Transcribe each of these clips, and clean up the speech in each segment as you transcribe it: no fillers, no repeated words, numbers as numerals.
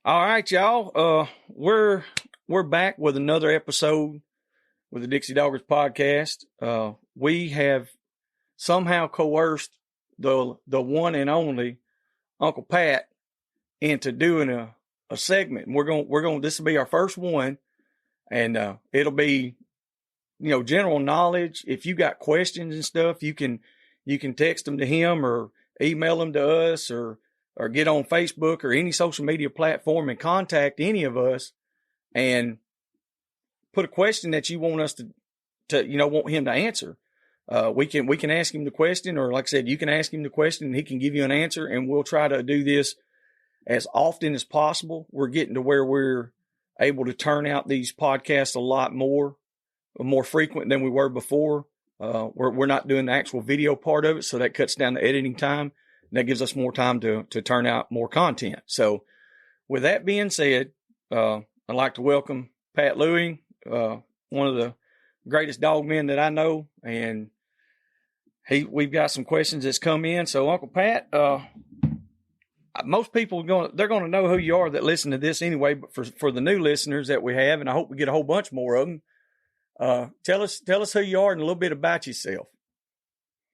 All right, y'all. We're back with another episode with the Dixie Doggers podcast. We have somehow coerced the one and only Unkle Pat into doing a segment. This will be our first one, and it'll be, general knowledge. If you got questions and stuff, you can text them to him or email them to us or get on Facebook or any social media platform and contact any of us and put a question that you want us to want him to answer. We can ask him the question, or like I said, you can ask him the question and he can give you an answer, and we'll try to do this as often as possible. We're getting to where we're able to turn out these podcasts a lot more frequent than we were before. We're not doing the actual video part of it, so that cuts down the editing time. And that gives us more time to turn out more content. So with that being said, I'd like to welcome Pat Louie, one of the greatest dog men that I know. And we've got some questions that's come in. So Unkle Pat, most people they're going to know who you are that listen to this anyway, but for the new listeners that we have, and I hope we get a whole bunch more of them, tell us who you are and a little bit about yourself.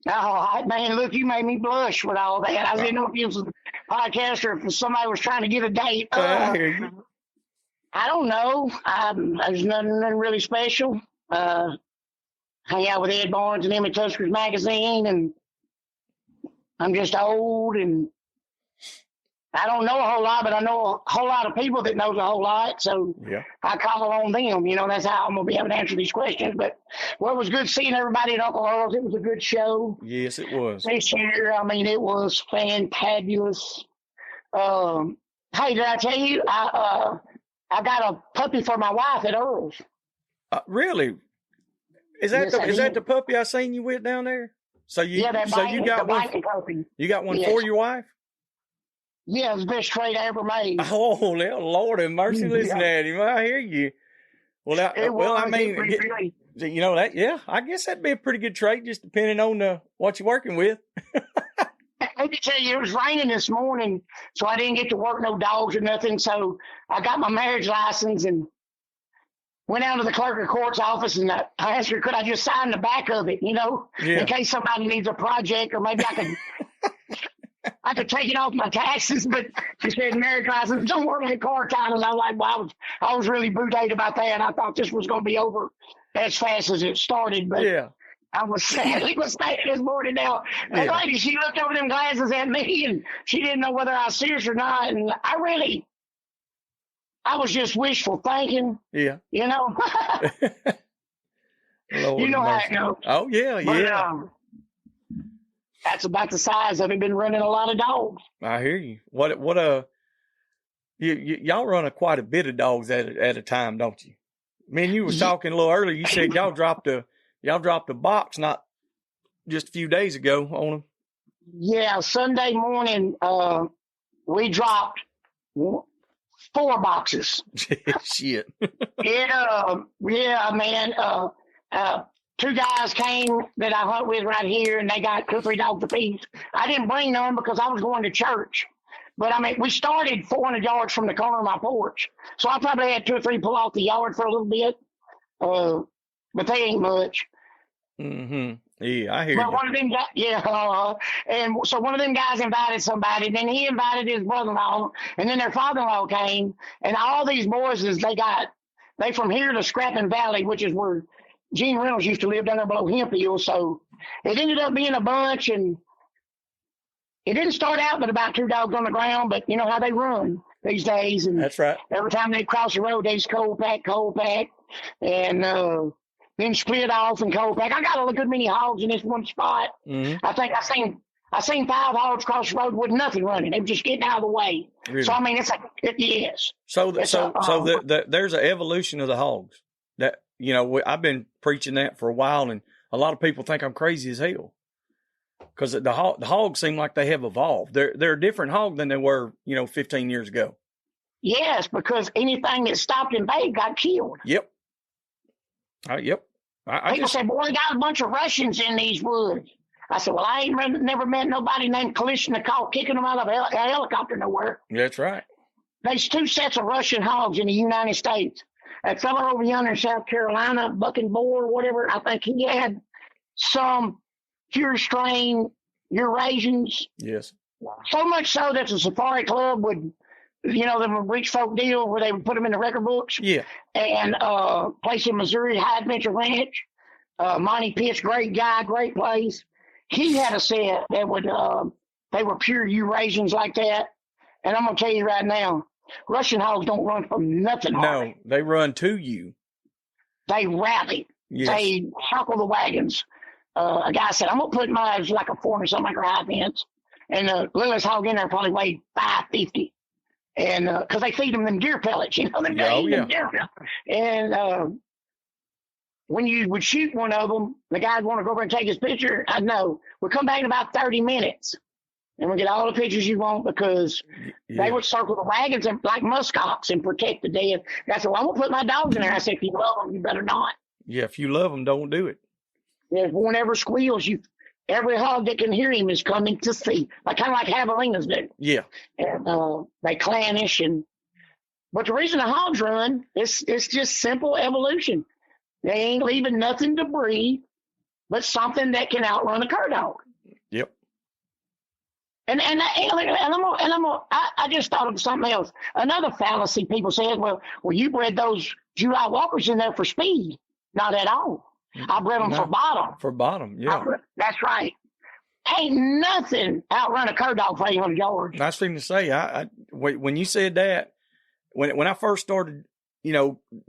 Oh, man, look, you made me blush with all that. I didn't know if it was a podcast or if somebody was trying to get a date. I hear you. I don't know. There's nothing really special. Hang out with Ed Barnes and Emmy Tusker's magazine, and I'm just old, and I don't know a whole lot, but I know a whole lot of people that knows a whole lot, so yeah. I call on them. That's how I'm going to be able to answer these questions. But, well, it was good seeing everybody at Uncle Earl's. It was a good show. Yes, it was. This year, it was fantabulous. Hey, did I tell you, I got a puppy for my wife at Earl's. Really? Is that the puppy I seen you with down there? You got one. Puppy. You got one for your wife? Yeah, it's the best trade I ever made. Oh, Lord have mercy, listen at him. I hear you. Well, I guess that'd be a pretty good trade, just depending on what you're working with. Let me tell you, it was raining this morning, so I didn't get to work no dogs or nothing. So I got my marriage license and went out to the clerk of court's office, and I asked her, could I just sign the back of it, in case somebody needs a project, or maybe I could take it off my taxes. But she said, marriage license, don't work like car titles. I was like, well, I was really boudeed about that. I thought this was going to be over as fast as it started. But yeah. I was sadly mistaken this morning now. Yeah. That lady, she looked over them glasses at me, and she didn't know whether I was serious or not. And I was just wishful thinking. Yeah. Lord, how it goes. Oh, yeah, yeah. That's about the size of it. Been running a lot of dogs. I hear you. Y'all run quite a bit of dogs at a time, don't you? Man, you was talking a little earlier. You said y'all dropped a box not just a few days ago on them. Yeah, Sunday morning we dropped 4 boxes. Shit. Yeah, man. 2 guys came that I hunt with right here, and they got 2 or 3 dogs apiece. I didn't bring them because I was going to church. But, we started 400 yards from the corner of my porch. So I probably had 2 or 3 pull off the yard for a little bit. But they ain't much. Mm-hmm. Yeah, I hear you. But one of them guys, and so one of them guys invited somebody. Then he invited his brother-in-law, and then their father-in-law came. And all these boys, they from here to Scrapping Valley, which is where Gene Reynolds used to live down there below Hemphill. So it ended up being a bunch, and it didn't start out with about 2 dogs on the ground, but you know how they run these days. And that's right. Every time they cross the road, they just cold pack, and then split off and cold pack. I got a good many hogs in this one spot. Mm-hmm. I think I seen 5 hogs cross the road with nothing running. They were just getting out of the way. Really? So yes. So there's an evolution of the hogs that. I've been preaching that for a while, and a lot of people think I'm crazy as hell because the hogs seem like they have evolved. They're a different hog than they were, 15 years ago. Yes, because anything that stopped in bait got killed. Yep. Yep. People say, boy, they got a bunch of Russians in these woods. I said, well, I ain't never met nobody named Kalishnikov kicking them out of a helicopter nowhere. That's right. there's two sets of Russian hogs in the United States. That fellow over yonder in South Carolina, Bucking Boar, whatever, I think he had some pure strain Eurasians. Yes. So much so that the Safari Club would, the rich folk deal where they would put them in the record books. Yeah. And place in Missouri, High Adventure Ranch. Monty Pitts, great guy, great place. He had a set that would, they were pure Eurasians like that. And I'm going to tell you right now, Russian hogs don't run from nothing. No, they run to you. They rally. Yes. They circle the wagons. A guy said, I'm going to put mine as like a 4 or something like a high fence. And the littlest hog in there probably weighed 550. And because they feed them them deer pellets, them deer pellets. And when you would shoot one of them, the guys want to go over and take his picture. I know. We'll come back in about 30 minutes. And we'll get all the pictures you want because they would circle the wagons and, like muskox and protect the dead. I said, well, I'm going to put my dogs in there. I said, if you love them, you better not. Yeah, if you love them, don't do it. If one ever squeals, every hog that can hear him is coming to see. Kind of like javelinas do. Yeah. And they clannish. But the reason the hogs run, it's just simple evolution. They ain't leaving nothing to breed but something that can outrun a cur dog. Yep. And I just thought of something else. Another fallacy people said, well, you bred those July walkers in there for speed. Not at all. I bred them for bottom. For bottom, yeah. That's right. Ain't nothing outrun a cur dog for 800 yards. I was thinking to say, when you said that, when I first started,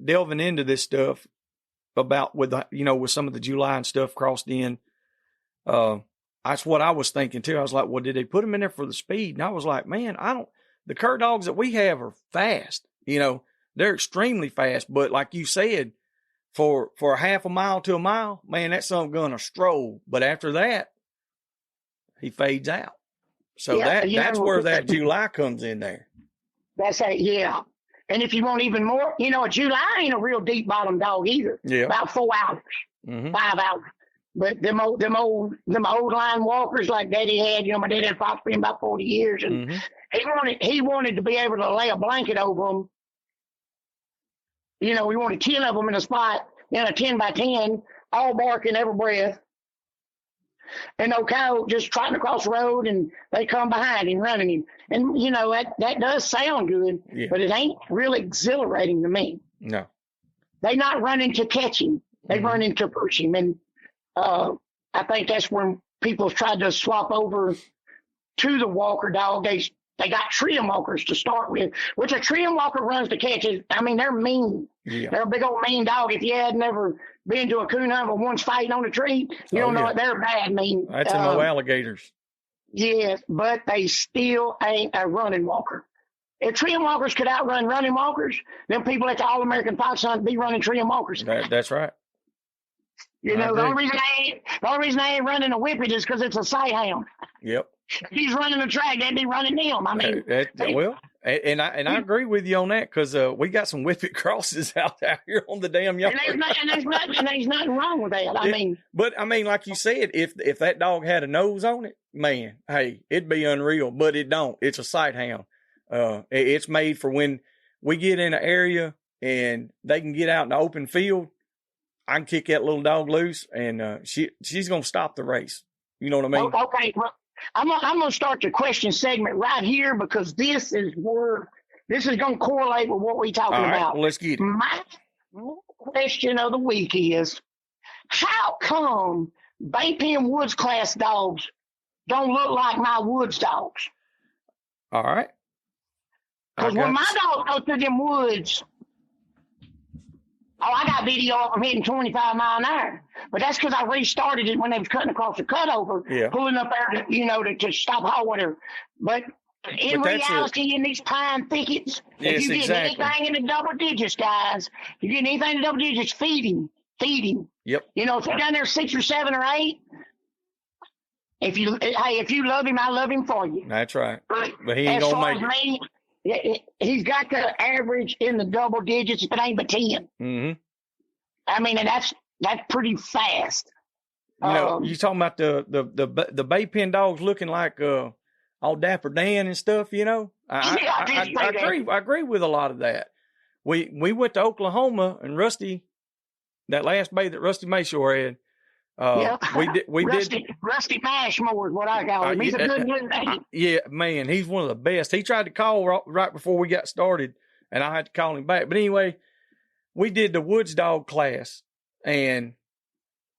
delving into this stuff about with some of the July and stuff crossed in, that's what I was thinking too. I was like, well, did they put them in there for the speed? And I was like, man, the cur dogs that we have are fast. They're extremely fast. But like you said, for a half a mile to a mile, man, that son's gonna stroll. But after that, he fades out. So that's where that July comes in there. That's it, yeah. And if you want even more, a July ain't a real deep bottom dog either. Yeah. About 4 hours, 5 hours. But them old line walkers like Daddy had, my dad had fox for him about 40 years, and he wanted to be able to lay a blanket over them. We wanted 10 of them in a spot, in a 10 by 10, all barking every breath. And no cow just trotting across the road, and they come behind him, running him. And, that does sound good, but it ain't really exhilarating to me. No. They not running to catch him. They running to push him. And I think that's when people tried to swap over to the walker dog. They got trim walkers to start with, which a trim walker runs to catches. I mean, they're mean. Yeah. They're a big old mean dog. If you had never been to a coon hunt where one's fighting on a tree, you don't know what they're bad mean. That's in no alligators. Yes, but they still ain't a running walker. If trim walkers could outrun running walkers, then people at the All-American Fox Hunt be running trim walkers. That's right. The only reason I ain't running a whippet is because it's a sight hound. Yep. If he's running a track, they'd be running them. I mean, and I agree with you on that because we got some whippet crosses out here on the damn yard. And there's nothing wrong with that. But like you said, if that dog had a nose on it, man, hey, it'd be unreal. But it don't. It's a sight hound. It's made for when we get in an area and they can get out in the open field. I can kick that little dog loose, and she's gonna stop the race. You know what I mean? Okay. Well, I'm gonna start the question segment right here because this is gonna correlate with what we're talking about. Well, let's get it. My question of the week is, how come Bay Pen Woods class dogs don't look like my woods dogs? All right. Because when my dogs go through them woods, I got video of them hitting 25 mile an hour. But that's because I restarted it when they was cutting across the cutover, pulling up there to stop hot water. But in reality, in these pine thickets, if you get anything in the double digits, guys, you get anything in the double digits, feed him. Yep. If you're down there 6 or 7 or 8, if you love him, I love him for you. That's right. But he ain't gonna make it. He's got the average in the double digits, if it ain't but 10. Mm-hmm. I mean, and that's pretty fast. You talking about the Bay Pen dogs looking like all Dapper Dan and stuff, you know. I agree with a lot of that. We went to Oklahoma, and Rusty, that last bay that Rusty Mayshore had, Rusty Mashmore is what I call him. He's a good name. Yeah, man, he's one of the best. He tried to call right before we got started, and I had to call him back. But anyway, we did the woods dog class, and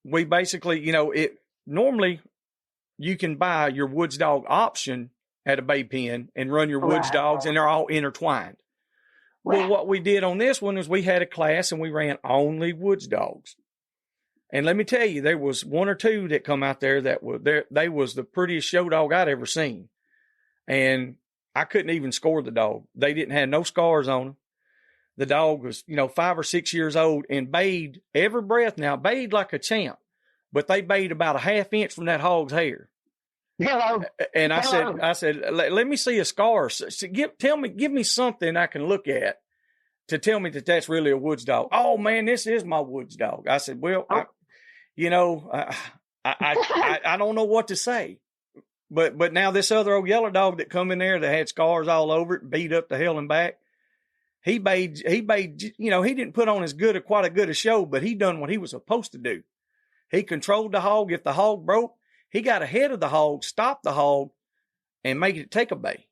we basically, you know, normally you can buy your woods dog option at a bay pen and run your woods dogs, and they're all intertwined. Well, what we did on this one is we had a class and we ran only woods dogs. And let me tell you, there was one or two that come out there that were there. They was the prettiest show dog I'd ever seen. And I couldn't even score the dog. They didn't have no scars on them. The dog was, 5 or 6 years old and bayed every breath. Now, bayed like a champ, but they bayed about a half inch from that hog's hair. Hello. And I said, let me see a scar. Give me something I can look at to tell me that that's really a woods dog. Oh man, this is my woods dog. I said, well, I don't know what to say, but now this other old yellow dog that come in there that had scars all over it, beat up to hell and back. He bayed, he didn't put on quite a good a show, but he done what he was supposed to do. He controlled the hog. If the hog broke, he got ahead of the hog, stopped the hog, and made it take a bay.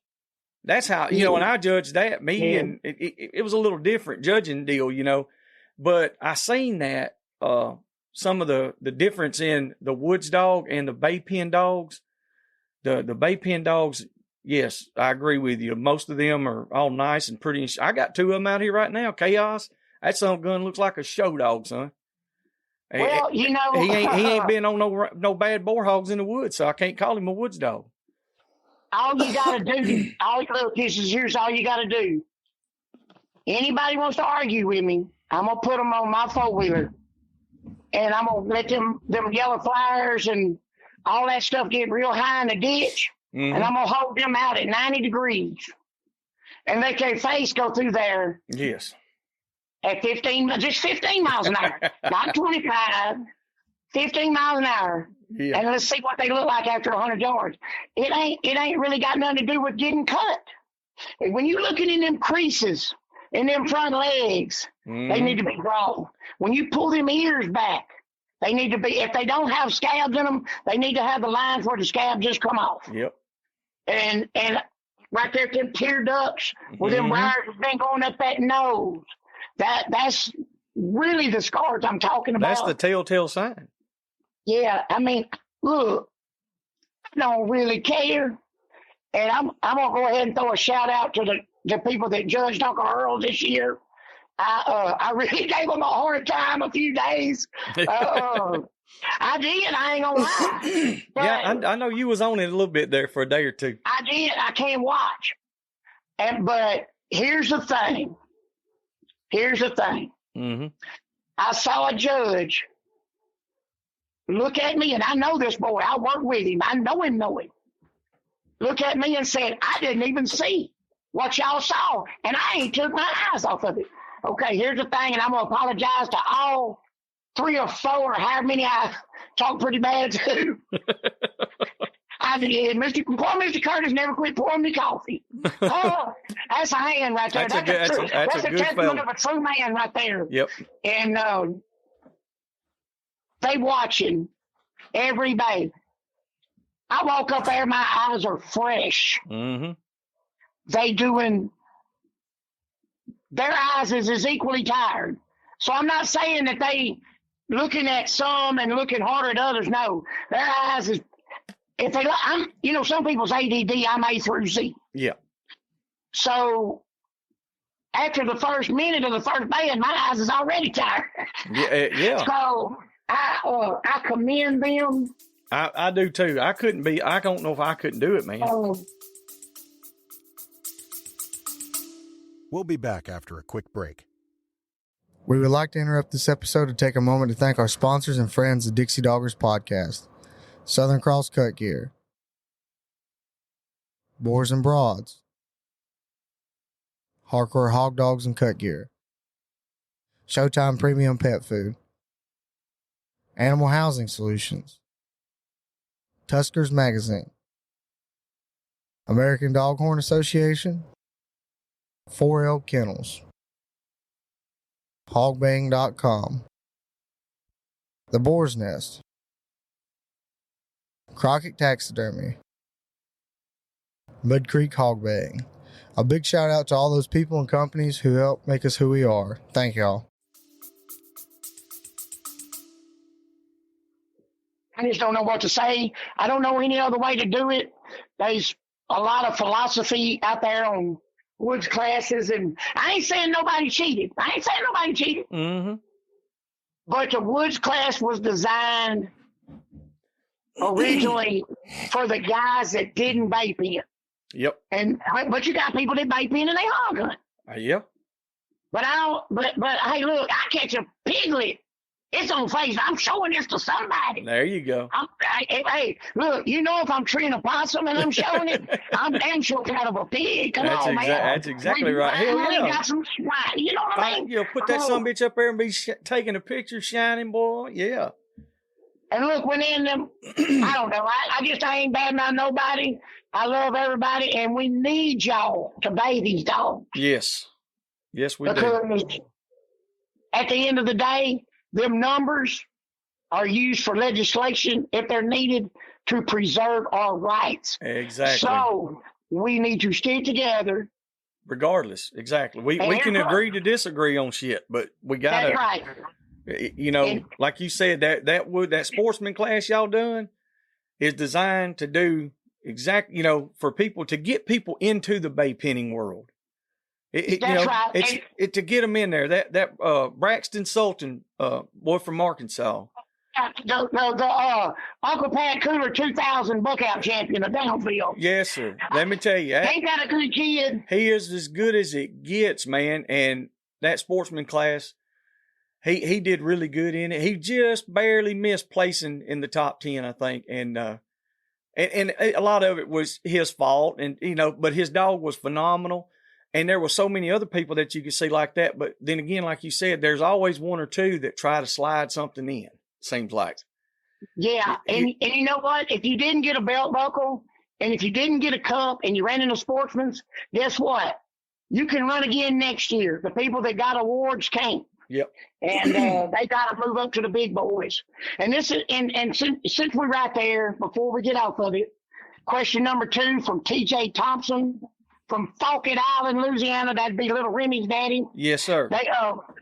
That's how, and I judged that, and it was a little different judging deal, but I seen that, some of the difference in the woods dog and the bay pen dogs. The bay pen dogs, yes, I agree with you. Most of them are all nice and pretty. I got 2 of them out here right now. Chaos. That son of a gun looks like a show dog, son. Well, he ain't been on no bad boar hogs in the woods, so I can't call him a woods dog. All you got to do, here's all you got to do. Anybody wants to argue with me, I'm going to put them on my 4-wheeler, and I'm going to let them yellow flyers and all that stuff get real high in the ditch, and I'm going to hold them out at 90 degrees, and let their face go through there. Yes. At 15 miles an hour, not 25, 15 miles an hour. Yeah. And let's see what they look like after 100 yards. It ain't really got nothing to do with getting cut. When you're looking in them creases in them front legs, they need to be raw. When you pull them ears back, they need to be, if they don't have scabs in them, they need to have the lines where the scab just come off. Yep. And right there, them tear ducts with them wires been going up that nose. That's really the scars I'm talking about. That's the telltale sign. Yeah, I mean, look, I don't really care, and I'm gonna go ahead and throw a shout out to the people that judged Uncle Earl this year. I really gave them a hard time a few days. I did. I ain't gonna lie. Yeah, I know you was on it a little bit there for a day or two. I did. I can't watch, but here's the thing. I saw a judge look at me, and I know this boy. I work with him. I know him. Look at me and said, I didn't even see what y'all saw, and I ain't took my eyes off of it. Okay, here's the thing, and I'm going to apologize to all 3 or 4 or however many I talk pretty bad to. I did. Mr. Curtis never quit pouring me coffee. Oh, that's a hand right there. That's a testament fella. Of a true man right there. Yep. And they watching every day. I woke up there, my eyes are fresh. They doing, their eyes is equally tired. So I'm not saying that they looking at some and looking harder at others. No, their eyes is, if they, some people's ADD, I'm A through Z. Yeah. So after the first minute of the first band, my eyes is already tired. Yeah. So I commend them. I do too. I don't know if I couldn't do it, man. We'll be back after a quick break. We would like to interrupt this episode to take a moment to thank our sponsors and friends, the Dixie Doggers Podcast, Southern Cross Cut Gear, Boars N Broads, Hardcore Hog Dogs and Cut Gear, Showtime Premium Pet Food, Animal Housing Solutions, Tuskers Magazine, American Doghorn Association, 4L Kennels, hogbang.com, The Boar's Nest, Crockett Taxidermy, Mud Creek Hog Baying. A big shout out to all those people and companies who help make us who we are. Thank y'all. I just don't know what to say. I don't know any other way to do it. There's a lot of philosophy out there on woods classes, and I ain't saying nobody cheated. Mm-hmm. But the woods class was designed originally for the guys that didn't vape in. Yep. But you got people that vape in and they hog hunt. Yeah. But I don't. But hey, look, I catch a piglet. It's on Facebook. I'm showing this to somebody. There you go. Hey, look, you know, if I'm treeing a possum and I'm showing it, I'm damn sure kind of a pig. Come on, man. That's exactly right. Hell yeah. Got some swine. You know what I mean? You'll put that son bitch up there and be taking a picture, shining, boy. Yeah. And look, when in them, I don't know. I ain't bad about nobody. I love everybody, and we need y'all to bathe these dogs. Yes. Yes, we do. Because at the end of the day, them numbers are used for legislation if they're needed to preserve our rights. Exactly. So we need to stick together. Regardless, exactly. We can agree to disagree on shit, but we gotta. That's right. You know, like you said, that sportsman class y'all done is designed to do for people to get people into the bay pinning world. That's right. It's to get them in there. That Braxton Sultan, boy from Arkansas. The Unkle Pat Cooler 2000 Buckout champion of Downfield. Yes, sir. Let me tell you, he got a good kid. He is as good as it gets, man. And that sportsman class, he did really good in it. He just barely missed placing in the top 10, I think, and a lot of it was his fault, and but his dog was phenomenal. And there were so many other people that you could see like that. But then again, like you said, there's always one or two that try to slide something in, seems like. Yeah. And you know what? If you didn't get a belt buckle and if you didn't get a cup and you ran in the sportsman's, guess what? You can run again next year. The people that got awards can't. Yep. And they got to move up to the big boys. And this is, and since we're right there, before we get off of it, question number 2 from TJ Thompson. From Fauquet Island, Louisiana, that'd be little Remy's daddy. Yes, sir.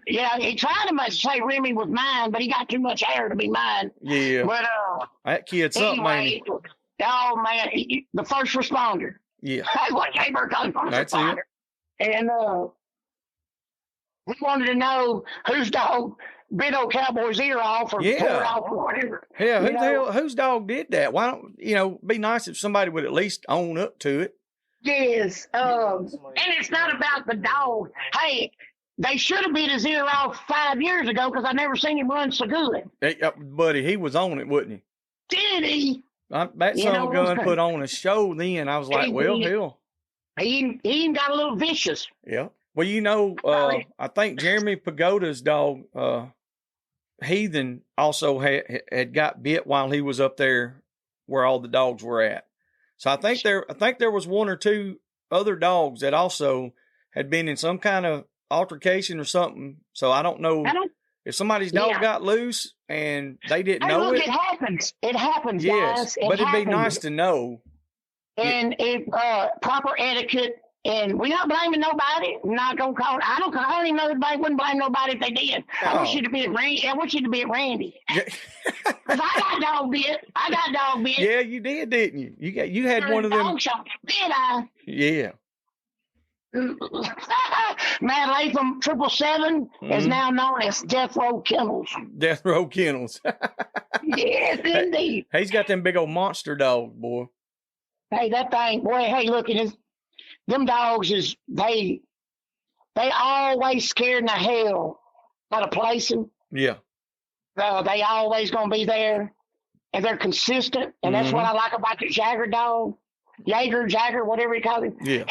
He tried to say Remy was mine, but he got too much hair to be mine. Yeah. But that kid's something, man. Oh man, the first responder. Yeah. That's what Chamber comes from. That's responder. It. And we wanted to know whose dog bit old Cowboy's ear off or tore off or whatever. Yeah. Whose dog did that? Why don't be nice if somebody would at least own up to it. Yes, and it's not about the dog. Hey, they should have been his ear off 5 years ago because I never seen him run so good. Hey, buddy, he was on it, wasn't he? Did he? That son gun put on a show then. I was like, hell. He even got a little vicious. Yeah. Well, I think Jeremy Pagoda's dog, Heathen, also had got bit while he was up there where all the dogs were at. So I think there was 1 or 2 other dogs that also had been in some kind of altercation or something. So I don't know if somebody's dog got loose and they didn't know it. It happens. It happens, yes, guys. It'd be nice to know. And proper etiquette. And we're not blaming nobody. I'm not gonna call. I don't even know everybody wouldn't blame nobody if they did. I wish you to be at Randy. I wish you to be at Randy. Cause I got dog bit. Yeah, you did, didn't you? You had one of them. Did I? Yeah. Matt Latham 777 is now known as Death Row Kennels. Death Row Kennels. Yes, indeed. He's got them big old monster dogs, boy. Hey, that thing, boy. Hey, look at his. Them dogs they always scared the hell out of placing. Yeah. They always gonna be there, and they're consistent, and that's what I like about the Jagger dog, Jagger, whatever you call him. Yeah.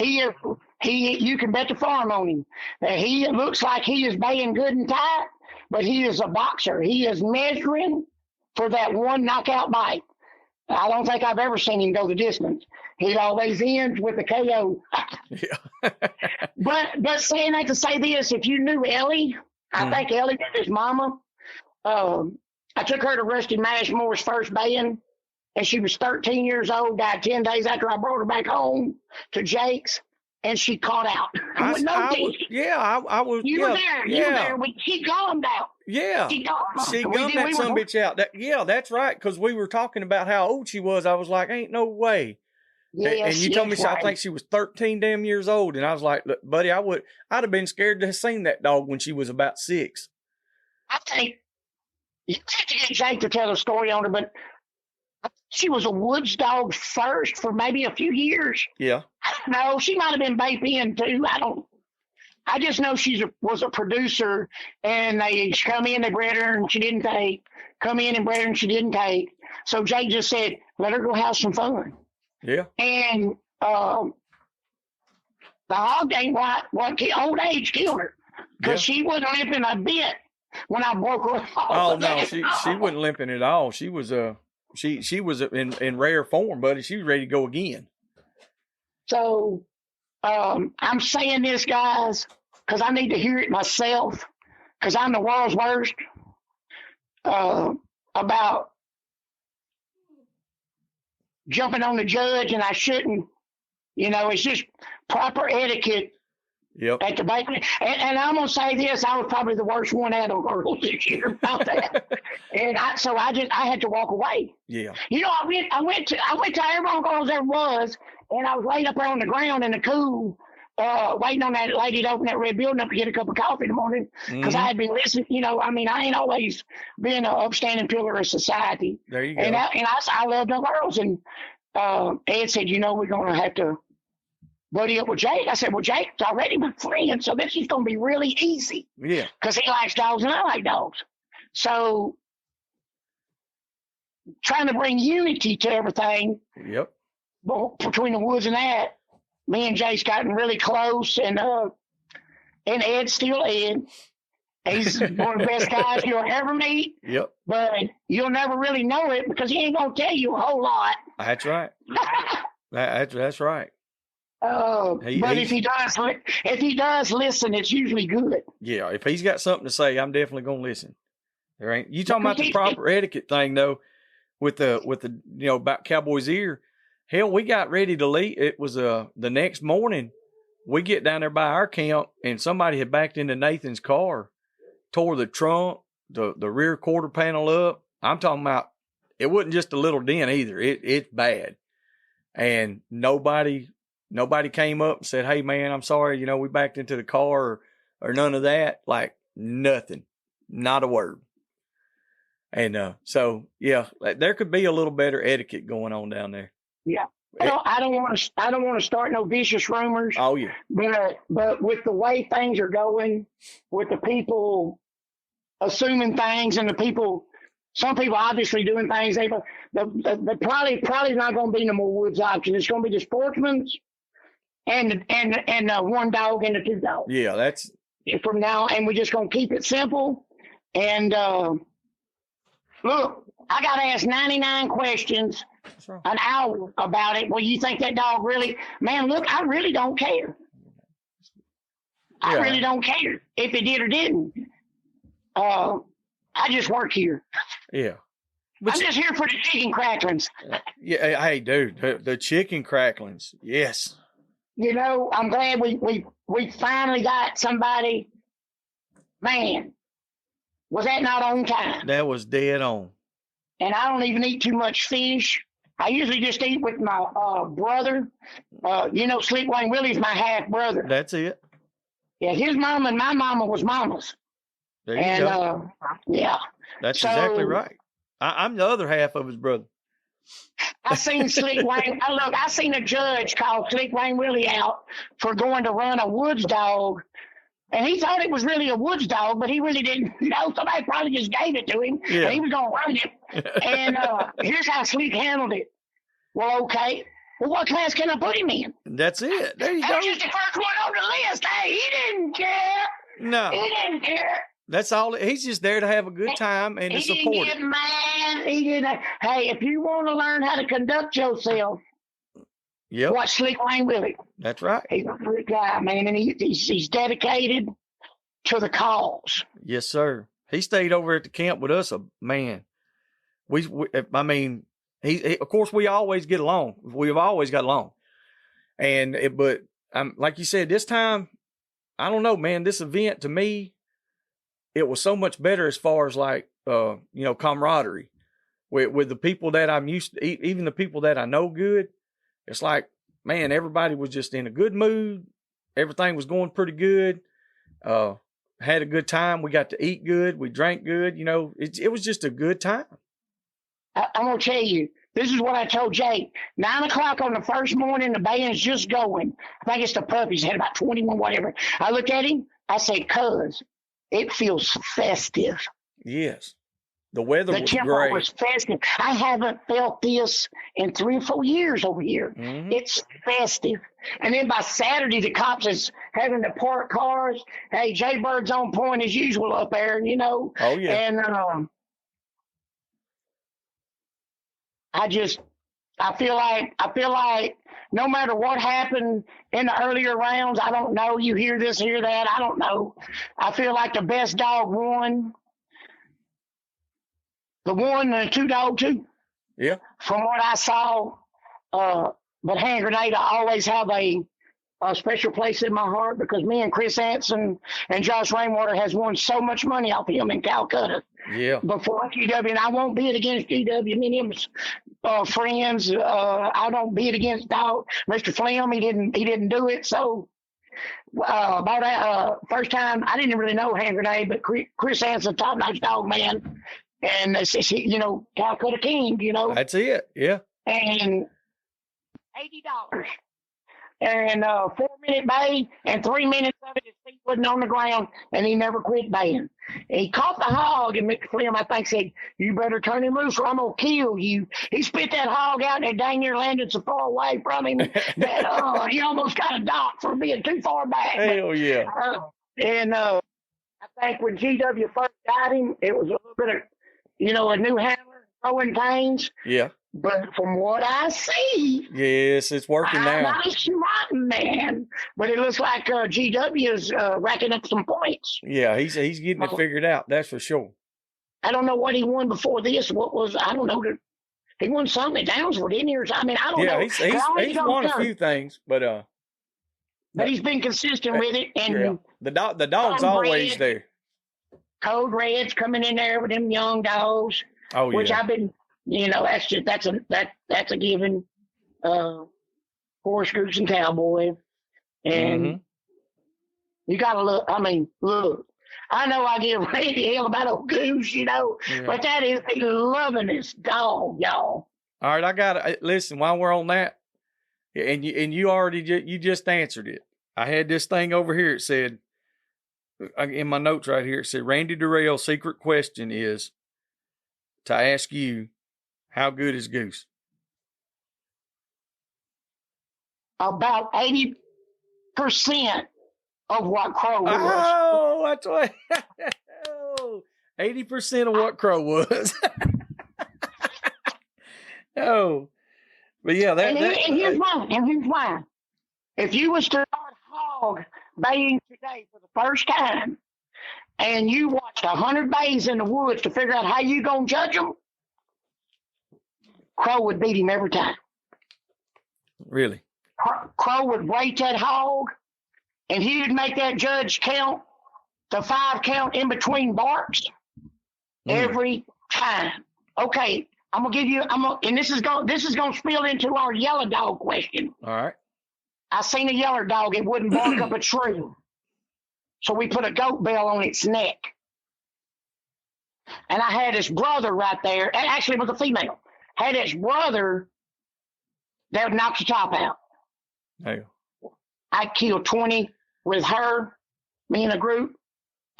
He you can bet the farm on him. He looks like he is baying good and tight, but he is a boxer. He is measuring for that one knockout bite. I don't think I've ever seen him go the distance. He always ends with a KO. Yeah. But saying that to say this, if you knew Ellie, I think Ellie was his mama. I took her to Rusty Mashmore's first band, and she was 13 years old, died 10 days after I brought her back home to Jake's, and she caught out. I was. You were there. You were there. She gummed out. Yeah. She gummed that some bitch out. That's right. Because we were talking about how old she was. I was like, ain't no way. Yeah, and you told me, I think she was 13 damn years old. And I was like, look, buddy, I'd have been scared to have seen that dog when she was about 6. I think you have to get Jake to tell a story on her, but she was a woods dog first for maybe a few years. Yeah. I don't know. She might have been Bape in too. I just know was a producer, and they come in, they bred her, and she didn't take. Come in and bred her, and she didn't take. So Jake just said, let her go have some fun. Yeah. And the hog ain't what old age killed her, because she wasn't limping a bit when I broke her off. Oh no, she wasn't limping at all. She was she was in rare form, buddy. She was ready to go again. So I'm saying this, guys, because I need to hear it myself, because I'm the world's worst about jumping on the judge, and I shouldn't. You know, it's just proper etiquette. Yep. At the bakery. And I'm going to say this, I was probably the worst one out of girls this year about that. And I had to walk away. Yeah. You know, I went to every one girls there was, and I was laid up there on the ground in the cool, waiting on that lady to open that red building up to get a cup of coffee in the morning, because I had been listening. You know, I mean, I ain't always been an upstanding pillar of society. There you go. And I love the girls. And Ed said, you know, we're going to have to buddy up with Jake. I said, well, Jake's already my friend, so this is going to be really easy. Yeah. Because he likes dogs and I like dogs. So trying to bring unity to everything. Yep. Between the woods and that, me and Jake's gotten really close, and Ed's still Ed. He's one of the best guys you'll ever meet. Yep. But you'll never really know it because he ain't going to tell you a whole lot. That's right. That's right. But if he does listen, it's usually good. Yeah, if he's got something to say, I'm definitely gonna listen. There ain't you talking about the proper etiquette thing though, with the about Cowboy's ear. Hell, we got ready to leave. It was the next morning. We get down there by our camp, and somebody had backed into Nathan's car, tore the trunk, the rear quarter panel up. I'm talking about it wasn't just a little dent either. It's bad, and nobody came up and said, hey, man, I'm sorry, we backed into the car or none of that. Like, nothing. Not a word. And so, yeah, there could be a little better etiquette going on down there. Yeah. I don't want to start no vicious rumors. Oh, yeah. But with the way things are going, with the people assuming things and some people obviously doing things, they probably not going to be no more woods auction. It's going to be the sportsman's and one dog and the two dogs. Yeah, that's from now, and we're just gonna keep it simple. And look, I got to ask 99 questions an hour about it. Well, you think that dog really? Man, look, I really don't care. I really don't care if it did or didn't. I just work here. Yeah. I'm just here for the chicken cracklings. Yeah, hey, dude, the chicken cracklings. Yes. I'm glad we finally got somebody. Man, was that not on time? That was dead on. And I don't even eat too much fish. I usually just eat with my brother. Sleep Wayne Willie's my half brother. That's it. Yeah, his mama and my mama was mamas. There you go. Yeah. That's exactly right. I'm the other half of his brother. I seen Slick Wayne. I seen a judge call Slick Wayne Willie out for going to run a woods dog, and he thought it was really a woods dog, but he really didn't know. Somebody probably just gave it to him, and he was going to run it. And here's how Slick handled it. Well, okay. Well, what class can I put him in? That's it. There you go. That's just the first one on the list. Hey, he didn't care. No. He didn't care. That's all. He's just there to have a good time and to He didn't support get it. mad. He didn't. Hey, if you want to learn how to conduct yourself, Yep, watch Slick Wayne Willie. that's right. He's a good guy, man, and he's dedicated to the cause. Yes, sir. He stayed over at the camp with us. Man, I mean, he of course we always get along. We've always got along, but like you said, this time, I don't know, man. This event to me, it was so much better as far as like camaraderie with the people that I'm used to, even the people that I know good. It's like, man, everybody was just in a good mood. Everything was going pretty good. Had a good time. We got to eat good. We drank good. It was just a good time. I'm going to tell you, this is what I told Jake. 9 o'clock on the first morning, the band's just going. I think it's the Puppies. Had about 21, whatever. I looked at him. I said, cuz, it feels festive. Yes. The weather The was tempo great. was festive. I haven't felt this in 3 or 4 years over here. Mhm. It's festive. And then by Saturday, the cops is having to park cars. Hey, Jay Bird's on point as usual up there, Oh, yeah. And I feel like no matter what happened in the earlier rounds, I don't know. You hear this, hear that. I don't know. I feel like the best dog won. The one and the 2-dog too. Yeah. From what I saw, but Hand Grenade, I always have a special place in my heart because me and Chris Anson and Josh Rainwater has won so much money off him in Calcutta. Yeah. Before GW, and I won't bid against GW. Me and him friends. I don't bid against dog. Mr. Flim, he didn't do it. So about that first time, I didn't really know Hand Grenade, but Chris Anson, top-notch dog man. And it's Calcutta King, That's it. Yeah. and $80. And 4-minute bay, and 3 minutes of it, his feet wasn't on the ground, and he never quit baying. He caught the hog, and Mr. Flim, I think, said, "You better turn him loose or I'm going to kill you." He spit that hog out, and it dang near landed so far away from him that he almost got a dock for being too far back. Hell yeah. I think when GW first got him, it was a little bit of, a new handler, throwing pains. Yeah. But from what I see, Yes, it's working I'm now. not a smart man. But it looks like GW is racking up some points. Yeah, he's getting it figured out. That's for sure. I don't know what he won before this. I don't know. He won something at Downsville, didn't he? I mean, I don't know. He's won a few things, but But he's been consistent with it. And yeah. The dog's always there. Code Red's coming in there with them young dogs. Oh yeah. Which I've been, that's a given. Horse, Goose, and Cowboy, and you gotta look. I mean, look. I know I give Randy hell about old Goose, but that is the lovingest dog, y'all. All right, I got listen. While we're on that, and you already you just answered it. I had this thing over here. It said in my notes right here. It said Randy Durrell's secret question is to ask you, how good is Goose? About 80% of what Crow was. Oh, that's what. 80% of what Crow was. Oh, but yeah, and here's why. If you was to start hog baying today for the first time, and you watched 100 bays in the woods to figure out how you gonna judge them, Crow would beat him every time. Really? Crow would rate that hog, and he would make that judge count the 5 count in between barks every time. Okay, I'm gonna give you. And this is gonna spill into our yellow dog question. All right. I seen a yellow dog. It wouldn't bark up a tree, so we put a goat bell on its neck. And I had his brother right there. And actually, it was a female. Had his brother that would knock the top out. Hey. I'd kill 20 with her, me in a group,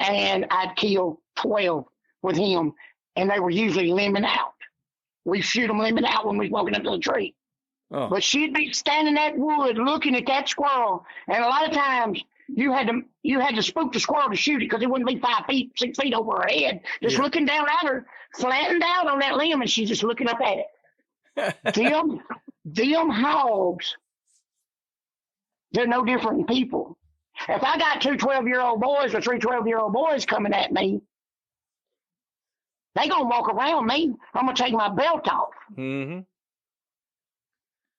and I'd kill 12 with him, and they were usually limbing out. We shoot them limbing out when we was walking up to the tree. Oh. But she'd be standing in that wood looking at that squirrel, and a lot of times you had to spook the squirrel to shoot it because it wouldn't be 5 feet, 6 feet over her head. Just looking down at her, flattened out on that limb, and she's just looking up at it. them hogs, they're no different than people. If I got 2 12-year-old boys or 3 12-year-old boys coming at me, they gonna walk around me. I'm gonna take my belt off. Mm-hmm.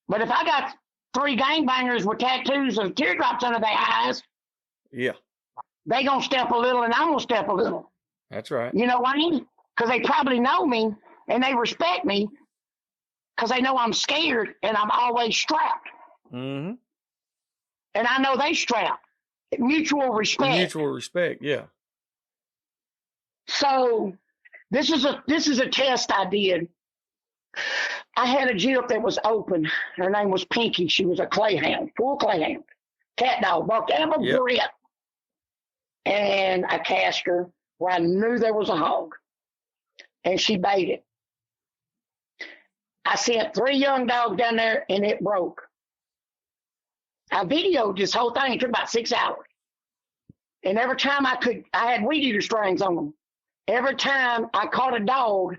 But if I got 3 gangbangers with tattoos and teardrops under their eyes, yeah, they gonna step a little and I'm gonna step a little. That's right. You know what I mean? Because they probably know me and they respect me because they know I'm scared and I'm always strapped. Mm-hmm. And I know they strapped. Mutual respect. Mutual respect, yeah. So this is a test I did. I had a Gyp that was open. Her name was Pinky. She was a clayhound, full clayhound, cat dog, barked out of a grip. And I cast her where I knew there was a hog, and she baited. I sent 3 young dogs down there, and it broke. I videoed this whole thing. It took about 6 hours. And every time I had weed eater strings on them. Every time I caught a dog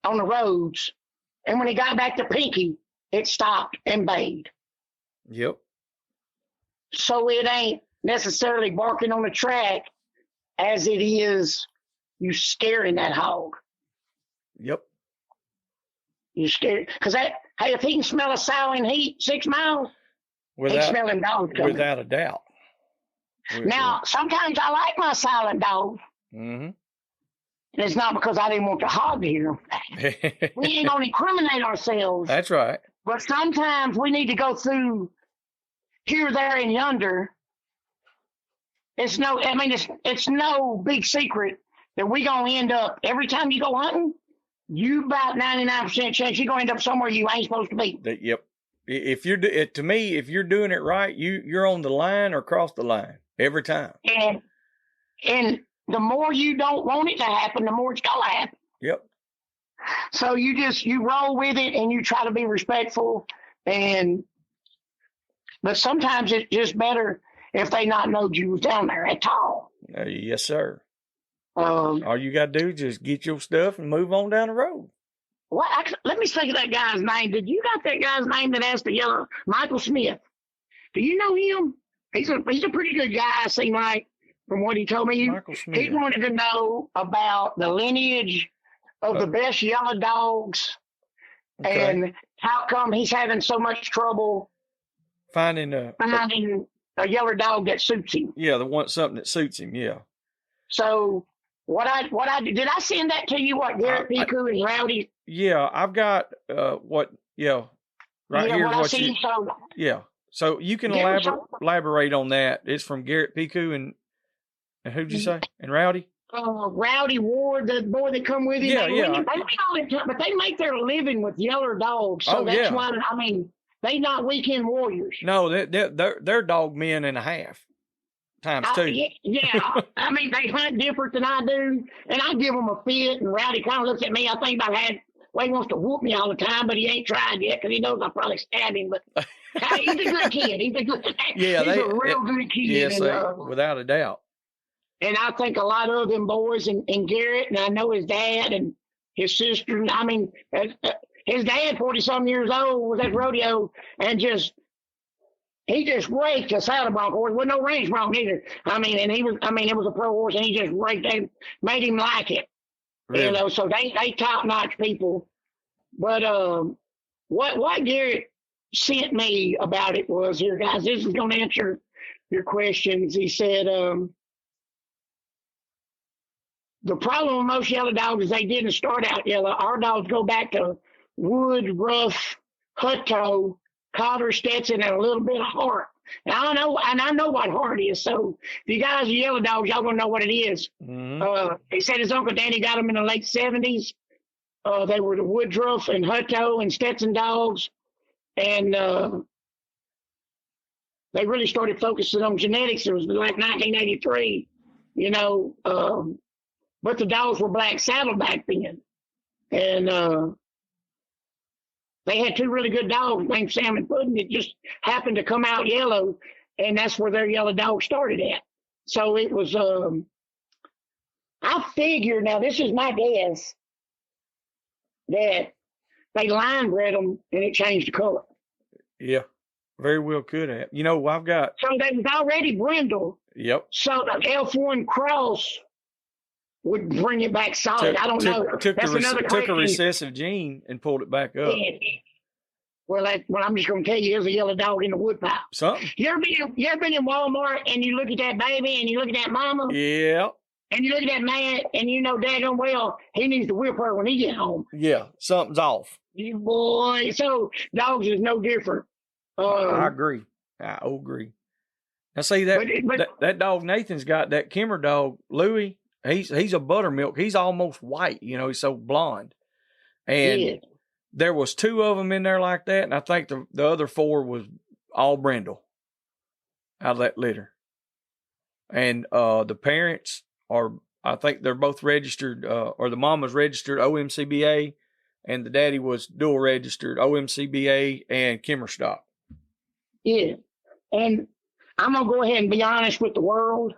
on the roads, and when he got back to Pinky, it stopped and bayed. Yep. So it ain't necessarily barking on the track as it is you scaring that hog. Yep. You scared because hey, if he can smell a sow in heat 6 miles, he's smelling dogs coming. Without a doubt. Now, sometimes I like my silent dogs. Mm-hmm. And it's not because I didn't want the hog to hear them. We ain't gonna incriminate ourselves. That's right. But sometimes we need to go through here, there, and yonder. It's no big secret that we gonna end up every time you go hunting. You about 99% chance you're gonna end up somewhere you ain't supposed to be. Yep. If you're to me, if you're doing it right, you're on the line or across the line every time. And the more you don't want it to happen, the more it's gonna happen. Yep. So you roll with it and you try to be respectful, but sometimes it's just better if they not know you was down there at all. Yes, sir. All you got to do is just get your stuff and move on down the road. Let me say that guy's name. Did you got that guy's name that has the yellow? Michael Smith. Do you know him? He's a pretty good guy, I seem like, from what he told me. Michael Smith. He wanted to know about the lineage of the best yellow dogs and how come he's having so much trouble finding a yellow dog that suits him. Yeah, something that suits him. Yeah. So what I did I send that to you? What Garrett Piku and Rowdy? Yeah, I've got right here. Yeah. So you can elaborate on that. It's from Garrett Piku and who'd you say? And Rowdy? Rowdy Ward, the boy that come with him. Yeah. But they make their living with yellow dogs. So that's why, they not weekend warriors. No, they're dog men and a half times 2. Yeah. They hunt different than I do. And I give them a fit. And Rowdy kind of looks at me. I think he wants to whoop me all the time, but he ain't tried yet because he knows I'll probably stab him. But he's a good kid. He's a real good kid. Yes, without a doubt. And I think a lot of them boys and Garrett, and I know his dad and his sister. His dad, 40-some years old, was at rodeo and he just raked a saddle bronc horse. With no range bronc either. It was a pro horse, and he just raked it, made him like it. Really? So they top-notch people. But what Garrett sent me about it was, here, guys, this is going to answer your questions. He said, the problem with most yellow dogs is they didn't start out yellow. Our dogs go back to wood, rough, Hutto, Cotter, Stetson, and a little bit of heart. And I know what heart is. So if you guys are yellow dogs, y'all gonna know what it is. Mm-hmm. He said his Uncle Danny got them in the late 70s. They were the Woodruff and Hutto and Stetson dogs. And they really started focusing on genetics. It was like 1983, but the dogs were black saddle back then. And they had 2 really good dogs named Sam and Puddin' that just happened to come out yellow. and that's where their yellow dog started at. So it was, I figure, now this is my guess, that they line bred them and it changed the color. Yeah, very well could have. You know, I've got. So they was already brindle. Yep. So the F1 cross would bring it back solid. I don't know. Took a recessive gene and pulled it back up. Yeah. Well, I'm just going to tell you, there's a yellow dog in the woodpile. Something. You ever been in Walmart and you look at that baby and you look at that mama? Yeah. And you look at that man and you know daggone well he needs to whip her when he get home. Yeah, something's off. You boy. So dogs is no different. I agree. I agree. Now see that dog Nathan's got, that Kimmer dog, Louie, he's a buttermilk. He's almost white, you know, he's so blonde. And there was 2 of them in there like that, and I think the other 4 was all brindle out of that litter. And the parents are, I think they're both registered, or the mama's registered OMCBA, and the daddy was dual registered OMCBA and Kimmer stock. Yeah. And I'm going to go ahead and be honest with the world.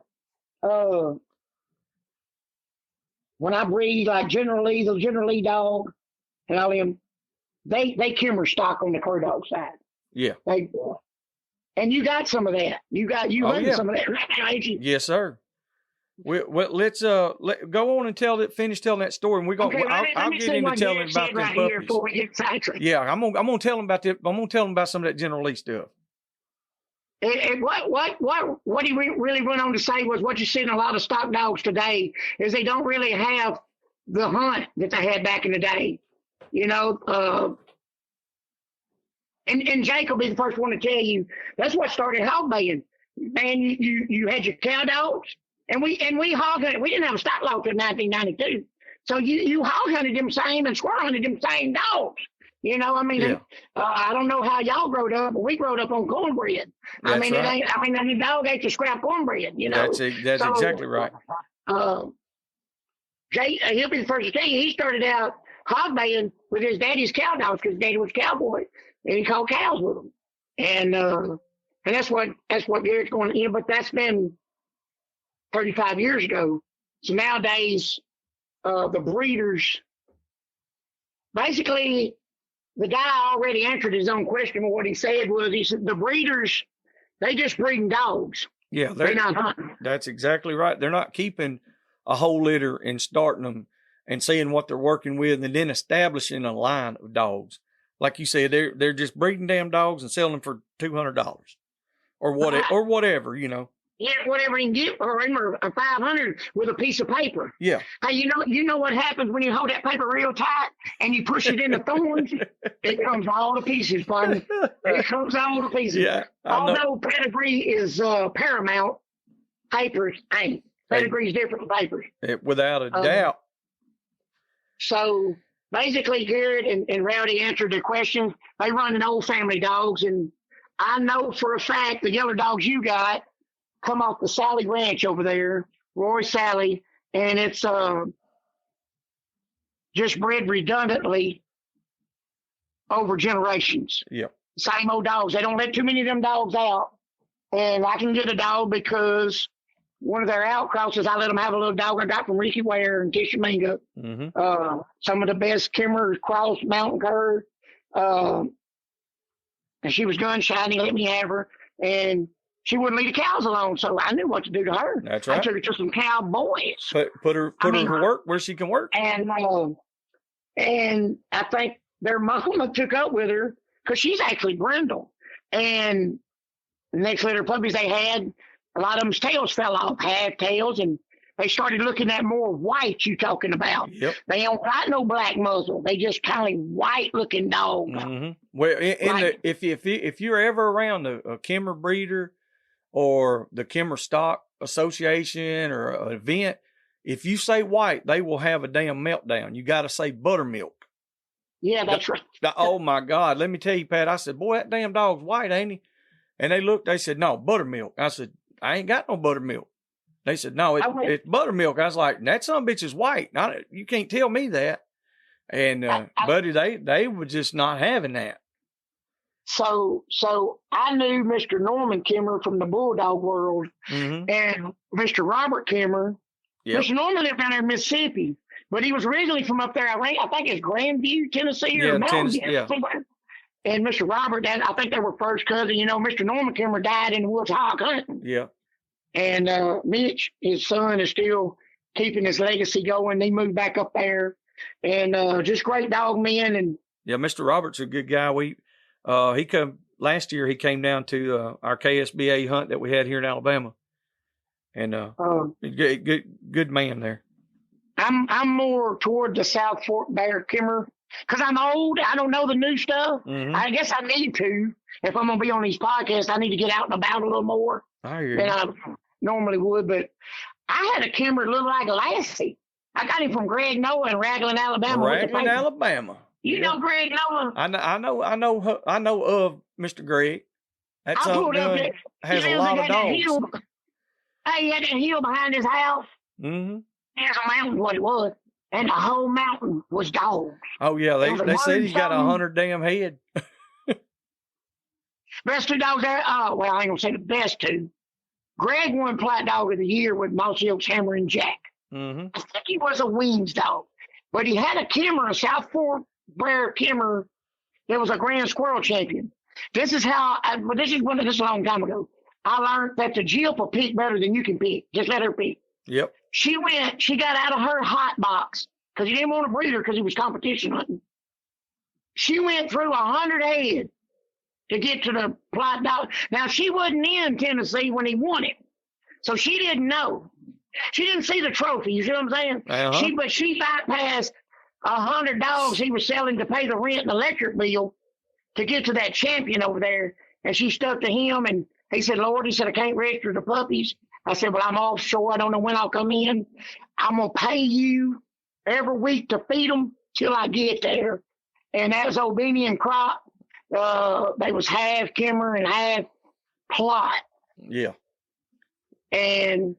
When I breed like the General Lee dog, and all them, they Kimmer stock on the cur dog side. Yeah. And you got some of that. You hunting some of that right now, ain't you? Yes, sir. Let's go on and finish telling that story, and we're gonna. Okay, I'll get into telling about them puppies. Before we get sidetracked. Yeah, I'm gonna tell them about I'm gonna tell them about some of that General Lee stuff. And what he really went on to say was, what you see in a lot of stock dogs today is they don't really have the hunt that they had back in the day. You know, and Jake will be the first one to tell you that's what started hog baying. Man, you had your cow dogs, and we hog hunted. We didn't have a stock law until 1992, so you hog hunted them same and squirrel hunted them same dogs. You know, I mean, I don't know how y'all growed up, but we growed up on cornbread. That's I mean, right. the dog ate the scrap cornbread. You know, that's exactly right. Jay, he'll be the first to tell you, he started out hog baying with his daddy's cow dogs because daddy was a cowboy and he caught cows with them. And that's what Garrett's going, you know, but that's been 35 years ago. So nowadays, the breeders, basically, the guy already answered his own question. But what he said was, he said, the breeders, they just breeding dogs. Yeah, they're not hunting. That's exactly right. They're not keeping a whole litter and starting them and seeing what they're working with and then establishing a line of dogs. Like you said, they're just breeding damn dogs and selling them for $200 or whatever, you know. Yeah, whatever he can get for him, or a 500 with a piece of paper. Yeah. Hey, you know what happens when you hold that paper real tight and you push it in the thorns? It comes all to pieces, buddy. It comes all to pieces. Yeah. Although pedigree is paramount, papers ain't. Pedigree is different than papers. Without a doubt. So basically, Garrett and Rowdy answered their questions. They run an old family dogs, and I know for a fact the yellow dogs you got come off the Sally Ranch over there, Roy Sally, and it's just bred redundantly over generations. Yep. Same old dogs. They don't let too many of them dogs out. And I can get a dog because one of their outcrosses, I let them have a little dog I got from Ricky Ware and Tishomingo. Mm-hmm. Some of the best Kimmer cross mountain cur. And she was gun shy. He let me have her. And she wouldn't leave the cows alone, so I knew what to do to her. That's right. I took her to some cowboys. Put her to work where she can work. And I think their mama took up with her because she's actually brindle. And the next litter of puppies they had, a lot of them's tails fell off, half tails, and they started looking at more white you talking about. Yep. They don't got no black muzzle. They just kind of white looking dog. Mm-hmm. Well, if you're ever around a Kimmer breeder or the Kimmer Stock Association or an event, if you say white, they will have a damn meltdown. You got to say buttermilk. Yeah, that's right. Oh my God. Let me tell you, Pat, I said, boy, that damn dog's white, ain't he? And they looked, they said, no, buttermilk. I said, I ain't got no buttermilk. They said, no, it's buttermilk. I was like, that son of a bitch is white. You can't tell me that. And, buddy, they were just not having that. So I knew Mr. Norman Kimmer from the Bulldog world and Mr. Robert Kimmer. Yep. Mr. Norman lived down there in Mississippi, but he was originally from up there. I think it's Grandview, Tennessee, or Mountain View. Somewhere. And Mr. Robert, I think they were first cousin. You know, Mr. Norman Kimmer died in the woods hog hunting. Yeah. And Mitch, his son, is still keeping his legacy going. He moved back up there, and just great dog men. And yeah, Mr. Robert's a good guy. He come last year. He came down to our KSBA hunt that we had here in Alabama, and good man there. I'm more toward the South Fork Bear Kimmer because I'm old. I don't know the new stuff. I guess I need to. If I'm gonna be on these podcasts, I need to get out and about a little more than I normally would. But I had a Kimmer that looked like a Lassie. I got him from Greg Noah in Raglan, Alabama. Raglan, Alabama. You know Greg Noah? I know of Mr. Greg. That son has a lot of dogs. He had that hill behind his house. There's a mountain, what it was, and the whole mountain was dogs. Oh yeah, they said he's got 100 damn head. Best two dogs there. Oh well, I ain't gonna say the best two. Greg won Plat Dog of the Year with Mossy Oaks Hammer and Jack. I think he was a wings dog, but he had a Kimmer, a South Fork Bear Kimmer that was a Grand Squirrel champion. This is a long time ago. I learned that the Jill will pick better than you can pick. Just let her pick. Yep. She got out of her hot box because he didn't want to breed her because he was competition hunting. She went through 100 head to get to the Plat Dog. Now, she wasn't in Tennessee when he won it, so she didn't know. She didn't see the trophy. You see what I'm saying? But she bypassed 100 dogs he was selling to pay the rent and electric bill to get to that champion over there, and she stuck to him. And he said, "Lord," he said, "I can't register the puppies." I said, "Well, I'm offshore. I don't know when I'll come in. I'm going to pay you every week to feed them till I get there." And that was Obenian crop. They was half Kimmer and half Plot. Yeah. And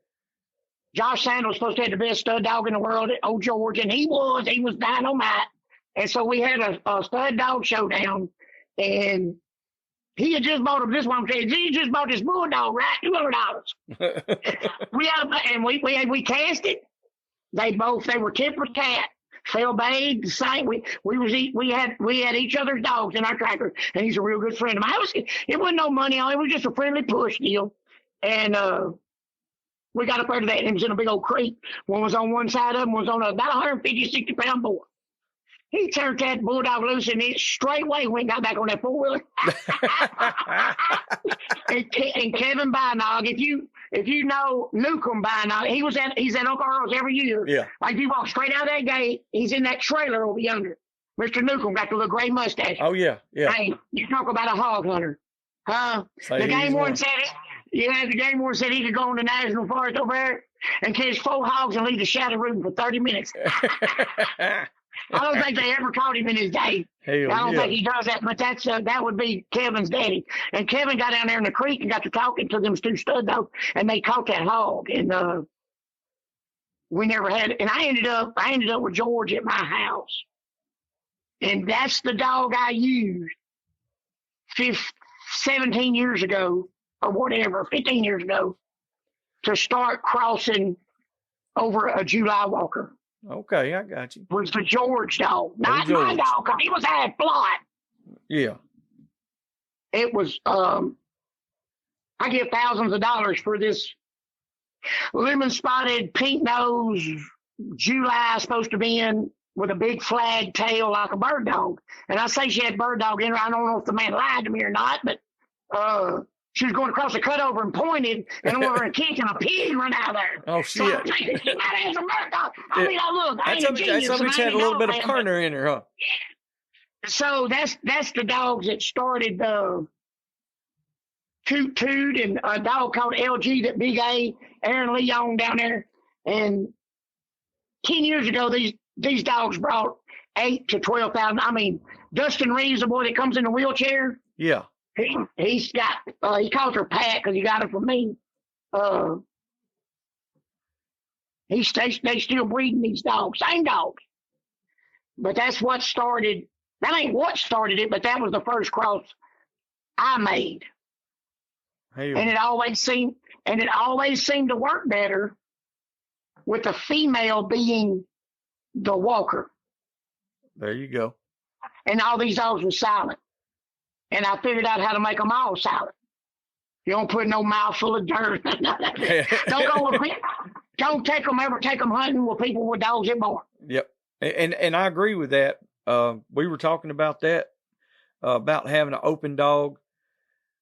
Josh Sanders was supposed to have the best stud dog in the world at Old George, and he was dynamite. And so we had a stud dog showdown, and he had just bought him. This one said, he just bought this bulldog, right? $200. We cast it. They were tip for tat. Fell bag, the same. We had each other's dogs in our tracker, and he's a real good friend of mine. It wasn't no money on it. It was just a friendly push deal. And we got up there to that, and it was in a big old creek. One was on one side of him, one was on about 150, 60-pound boy. He turned that bulldog loose, and it straightway went and got back on that four-wheeler. and Kevin Bynog, if you know Newcomb Bynog, he's at Uncle Earl's every year. Yeah. Like if you walk straight out of that gate, he's in that trailer over yonder. Mr. Newcomb got the little gray mustache. Oh yeah, yeah. Hey, you talk about a hog hunter. The game warden said it. Yeah, the game warden said he could go in the national forest over there and catch 4 hogs and leave the shadow rooting for 30 minutes. I don't think they ever caught him in his day. I don't think he does that, but that would be Kevin's daddy. And Kevin got down there in the creek and got to talking to them 2 stud dogs, and they caught that hog. And we never had it. And I ended up with George at my house, and that's the dog I used 17 years ago or whatever, 15 years ago, to start crossing over a July Walker. Okay, I got you. Was the George dog, not my dog, because he was half Plot. Yeah. It was, I give thousands of dollars for this lemon spotted, pink nose, July supposed to be in with a big flag tail like a bird dog. And I say she had bird dog in her. I don't know if the man lied to me or not, but she was going across the cutover and pointed, and over a kick, and a pig run out of there. Oh, shit. So she might have some bird dog. I mean, look, I ain't a genius. Somebody had a little bit of Kerner in her, huh? Yeah. So that's the dogs that started Toot Toot and a dog called LG that Big A, Aaron Lee owned down there. And 10 years ago, these dogs brought 8 to 12,000. I mean, Dustin Reeves, the boy that comes in the wheelchair. Yeah. He's got, he calls her Pat because he got her from me. They still breeding these dogs, same dogs. But that's what started, that ain't what started it, but that was the first cross I made. Hell. And it always seemed to work better with the female being the walker. There you go. And all these dogs were silent. And I figured out how to make them all silent. You don't put no mouth full of dirt. Don't ever take them hunting with people with dogs that bark. Yep. And I agree with that. We were talking about that, about having an open dog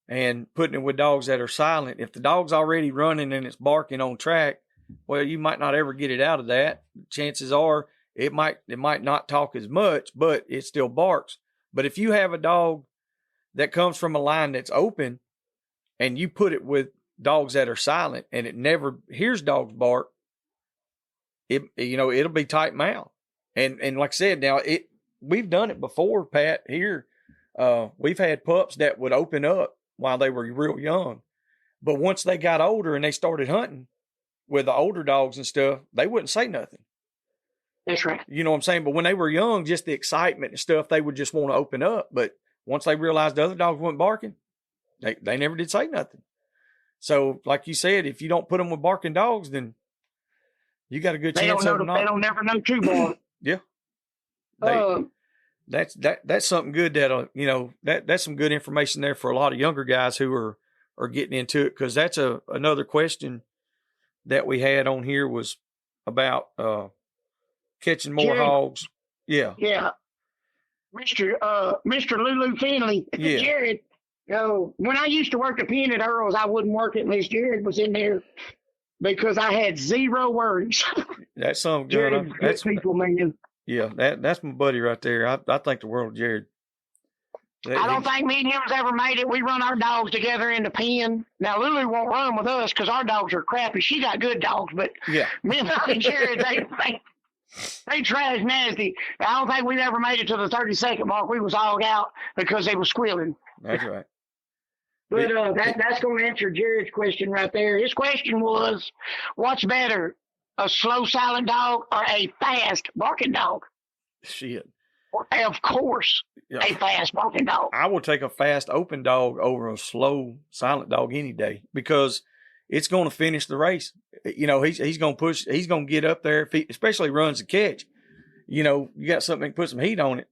and putting it with dogs that are silent. If the dog's already running and it's barking on track, well, you might not ever get it out of that. Chances are it might not talk as much, but it still barks. But if you have a dog that comes from a line that's open and you put it with dogs that are silent and it never hears dogs bark, it'll be tight mouth. And like I said, now we've done it before, Pat, here. We've had pups that would open up while they were real young. But once they got older and they started hunting with the older dogs and stuff, they wouldn't say nothing. That's right. You know what I'm saying? But when they were young, just the excitement and stuff, they would just want to open up. But once they realized the other dogs weren't barking, they never did say nothing. So, like you said, if you don't put them with barking dogs, then you got a good chance of them not. They don't never know too bark. Yeah. That's something good that, that's some good information there for a lot of younger guys who are getting into it. Cause that's another question that we had on here was about, catching more hogs. Yeah. Yeah. Mr. Lulu Finley, yeah. Jared, when I used to work the pen at Earl's, I wouldn't work it unless Jared was in there because I had zero worries. That's something good. That's people, man. Yeah, that's my buddy right there. I think the world of Jared. I don't think me and him's ever made it. We run our dogs together in the pen. Now, Lulu won't run with us because our dogs are crappy. She got good dogs, but yeah. Me and Jared, they trash nasty. I don't think we've ever made it to the 30-second mark. We was all out because they were squealing. That's right. But that's going to answer Jared's question right there. His question was, what's better, a slow, silent dog or a fast barking dog? Shit. Of course, a fast barking dog. I will take a fast open dog over a slow silent dog any day because it's going to finish the race. He's going to push. He's going to get up there, if he especially runs the catch. You got something to put some heat on it.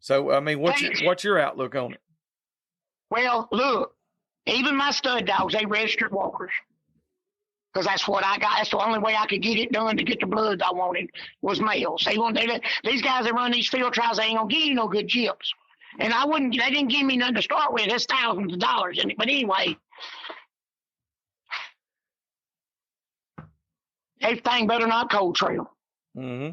So, I mean, what's your outlook on it? Well, look, even my stud dogs, they registered walkers. Because that's what I got. That's the only way I could get it done to get the blood I wanted was males. These guys that run these field trials, they ain't going to give you no good chips. And they didn't give me nothing to start with. There's thousands of dollars in it. But anyway, everything better not cold trail. Mm-hmm.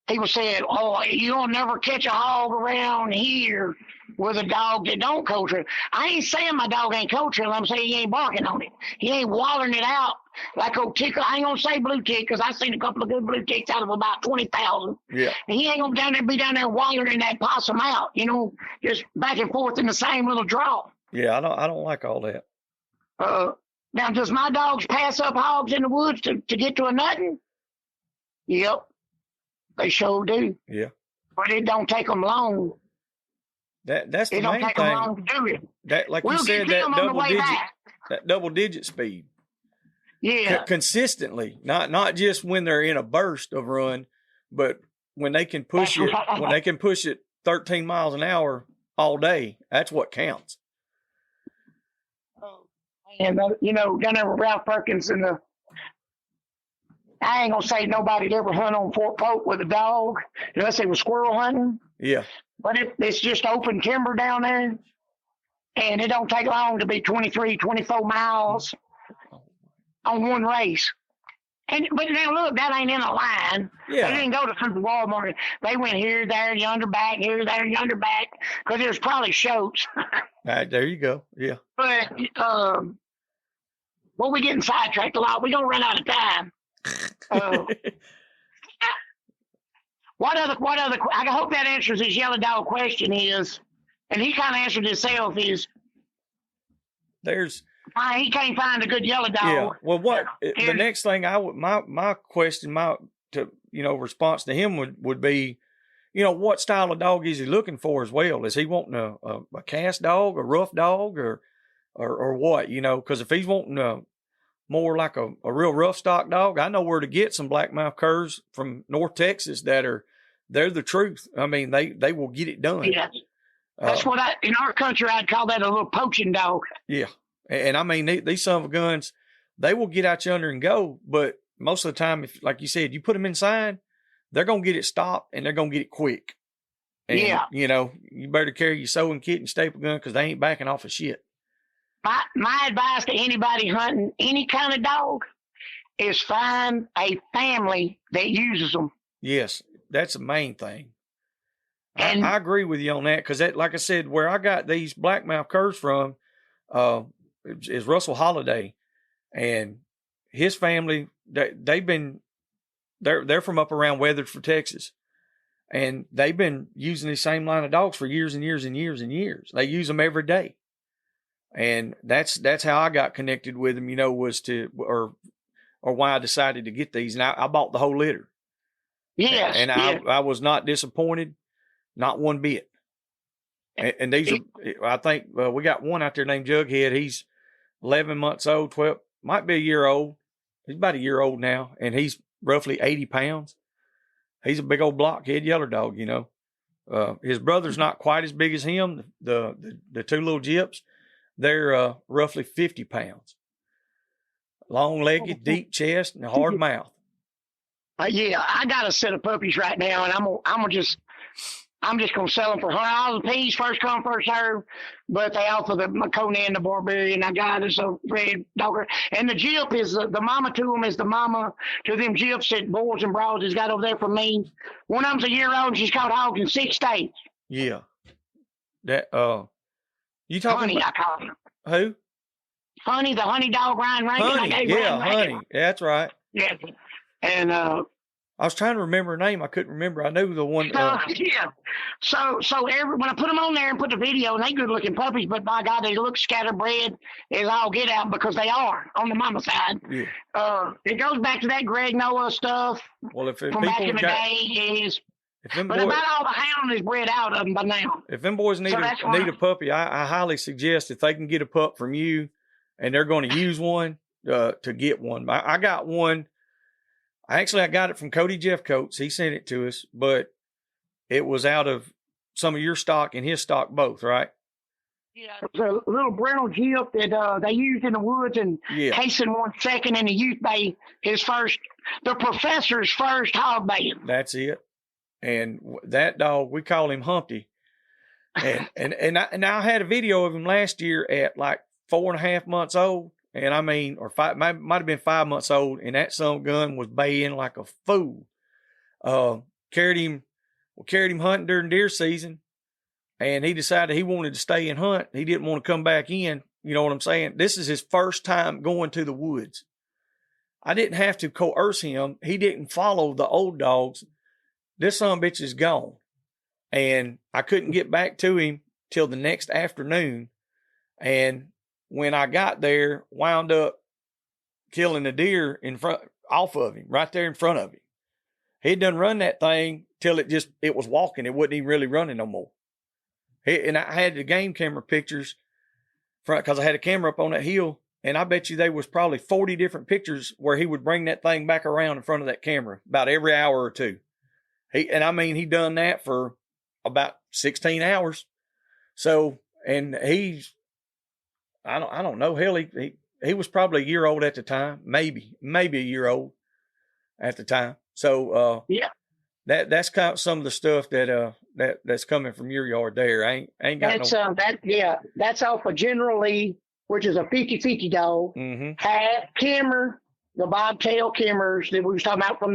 People said, you'll never catch a hog around here with a dog that don't cold trail. I ain't saying my dog ain't cold trail. I'm saying he ain't barking on it. He ain't wallering it out like old tick. I ain't going to say blue tick because I've seen a couple of good blue ticks out of about 20,000. Yeah. And he ain't going to be down there wallering that possum out, just back and forth in the same little draw. Yeah, I don't like all that. Now, does my dogs pass up hogs in the woods to get to a nutting? Yep. They sure do. Yeah. But it don't take them long. That's the it don't main take thing. them long to do it. That, like we'll you said, that double digit speed. Yeah. Consistently, not just when they're in a burst of run, but when they can push it 13 miles an hour all day. That's what counts. And down there with Ralph Perkins and I ain't gonna say nobody'd ever hunt on Fort Polk with a dog unless they were squirrel hunting. Yeah. But it's just open timber down there, and it don't take long to be 23, 24 miles on one race. But now look, that ain't in a line. Yeah. They didn't go to some Walmart. They went here, there, yonder back, here, there, yonder back, because there's probably shoats. All right, there you go. Yeah. But we getting sidetracked a lot. We don't run out of time. What other? I hope that answers his yellow dog question. And he kind of answered himself. He can't find a good yellow dog. Yeah. Well, the next thing my question, response to him would be, what style of dog is he looking for as well? Is he wanting a cast dog, a rough dog, or what? Because if he's wanting more like a real rough stock dog, I know where to get some blackmouth curs from North Texas they're the truth. I mean, they will get it done. Yeah. That's what in our country, I'd call that a little poaching dog. Yeah. And I mean, these son of a guns, they will get out yonder and go. But most of the time, if, like you said, you put them inside, they're going to get it stopped and they're going to get it quick. And, you better carry your sewing kit and staple gun because they ain't backing off of shit. My advice to anybody hunting any kind of dog is find a family that uses them. Yes, that's the main thing. And I agree with you on that because, like I said, where I got these blackmouth curs from is Russell Holiday, and his family. They're from up around Weatherford, Texas, and they've been using the same line of dogs for years and years and years and years. They use them every day. And that's how I got connected with them, was or why I decided to get these. And I bought the whole litter. Yes. And I was not disappointed, not one bit. And these are, I think we got one out there named Jughead. He's 11 months old, 12, might be a year old. He's about a year old now, and he's roughly 80 pounds. He's a big old blockhead yeller dog, His brother's not quite as big as him, the two little gyps. They're roughly 50 pounds. Long-legged, deep chest, and a hard mouth. Yeah, I got a set of puppies right now, and I'm just gonna sell them for $100 a piece, first come, first serve. But they offer the Conan, the Barbarian. I got us a red dogger, and the gyp is the mama to them is the mama to them gyps that Boars N Broads has got over there for me. One of them's a year old, and she's caught hogs in 6 states. Yeah, that you talking Honey, about? I call him. Who? Honey, the honey dog, Ryan Rankin. Honey, Honey. Yeah, that's right. Yeah, and I was trying to remember her name. I couldn't remember. I knew the one. Yeah. So when I put them on there and put the video, and they good looking puppies, but by God, they look scatterbred as all get out because they are on the mama side. Yeah. It goes back to that Greg Noah stuff. Well, if from back in the day is. But about all the hound is bred out of them by now. If them boys need a puppy, I highly suggest if they can get a pup from you and they're going to use one, to get one. I got one. I got it from Cody Jeffcoats. He sent it to us, but it was out of some of your stock and his stock both, right? Yeah, it was a little brindle gyp that they used in the woods, and Hasten 1 second in the youth bay, the professor's first hog band. That's it. And that dog, we call him Humpty. And I had a video of him last year at like 4.5 months old. And I mean, or might have been 5 months old. And that son of a gun was baying like a fool. Carried him hunting during deer season. And he decided he wanted to stay and hunt. He didn't want to come back in. You know what I'm saying? This is his first time going to the woods. I didn't have to coerce him. He didn't follow the old dogs. This son of a bitch is gone. And I couldn't get back to him till the next afternoon. And when I got there, wound up killing a deer off of him, right there in front of him. He'd done run that thing till it was walking. It wasn't even really running no more. And I had the game camera pictures because I had a camera up on that hill. And I bet you there was probably 40 different pictures where he would bring that thing back around in front of that camera about every hour or two. He done that for about 16 hours. So, and I don't know. Hell, he was probably a year old at the time, maybe a year old at the time. So, that's kind of some of the stuff that's coming from your yard there. I ain't got that's off of General Lee, which is a 50-50 dog. Mm-hmm. Half Kimmer, the bobtail Kimmers that we was talking about from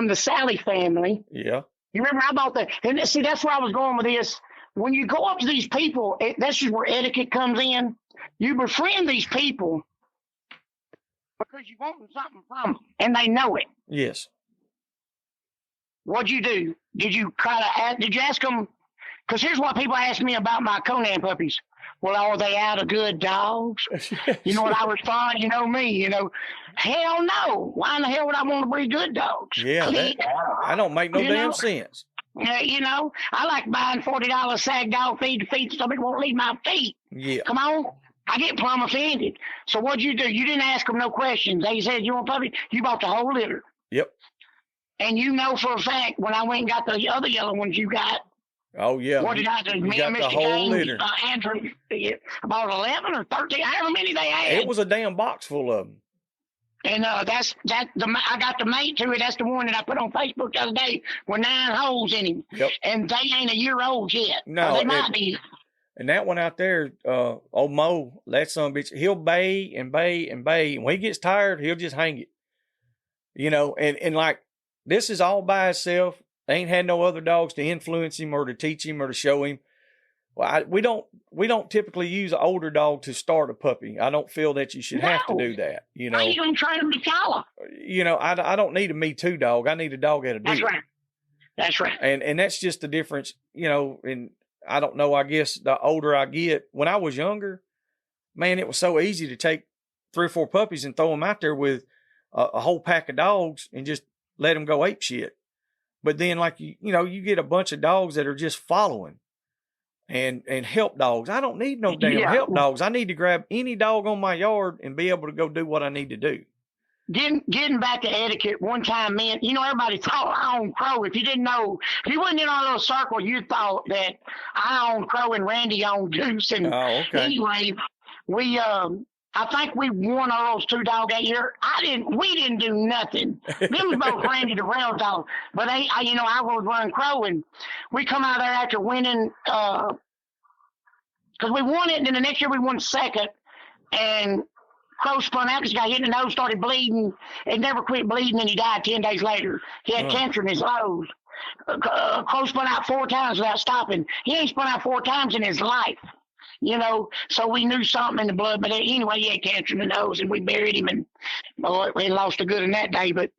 the Sally family. Yeah. You remember I bought that? And see, that's where I was going with this. When you go up to these people, that's just where etiquette comes in. You befriend these people because you want something from them, and they know it. Yes. What'd you do? Did you ask them? Because here's what people ask me about my Conan puppies. Well, are they out of good dogs? You know what I respond? You know me, hell no. Why in the hell would I want to breed good dogs? Yeah, that don't make no damn sense. I like buying $40 sag dog feed to feed somebody who won't leave my feet. Yeah. Come on. I get plumb offended. So what'd you do? You didn't ask them no questions. They said, you want puppy? You bought the whole litter. Yep. And for a fact, when I went and got the other yellow ones you got, Oh, yeah. what did I do? You got the whole litter. Andrew, about 11 or 13, however many they had. It was a damn box full of them. And I got the mate to it. That's the one that I put on Facebook the other day with 9 holes in him. Yep. And they ain't a year old yet. No, or they might be. And that one out there, old Mo, that son of a bitch, he'll bay and bay and bay. And when he gets tired, he'll just hang it. And like, this is all by itself. They ain't had no other dogs to influence him or to teach him or to show him. Well, we don't typically use an older dog to start a puppy. I don't feel that you should have to do that. Why you gonna train them to collar? I don't need a Me Too dog. I need a dog that'll do it. That's right. And that's just the difference, and I don't know, I guess the older I get, when I was younger, man, it was so easy to take 3 or 4 puppies and throw them out there with a whole pack of dogs and just let them go ape shit. But then like, you get a bunch of dogs that are just following and help dogs. I don't need no damn help dogs. I need to grab any dog on my yard and be able to go do what I need to do. Getting back to etiquette, one time, man, everybody thought I owned Crow. If you didn't know, if you wasn't in our little circle, you thought that I owned Crow and Randy owned Goose. And anyway, I think we won Earl's 2 dog that year. We didn't do nothing. Them was both Randy the rail dog. But I was running Crow, and we come out there after winning, because we won it, and then the next year we won second, and Crow spun out because he got hit in the nose, started bleeding, and never quit bleeding, and he died 10 days later. He had cancer in his nose. Crow spun out 4 times without stopping. He ain't spun out 4 times in his life. So we knew something in the blood. But anyway, he had cancer in the nose, and we buried him, and we lost a good one that day. But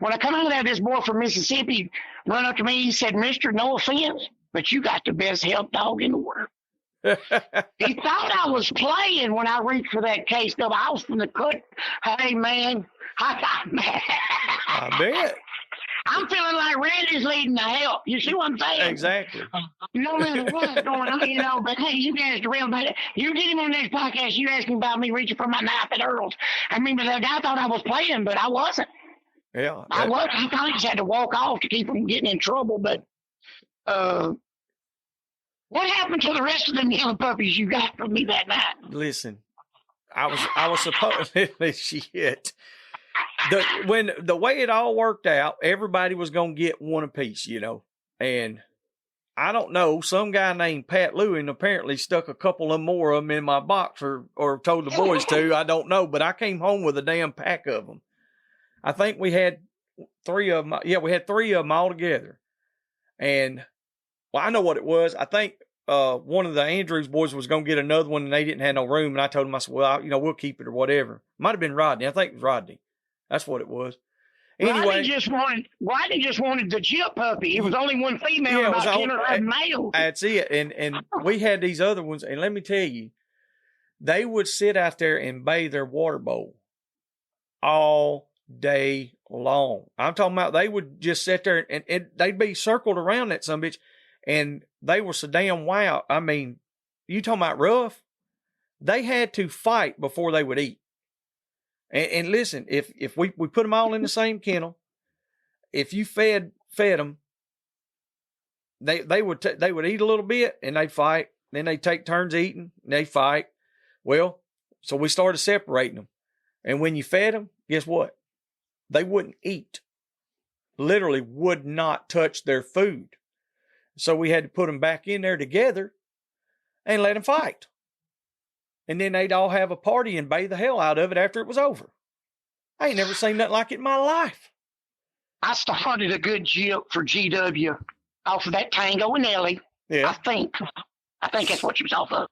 when I come out of there, this boy from Mississippi run up to me. He said, "Mister, no offense, but you got the best help dog in the world." He thought I was playing when I reached for that case. No, I was from the cut. Hey, man, I got mad. I bet. I'm feeling like Randy's leading the help. You see what I'm saying? Exactly. No matter what's going on, but hey, you guys are real bad. You get him on this podcast, you ask him about me reaching for my knife at Earl's. I mean, but the guy thought I was playing, but I wasn't. Yeah. I wasn't. I thought he just had to walk off to keep from getting in trouble, but what happened to the rest of them yellow puppies you got from me that night? Listen, I was supposed shit. When the way it all worked out, everybody was gonna get one apiece, and I don't know, some guy named Pat Lewin apparently stuck a couple of more of them in my box or told the boys to. I don't know, but I came home with a damn pack of them. I think we had 3 of them. Yeah, we had 3 of them all together. And, well, I know what it was. I think one of the Andrews boys was going to get another one, and they didn't have no room. And I told him, I said, well, we'll keep it or whatever. Might have been Rodney. I think it was Rodney. That's what it was. Anyway, Rodney just wanted the chip puppy. It was only one female, yeah, about 10 or 11 males. That's it. And we had these other ones. And let me tell you, they would sit out there and bathe their water bowl all day long. I'm talking about they would just sit there and they'd be circled around that sumbitch, and they were so damn wild. I mean, you talking about rough? They had to fight before they would eat. And listen, if we put them all in the same kennel, if you fed them, they would eat a little bit and they'd fight. Then they take turns eating and they fight. Well, so we started separating them. And when you fed them, guess what? They wouldn't eat. Literally would not touch their food. So we had to put them back in there together and let them fight. And then they'd all have a party and bathe the hell out of it after it was over. I ain't never seen nothing like it in my life. I started a good jip for GW off of that Tango and Ellie. Yeah. I think that's what she was off of.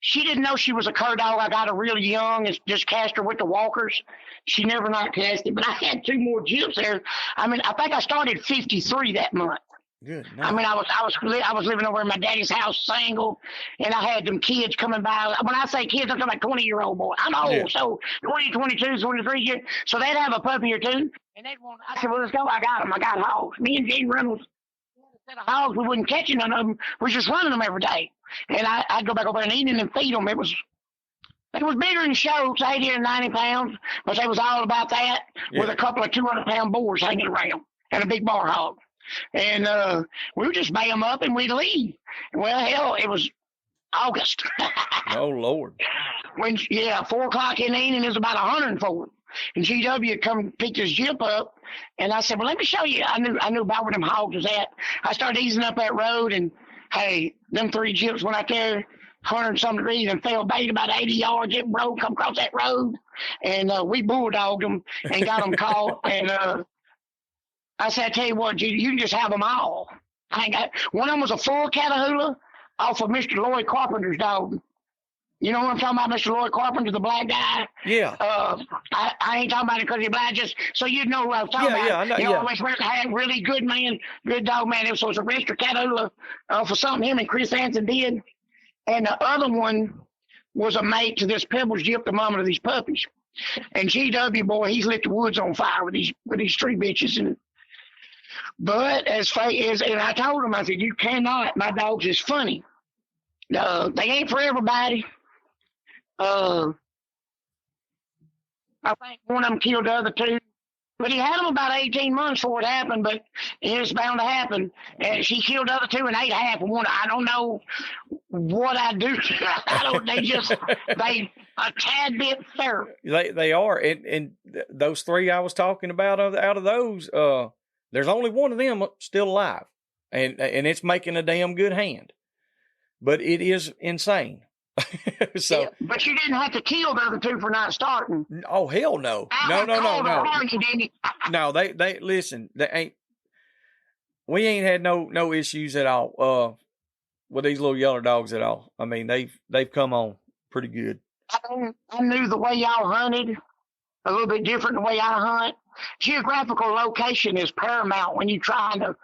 She didn't know she was a cur dog. I got her really young and just cast her with the walkers. She never not casted, but I had 2 more jips there. I mean, I think I started 53 that month. Good. Nice. I mean, I was living over in my daddy's house, single, and I had them kids coming by. When I say kids, I'm talking about 20-year-old boy. I'm old, yeah. So 20, 22, 23 years. So they'd have a puppy or 2, and they'd want. I said, well, let's go. I got them. I got hogs. Me and Gene Reynolds The hogs, we wasn't catching none of them. We was just running them every day. And I'd go back over and eat them and feed them. It was bigger than shows, 80 or 90 pounds, but they was all about that with a couple of 200-pound boars hanging around and a big bar hog. And we would just bay them up and we'd leave. Well, hell, it was August. Oh, Lord. 4 o'clock in the evening, it was about 104. And GW come pick this jip up, and I said, well, let me show you. I knew about where them hogs was at. I started easing up that road, and, hey, them 3 jips went out there 100-some degrees and fell bait about 80 yards. It broke, come across that road, and we bulldogged them and got them caught. And I said, I tell you what, you can just have them all. One of them was a full Catahoula off of Mr. Lloyd Carpenter's dog. You know what I'm talking about, Mr. Lloyd Carpenter, the black guy? Yeah. I ain't talking about it because he's black, just so you know what I was talking about. Yeah, I know. He always had really good man, good dog man. It was a registered Catahoula for something him and Chris Hansen did. And the other one was a mate to this Pebbles Gyp, the mama of these puppies. And GW, boy, he's lit the woods on fire with these 3 bitches. But and I told him, I said, you cannot. My dogs is funny. They ain't for everybody. I think one of them killed the other 2. But he had them about 18 months before it happened, but it's bound to happen. And she killed the other 2 and ate half of one. I don't know what I do. They a tad bit fair. They are. And those 3 I was talking about, out of those, there's only one of them still alive. And it's making a damn good hand. But it is insane. So, yeah, but you didn't have to kill the other 2 for not starting. Oh, hell no. No. No, they listen, we ain't had no issues at all with these little yellow dogs at all. I mean, they've come on pretty good. I knew the way y'all hunted a little bit different than the way I hunt. Geographical location is paramount when you're trying to,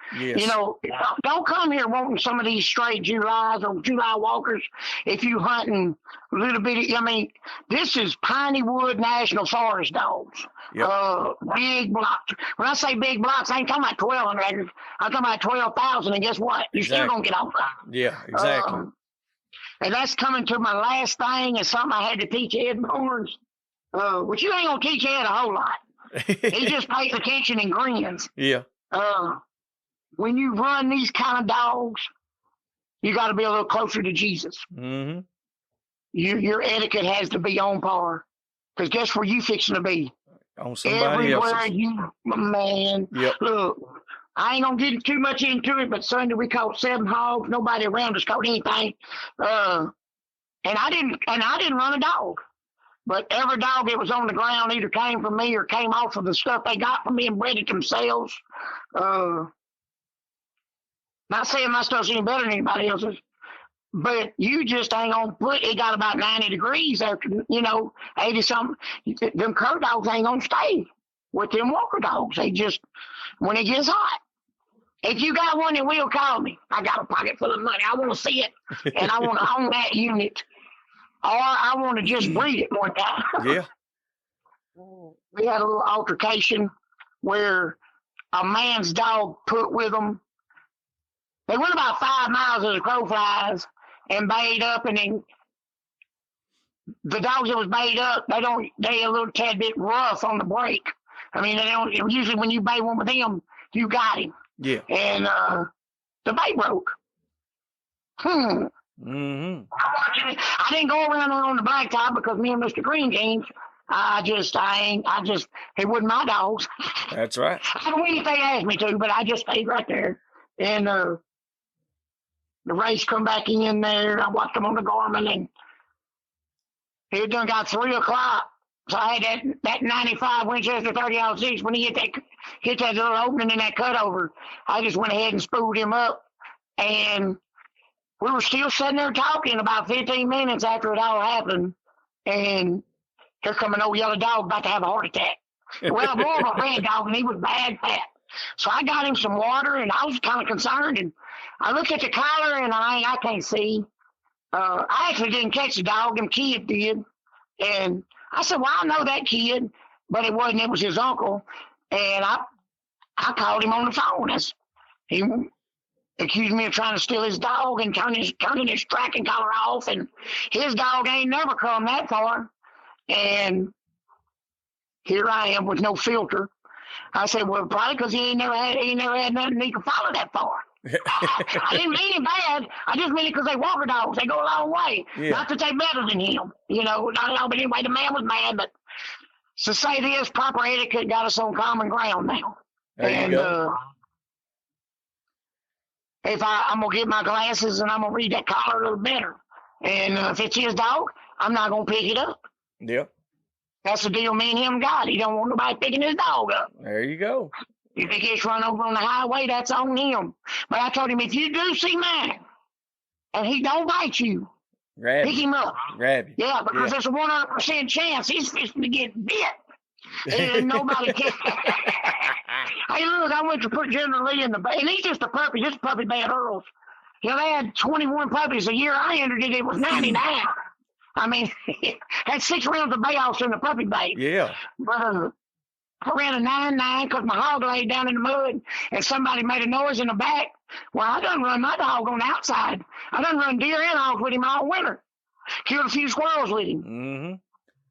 don't come here wanting some of these straight Julys or July walkers if you hunting a little bit. This is Piney Wood National Forest dogs. Yep. Big blocks. When I say big blocks, I ain't talking about 1,200 acres. I'm talking about 12,000, and guess what? You're still going to get off that. Yeah, exactly. And that's coming to my last thing, and something I had to teach Ed Boars, which you ain't going to teach Ed a whole lot. He just pays attention and grins. Yeah. When you run these kind of dogs, you got to be a little closer to Jesus. Mm-hmm. Your etiquette has to be on par. Because guess where you fixing to be? On somebody else's. Everywhere man. Yep. Look, I ain't going to get too much into it, but Sunday we caught 7 hogs. Nobody around us caught anything. And I didn't run a dog. But every dog that was on the ground either came from me or came off of the stuff they got from me and bred it themselves. Not saying my stuff's any better than anybody else's, but you just ain't gonna put it. Got about 90 degrees after 80 something. Them cur dogs ain't gonna stay with them walker dogs. They just when it gets hot. If you got one that will, call me. I got a pocket full of money. I want to see it, and I want to own that unit. Or I want to just breed it one time. Yeah. We had a little altercation where a man's dog put with them. They went about 5 miles as the crow flies and bayed up, and then the dogs that was bayed up, they a little tad bit rough on the break. I mean, they don't usually when you bay one with them, you got him. Yeah. And the bay broke. Mm-hmm. I didn't go around on the blacktop because me and Mr. Green James, it wasn't my dogs. That's right. I don't know if they asked me to, but I just stayed right there. And the race come back in there. I watched them on the Garmin, and it done got 3 o'clock. So I had that 95 Winchester 30-06. When he hit that little opening in that cutover, I just went ahead and spooled him up, and we were still sitting there talking about 15 minutes after it all happened, and here come an old yellow dog about to have a heart attack. Well, more of a red dog, and he was bad fat. So I got him some water, and I was kind of concerned, and I looked at the collar, and I can't see. I actually didn't catch the dog, them kids did. And I said, well, I know that kid, but it wasn't. It was his uncle. And I called him on the phone. accused me of trying to steal his dog and turning his tracking collar off, and his dog ain't never come that far. And here I am with no filter. I said, well, probably because he ain't never had nothing he could follow that far. I didn't mean it bad. I just mean it because they walker dogs. They go a long way. Yeah. Not that they're better than him, not at all. But anyway, the man was mad. But to say this, proper etiquette got us on common ground now. There you go. If I'm going to get my glasses and I'm going to read that collar a little better. And if it's his dog, I'm not going to pick it up. Yep. That's the deal me and him got. He don't want nobody picking his dog up. There you go. If he gets run over on the highway, that's on him. But I told him, if you do see mine and he don't bite you, pick him up. Grab him. Yeah, because there's a 100% chance he's fixing to get bit. And nobody can. Hey, look, I went to put General Lee in the bay, and he's just a puppy. This puppy bad Earls. They had 21 puppies a year. I entered it. It was 99. I mean, had 6 rounds of bay-offs in the puppy bay. Yeah. But I ran a 9-9 because my hog laid down in the mud, and somebody made a noise in the back. Well, I done run my dog on the outside. I done run deer and hogs with him all winter. Killed a few squirrels with him. Mm-hmm.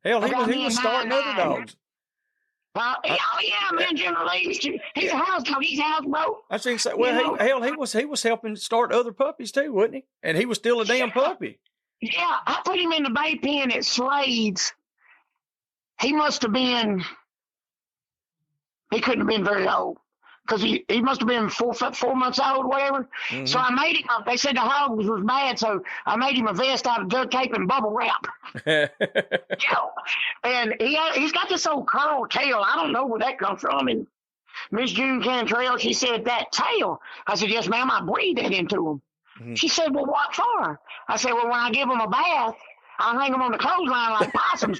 Hell, he was starting other dogs. Oh yeah, man, General Lee. He's a house dog. He's housebroke. I think so. Well, he was helping start other puppies too, wasn't he? And he was still a damn puppy. Yeah, I put him in the bay pen at Slade's. He must have been. He couldn't have been very old because he must have been 4 months old, whatever. Mm-hmm. So I made him. They said the hog was bad, so I made him a vest out of duct tape and bubble wrap. And he's got this old curl tail. I don't know where that comes from. And Miss June Cantrell, she said, that tail. I said, yes, ma'am, I breathe that into him. Mm-hmm. She said, well, what for? I said, well, when I give him a bath, I'll hang him on the clothesline like possums.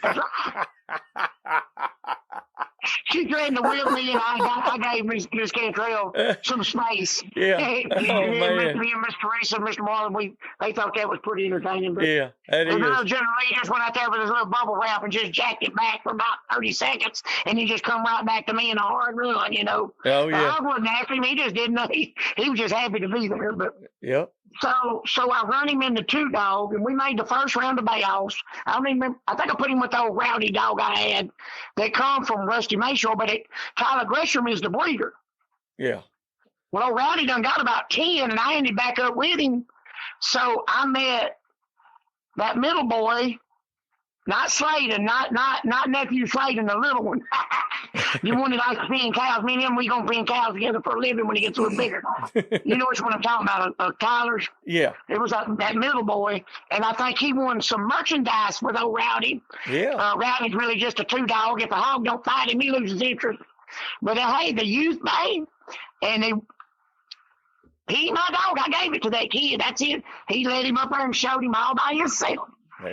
She threatened to whip me, and I gave Miss Cantrell some space. Yeah. Man. Me and Miss Teresa and Mr. Marlin, they thought that was pretty entertaining. But yeah, that is. General Lee just went out there with his little bubble wrap and just jacked it back for about 30 seconds, and he just come right back to me in a hard run, Oh, yeah. I wasn't after him. He just didn't know. He was just happy to be there. But yep. So I run him into 2 dogs, and we made the first round of bay-offs. I don't even remember. I think I put him with the old rowdy dog I had that come from Rusty Mayshore, but Tyler Gresham is the breeder. Yeah. Well, old Rowdy done got about 10, and I ended back up with him. So I met that middle boy, not Sladen, not nephew Sladen, the little one. The one that likes peeing cows. Me and him, we gonna peen cows together for a living when he gets a little bigger. You know which one I'm talking about? Tyler's. Yeah. It was that middle boy, and I think he won some merchandise with old Rowdy. Yeah. Rowdy's really just a 2 dog. If the hog don't fight him, he loses interest. But hey, the youth made, and he my dog. I gave it to that kid. That's it. He led him up there and showed him all by himself.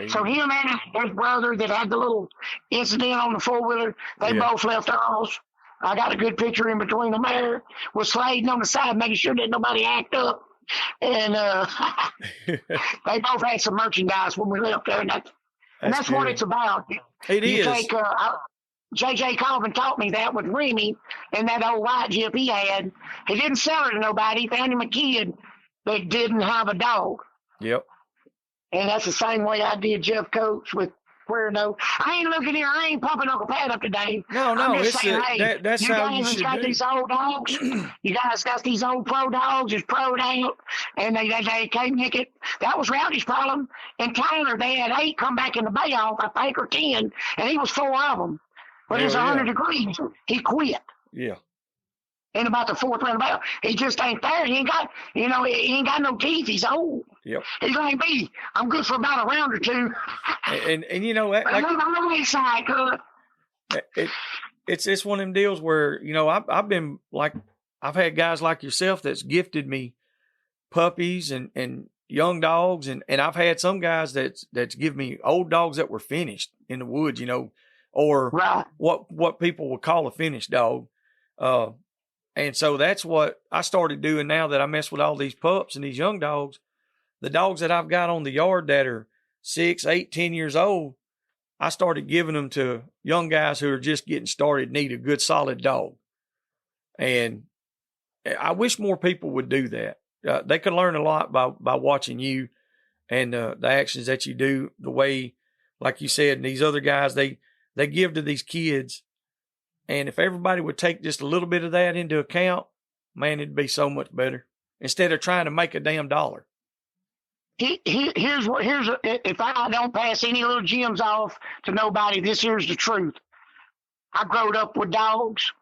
So him and his brother that had the little incident on the 4-wheeler, they both left Earls. I got a good picture in between them there with Sladen on the side, making sure that nobody act up. And they both had some merchandise when we left there. And that's what it's about. It is. J.J. Colvin taught me that with Remy and that old white Jeep he had. He didn't sell her to nobody. He found him a kid that didn't have a dog. Yep. And that's the same way I did Jeff Coates with Queerno. I ain't looking here. I ain't pumping Uncle Pat up today. No. It's saying, that's how you should got do. These old dogs. You guys got these old pro dogs. It's pro'd out. And they can't make it. That was Rowdy's problem. And Tyler, they had 8 come back in the bay off, I think, or 10. And he was 4 of them. But it's 100 degrees. He quit. Yeah. In about the 4th round of battle. He just ain't there. He ain't got, he ain't got no teeth. He's old. Yep. He's like me. I'm good for about a round or 2. And you know, like, I'm on the side, it's one of them deals where, I've been like, I've had guys like yourself that's gifted me puppies and young dogs. And I've had some guys that's give me old dogs that were finished in the woods, or right. what people would call a finished dog. And so that's what I started doing now that I mess with all these pups and these young dogs. The dogs that I've got on the yard that are 6, 8, 10 years old, I started giving them to young guys who are just getting started, need a good solid dog. And I wish more people would do that. they could learn a lot by watching you and the actions that you do, the way, like you said, and these other guys, they give to these kids. And if everybody would take just a little bit of that into account, man, it'd be so much better instead of trying to make a damn dollar. If I don't pass any little gems off to nobody, here's the truth. I growed up with dogs,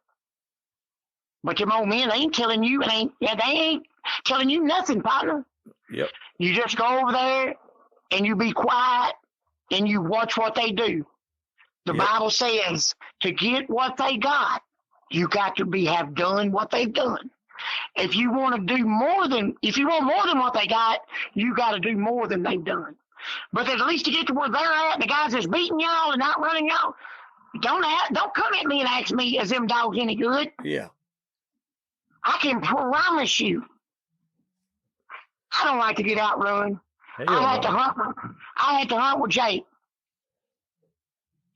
but them old men ain't telling you, they ain't telling you nothing, partner. Yep. You just go over there and you be quiet and you watch what they do. The Bible says to get what they got, you got to have done what they've done. If you want more than what they got, you got to do more than they've done. But at least to get to where they're at, the guys that's beating y'all and not running y'all, don't come at me and ask me, is them dogs any good? Yeah. I can promise you, I don't like to get outrun. I had to hunt with Jake.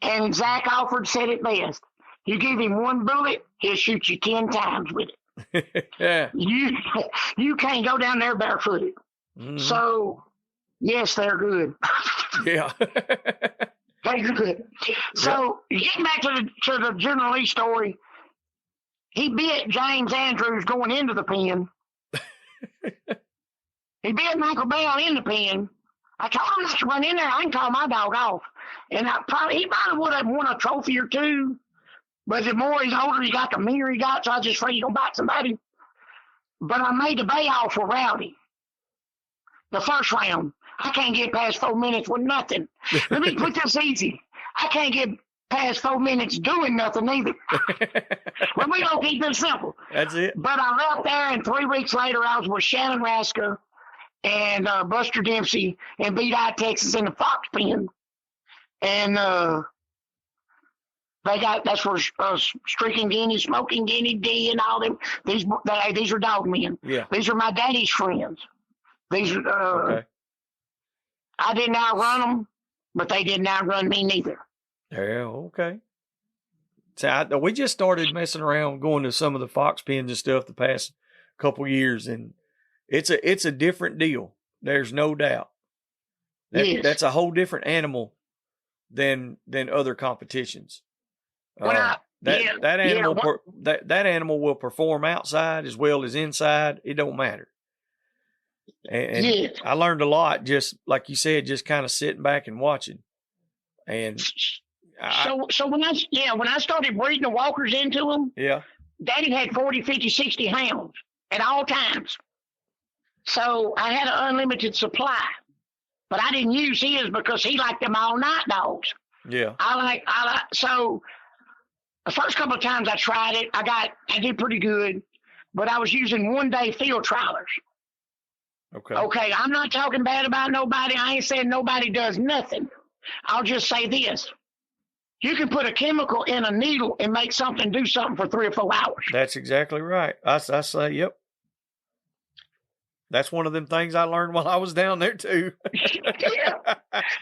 And Zach Alford said it best. You give him one bullet, he'll shoot you 10 times with it. Yeah. You can't go down there barefooted. Mm-hmm. So, yes, they're good. Yeah. They're good. So, getting back to the General Lee story, he bit James Andrews going into the pen. He bit Michael Bell in the pen. I told him not to run in there. I can call my dog off. And he probably would have won a trophy or two. But the more he's older, he got, the meaner he got. So I was just afraid he's going to bite somebody. But I made the bay off for Rowdy. The first round. I can't get past 4 minutes with nothing. Let me put this easy. I can't get past 4 minutes doing nothing either. But we don't keep it simple. That's it. But I left there, and 3 weeks later, I was with Shannon Raska and Buster Dempsey and beat out Texas in the fox pen. And that's where Streaking Guinea, Smoking Guinea, D, and all them. These are dog men. Yeah. These are my daddy's friends. These are. Okay. I didn't outrun them, but they didn't outrun me neither. Yeah. Okay. So we just started messing around, going to some of the fox pens and stuff the past couple years, and it's a different deal. There's no doubt. Yes. That's a whole different animal than other competitions. That animal will perform outside as well as inside. It don't matter. And yes. I learned a lot, just like you said, just kind of sitting back and watching. And so when I started breeding the walkers into them, Daddy had 40, 50, 60 hounds at all times. So I had an unlimited supply, but I didn't use his because he liked them all night dogs. Yeah. So the first couple of times I tried it, I did pretty good, but I was using 1 day field trialers. Okay. I'm not talking bad about nobody. I ain't saying nobody does nothing. I'll just say this. You can put a chemical in a needle and make something do something for 3 or 4 hours. That's exactly right. I say, yep. That's one of them things I learned while I was down there too. Yeah.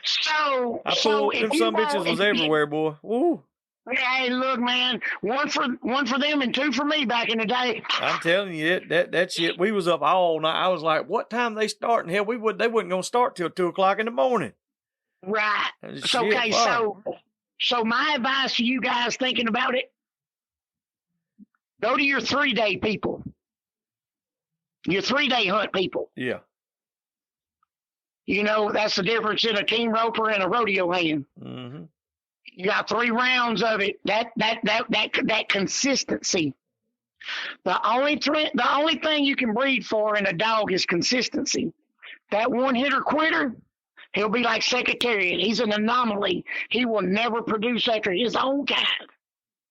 So them some bitches was everywhere, boy. Woo. Hey, look, man, one for them and 2 for me back in the day. I'm telling you, that shit. We was up all night. I was like, what time they starting? Hell, they wasn't gonna start till 2 o'clock in the morning. Right. So my advice to you guys thinking about it: go to your 3-day people, your 3-day hunt people. Yeah. You know, that's the difference in a team roper and a rodeo hand. Mm-hmm. You got 3 rounds of it. That consistency. The only thing you can breed for in a dog is consistency. That one hitter quitter, he'll be like Secretariat. He's an anomaly. He will never produce after his own kind.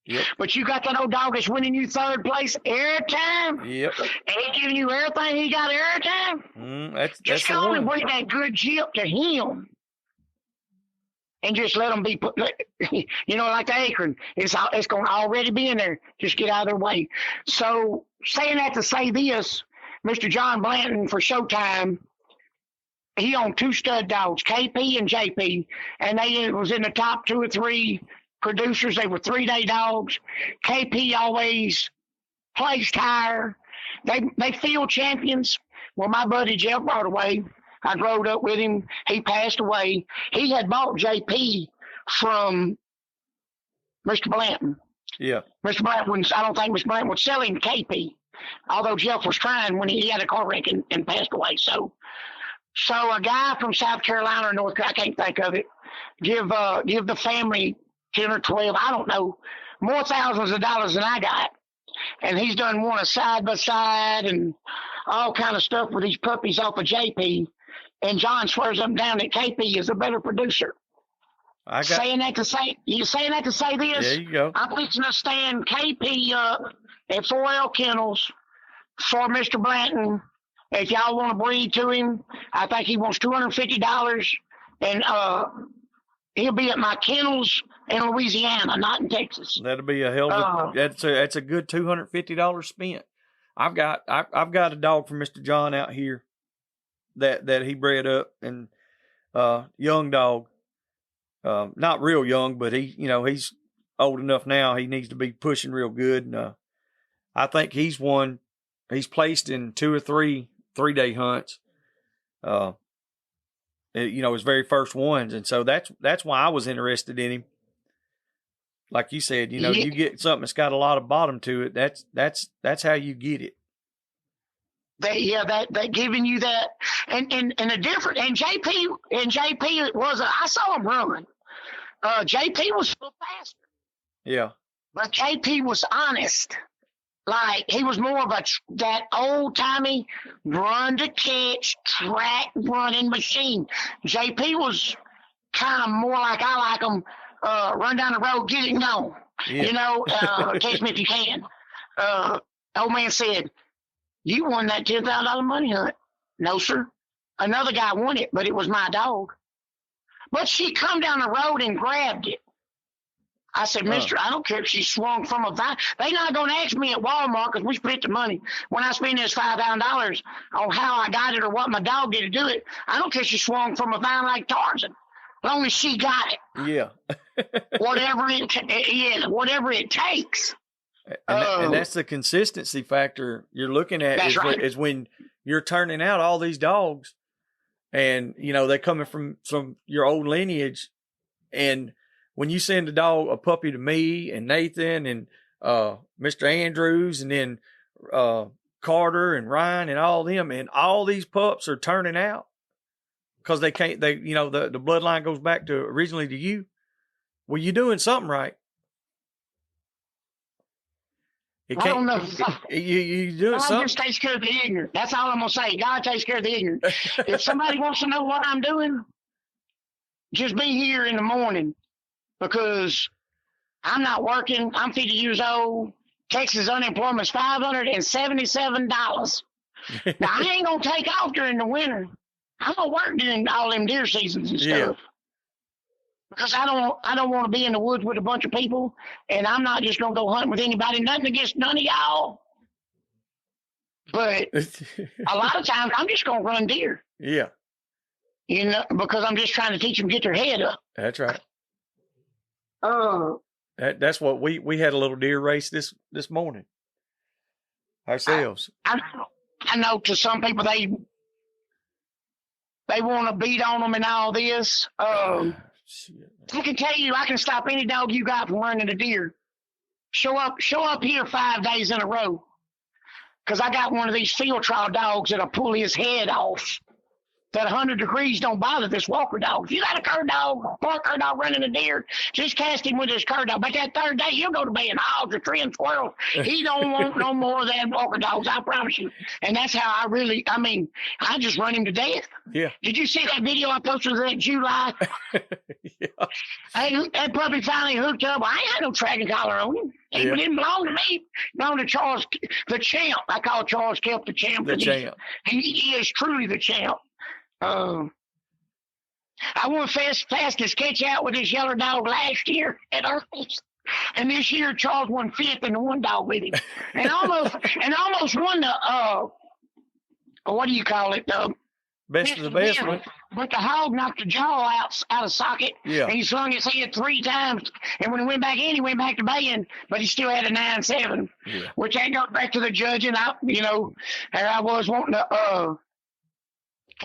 Yep. But you got that old dog that's winning you 3rd place every time. Yep. And he giving you everything he got every time. That's just the only one. bring that good jip to him. And just let them be put, you know, like the acorn. It's going to already be in there. Just get out of their way. So, saying that to say this, Mr. John Blanton for Showtime, he owned 2 stud dogs, KP and JP, and they was in the top 2 or 3 producers. They were 3-day dogs. KP always placed higher. They field champions. Well, my buddy Jeff Broadway, I growed up with him. He passed away. He had bought JP from Mr. Blanton. Yeah. Mr. Blanton, I don't think Mr. Blanton would sell him KP, although Jeff was trying when he had a car wreck and passed away. So a guy from South Carolina or North Carolina, I can't think of it, give the family 10 or 12, I don't know, more thousands of dollars than I got. And he's done one a side by side and all kind of stuff with these puppies off of JP. And John swears up and down that KP is a better producer. Saying that to say this? There you go. I'm fixing to stand KP up at 4L Kennels for Mr. Blanton. If y'all want to breed to him, I think he wants $250, and he'll be at my kennels in Louisiana, not in Texas. That'll be a hell of a that's a good $250 spent. I've got a dog from Mr. John out here that he bred up, and young dog, not real young, but he's old enough now. He needs to be pushing real good, and I think he's placed in 2 or 3 3-day hunts. His very first ones, and so that's why I was interested in him. Like you said, you get something that's got a lot of bottom to it. That's how you get it. That giving you that, and a different, and JP was I saw him run. JP was a little faster. Yeah. But JP was honest. Like, he was more of that old-timey run-to-catch, track-running machine. JP was kind of more like I like him, run down the road, get it going. Yeah. Catch me if you can. Old man said, you won that $10,000 money hunt. No, sir. Another guy won it, but it was my dog. But she come down the road and grabbed it. I said, mister, I don't care if she swung from a vine. They not going to ask me at Walmart because we spent the money. When I spend this $5,000 on how I got it or what my dog did to do it, I don't care if she swung from a vine like Tarzan. As long as she got it. Yeah. whatever it takes. And that's the consistency factor you're looking at is when you're turning out all these dogs and, they're coming from your old lineage. And when you send a puppy to me and Nathan and Mr. Andrews and then Carter and Ryan and all them, and all these pups are turning out because the bloodline goes back to originally to you. Well, you're doing something right. I don't know. You doing something. God just takes care of the ignorant. That's all I'm going to say. God takes care of the ignorant. If somebody wants to know what I'm doing, just be here in the morning. Because I'm not working. I'm 50 years old. Texas unemployment is $577. Now, I ain't going to take off during the winter. I'm going to work during all them deer seasons and stuff. Yeah. Because I don't want to be in the woods with a bunch of people, and I'm not just going to go hunting with anybody. Nothing against none of y'all. But a lot of times, I'm just going to run deer. Yeah. Because I'm just trying to teach them to get their head up. That's right. That's what we had a little deer race this morning ourselves. I know to some people they want to beat on them and all this. I can tell you, I can stop any dog you got from running a deer. Show up here 5 days in a row, because I got one of these field trial dogs that'll pull his head off. That 100 degrees don't bother this walker dog. If you got a cur dog, or cur dog running a deer, just cast him with his cur dog. But that third day, he'll go to bed and hogs or tree and squirrels. He don't want no more of them walker dogs, I promise you. And that's how I just run him to death. Yeah. Did you see that video I posted that July? Yeah. Hey, that puppy finally hooked up. I ain't had no tracking collar on him. He didn't belong to me. He belonged to Charles, the champ. I call Charles Kelp the champ. The champ. He is truly the champ. I went fastest catch out with this yellow dog last year at Earl's. And this year Charles won 5th in the one dog with him. And almost won the what do you call it? best of the best. But the hog knocked the jaw out of socket. Yeah. And he slung his head 3 times. And when he went back in, he went back to baying, but he still had a 9-7. Yeah. Which that goes back to the judge, and and I was wanting to,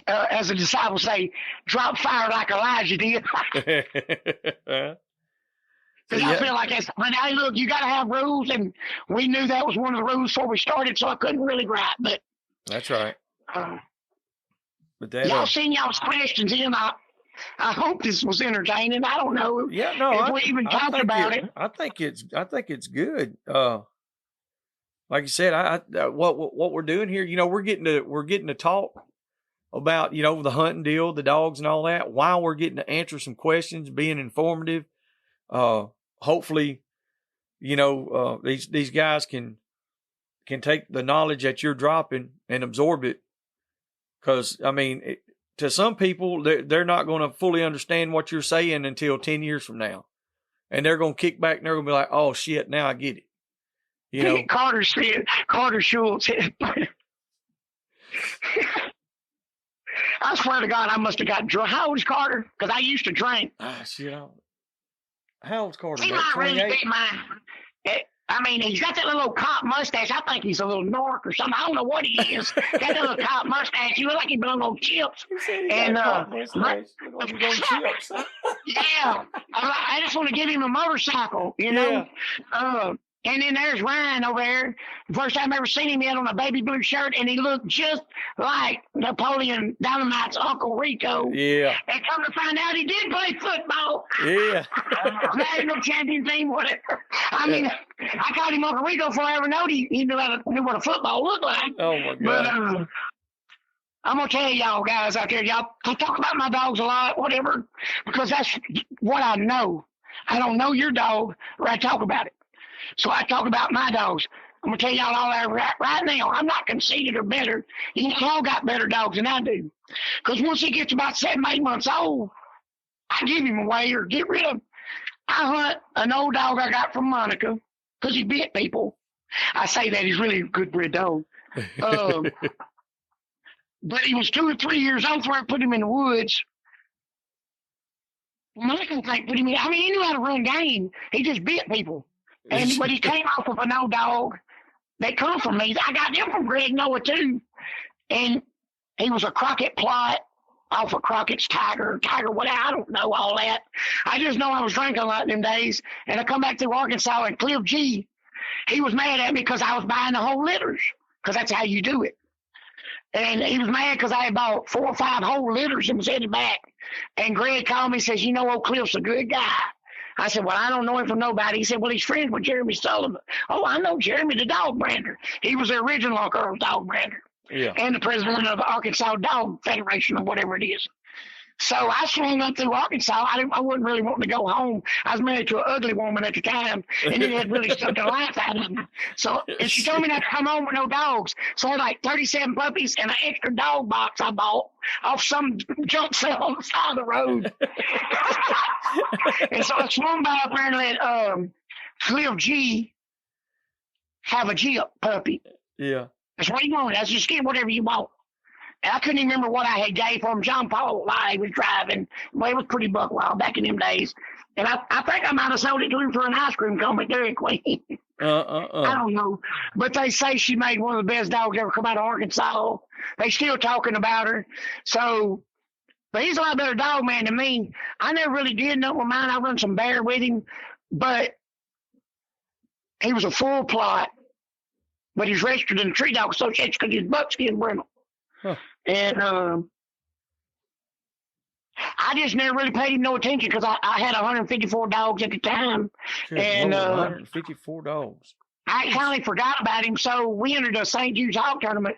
as the disciples say, drop fire like Elijah did. Because I feel like hey, look, you got to have rules, and we knew that was one of the rules before we started, so I couldn't really write. But that's right. But y'all seen y'all's questions in. I hope this was entertaining. I don't know. Yeah, no, if we even talked about it. I think it's good. Like you said, what we're doing here, we're getting to talk about the hunting deal, the dogs, and all that, while we're getting to answer some questions, being informative. Hopefully, these guys can take the knowledge that you're dropping and absorb it. Because, I mean, to some people, they're not going to fully understand what you're saying until 10 years from now. And they're going to kick back and they're going to be like, oh, shit, now I get it. Carter Schultz. I swear to God, I must have got drunk. How old is Carter? Because I used to drink. Shit, how old's Carter? He might really be mine. I mean, he's got that little cop mustache. I think he's a little narc or something. I don't know what he is. Got that little cop mustache. He looks like he belongs on chips. And chips. Yeah, I just want to give him a motorcycle, Yeah. And then there's Ryan over there. The first time I ever seen him, he had on a baby blue shirt, and he looked just like Napoleon Dynamite's Uncle Rico. Yeah. And come to find out, he did play football. Yeah. National champion team, whatever. I mean, I called him Uncle Rico before I ever knew he knew what a football looked like. Oh, my God. But I'm going to tell y'all guys out there, I talk about my dogs a lot, whatever, because that's what I know. I don't know your dog, or I talk about it. So I talk about my dogs. I'm going to tell y'all all that right now. I'm not conceited or better. Y'all got better dogs than I do. Because once he gets about 7, 8 months old, I give him away or get rid of him. I hunt an old dog I got from Monica because he bit people. I say that he's really a good bred dog. But he was 2 or 3 years old before I put him in the woods. Monica think put him in. I mean, he knew how to run game. He just bit people. But he came off of an old dog that come from me. I got them from Greg Noah too. And he was a Crockett plot off of Crockett's Tiger, whatever. I don't know all that. I just know I was drinking a lot them days. And I come back through Arkansas, and Cliff G, he was mad at me because I was buying the whole litters, because that's how you do it. And he was mad because I had bought 4 or 5 whole litters and was headed back. And Greg called me and says, old Cliff's a good guy. I said, well, I don't know him from nobody. He said, well, he's friends with Jeremy Sullivan. Oh, I know Jeremy, the dog brander. He was the original Uncle Earl's dog brander. Yeah. And the president of the Arkansas Dog Federation or whatever it is. So I swung up through Arkansas. I wasn't really wanting to go home. I was married to an ugly woman at the time, and it had really stuck the life out of me. So, and she told me not to come home with no dogs. So I had like 37 puppies and an extra dog box I bought off some junk sale on the side of the road. And so I swung by up there and let Cliff G have a Jeep puppy. Yeah. That's what he wanted. That's just get whatever you want. And I couldn't even remember what I had gave for him. John Paul he was driving. Well, it was pretty buck wild back in them days. And I think I might have sold it to him for an ice cream cone at Dairy Queen. I don't know. But they say she made one of the best dogs ever come out of Arkansas. They still talking about her. So, but he's a lot better dog man than me. I never really did know with mine. I run some bear with him. But he was a full plot. But he's registered in the Tree Dog Association because he's buckskin brindle. Huh. And I just never really paid him no attention because I had 154 dogs at the time. Good and Lord, 154 dogs. I finally forgot about him, so we entered a St. Jude's hog tournament.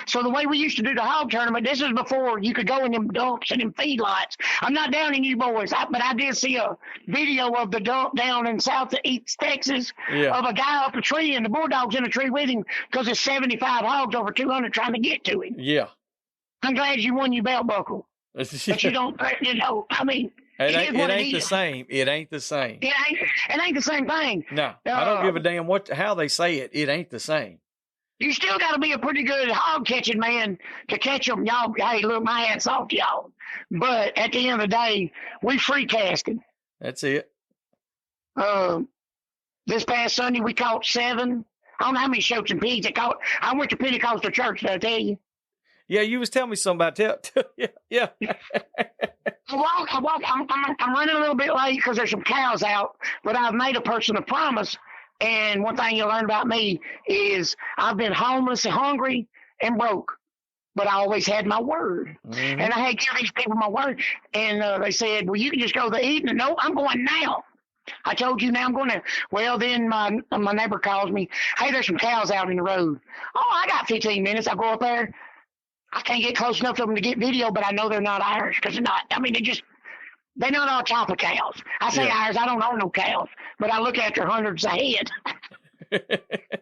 So the way we used to do the hog tournament, this is before you could go in them dumps and them feedlots. I'm not downing you boys, but I did see a video of the dump down in Southeast Texas of a guy up a tree and the bulldog's in a tree with him because there's 75 hogs over 200 trying to get to him. Yeah. I'm glad you won your belt buckle. But you don't, I mean. It ain't the same. It ain't the same. It ain't the same thing. No, I don't give a damn how they say it. It ain't the same. You still got to be a pretty good hog catching man to catch them. Y'all, hey, look, my hat's off to y'all. But at the end of the day, we free casted. That's it. This past Sunday, we caught 7. I don't know how many shoats and pigs they caught. I went to Pentecostal church, did I tell you? Yeah, you was telling me something about that. Yeah. I'm running a little bit late because there's some cows out, but I've made a person a promise. And one thing you learn about me is I've been homeless and hungry and broke, but I always had my word. Mm-hmm. And I had to give these people my word. And they said, well, you can just go to the evening. No, I'm going now. I told you now I'm going to. Well, then my neighbor calls me. Hey, there's some cows out in the road. Oh, I got 15 minutes. I go up there. I can't get close enough to them to get video, but I know they're not Irish because they're not. I mean, they're not all type of cows. I say Irish. I don't own no cows, but I look after hundreds a head.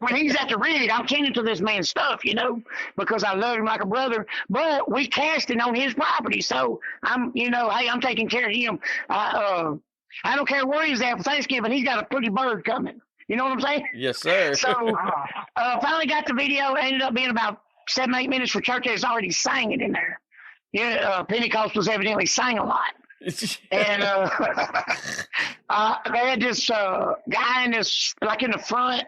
When he's at the rig, I'm tending to this man's stuff, because I love him like a brother. But we casting on his property, so I'm, hey, I'm taking care of him. I don't care where he's at for Thanksgiving. He's got a pretty bird coming. You know what I'm saying? Yes, sir. So finally got the video. Ended up being about 7-8 minutes for church. There's already sang it in there. Yeah, Pentecostals evidently sang a lot. And they had this guy in the front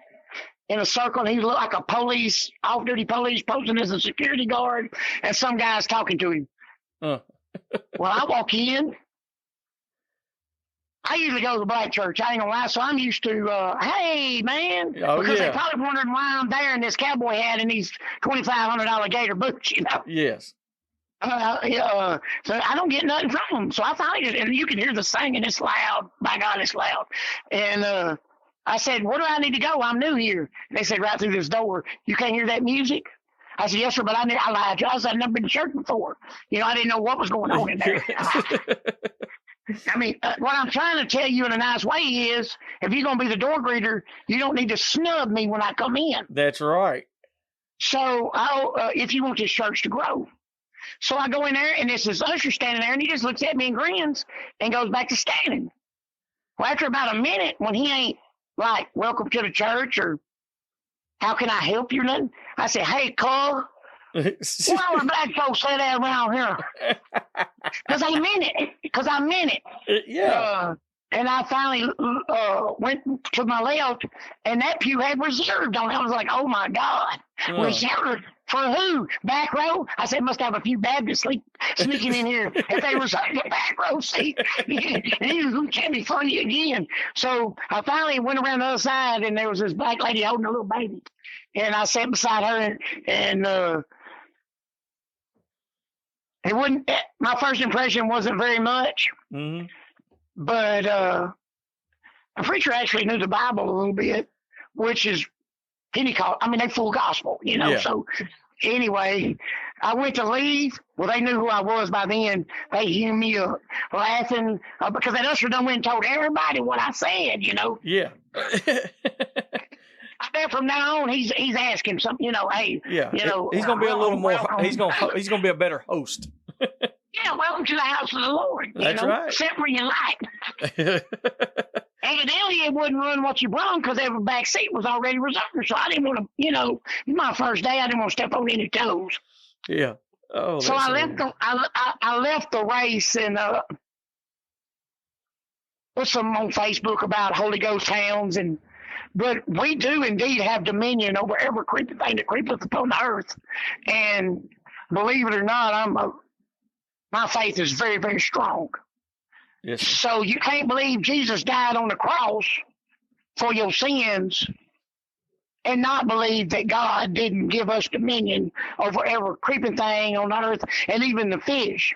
in a circle, and he looked like a police, off-duty police, posing as a security guard, and some guy's talking to him. Well, I walk in. I usually go to the black church. I ain't gonna lie, so I'm used to, hey, man, because they probably wondering why I'm there in this cowboy hat and these $2,500 gator boots, Yes. So I don't get nothing from them. So I finally just, and you can hear the singing. It's loud. By God, it's loud. And I said, where do I need to go? I'm new here. And they said, right through this door. You can't hear that music? I said, yes, sir, but I lied to you. I said, I've never been to church before. I didn't know what was going on in there. I mean, what I'm trying to tell you in a nice way is, if you're going to be the door greeter, you don't need to snub me when I come in. That's right. So if you want this church to grow. So I go in there, and this is Usher standing there, and he just looks at me and grins and goes back to standing. Well, after about a minute, when he ain't like, welcome to the church, or how can I help you or nothing, I said, hey, Carl, why would black folks say that around here? Because I meant it. Yeah. And I finally went to my left, and that pew had reserved on it. I was like, oh, my God. Reserved for who? Back row? I said, must have a few Baptists sneaking in here. If they reserved the back row seat, who can't be funny again? So I finally went around the other side, and there was this black lady holding a little baby. And I sat beside her, and it wouldn't. My first impression wasn't very much. Mm-hmm. But the preacher actually knew the Bible a little bit, which is Pentecost. I mean, they full gospel, Yeah. So anyway, I went to leave. Well, they knew who I was by then. They hear me laughing because that usher done went and told everybody what I said, Yeah. I bet from now on he's asking something, hey. Yeah. He's gonna be a little more. Welcome. He's gonna be a better host. Yeah, welcome to the house of the Lord. That's right. Except where you like. Evidently, it wouldn't run what you brung because every back seat was already reserved. So I didn't want to, my first day, I didn't want to step on any toes. Yeah. Oh. So I left the race and put some on Facebook about Holy Ghost hounds but we do indeed have dominion over every creeping thing that creepeth upon the earth. And believe it or not, my faith is very, very strong. Yes. So you can't believe Jesus died on the cross for your sins and not believe that God didn't give us dominion over every creeping thing on the earth and even the fish.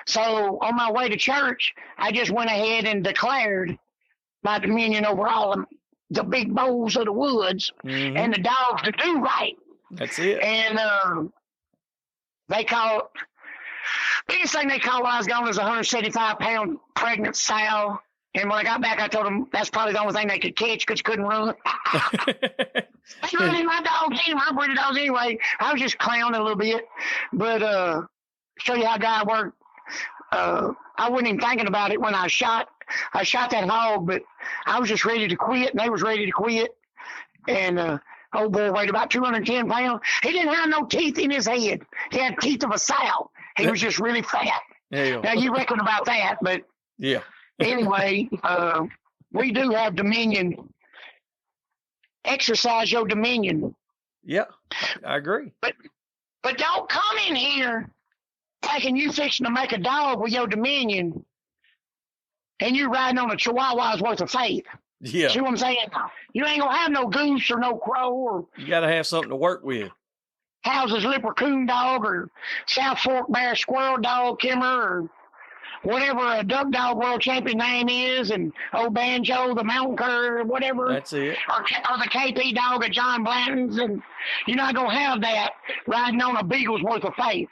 So on my way to church, I just went ahead and declared my dominion over all of the big bulls of the woods and the dogs to do right. That's it. And biggest thing they caught while I was gone was a 175-pound pregnant sow. And when I got back, I told them that's probably the only thing they could catch because couldn't run. They running my dogs anyway. I breed dogs anyway. I was just clowning a little bit. But show you how God worked. I wasn't even thinking about it when I shot that hog, but I was just ready to quit, and they was ready to quit. And Old boy weighed about 210 pounds. He didn't have no teeth in his head. He had teeth of a sow. He was just really fat. Hell. Now, you reckon about that, but Yeah. anyway, we do have dominion. Exercise your dominion. Yeah, I agree. But don't come in here thinking you fixing to make a dog with your dominion and you riding on a Chihuahua's worth of faith. Yeah. See what I'm saying? You ain't going to have no goose or no crow or You got to have something to work with. House's Lipper Coon dog or South Fork Bear Squirrel dog, Kimmer, or whatever a duck dog world champion name is, and old Banjo, the Mountain Cur, or whatever. That's it. Or the KP dog at John Blanton's, and you're not going to have that riding on a beagle's worth of faith.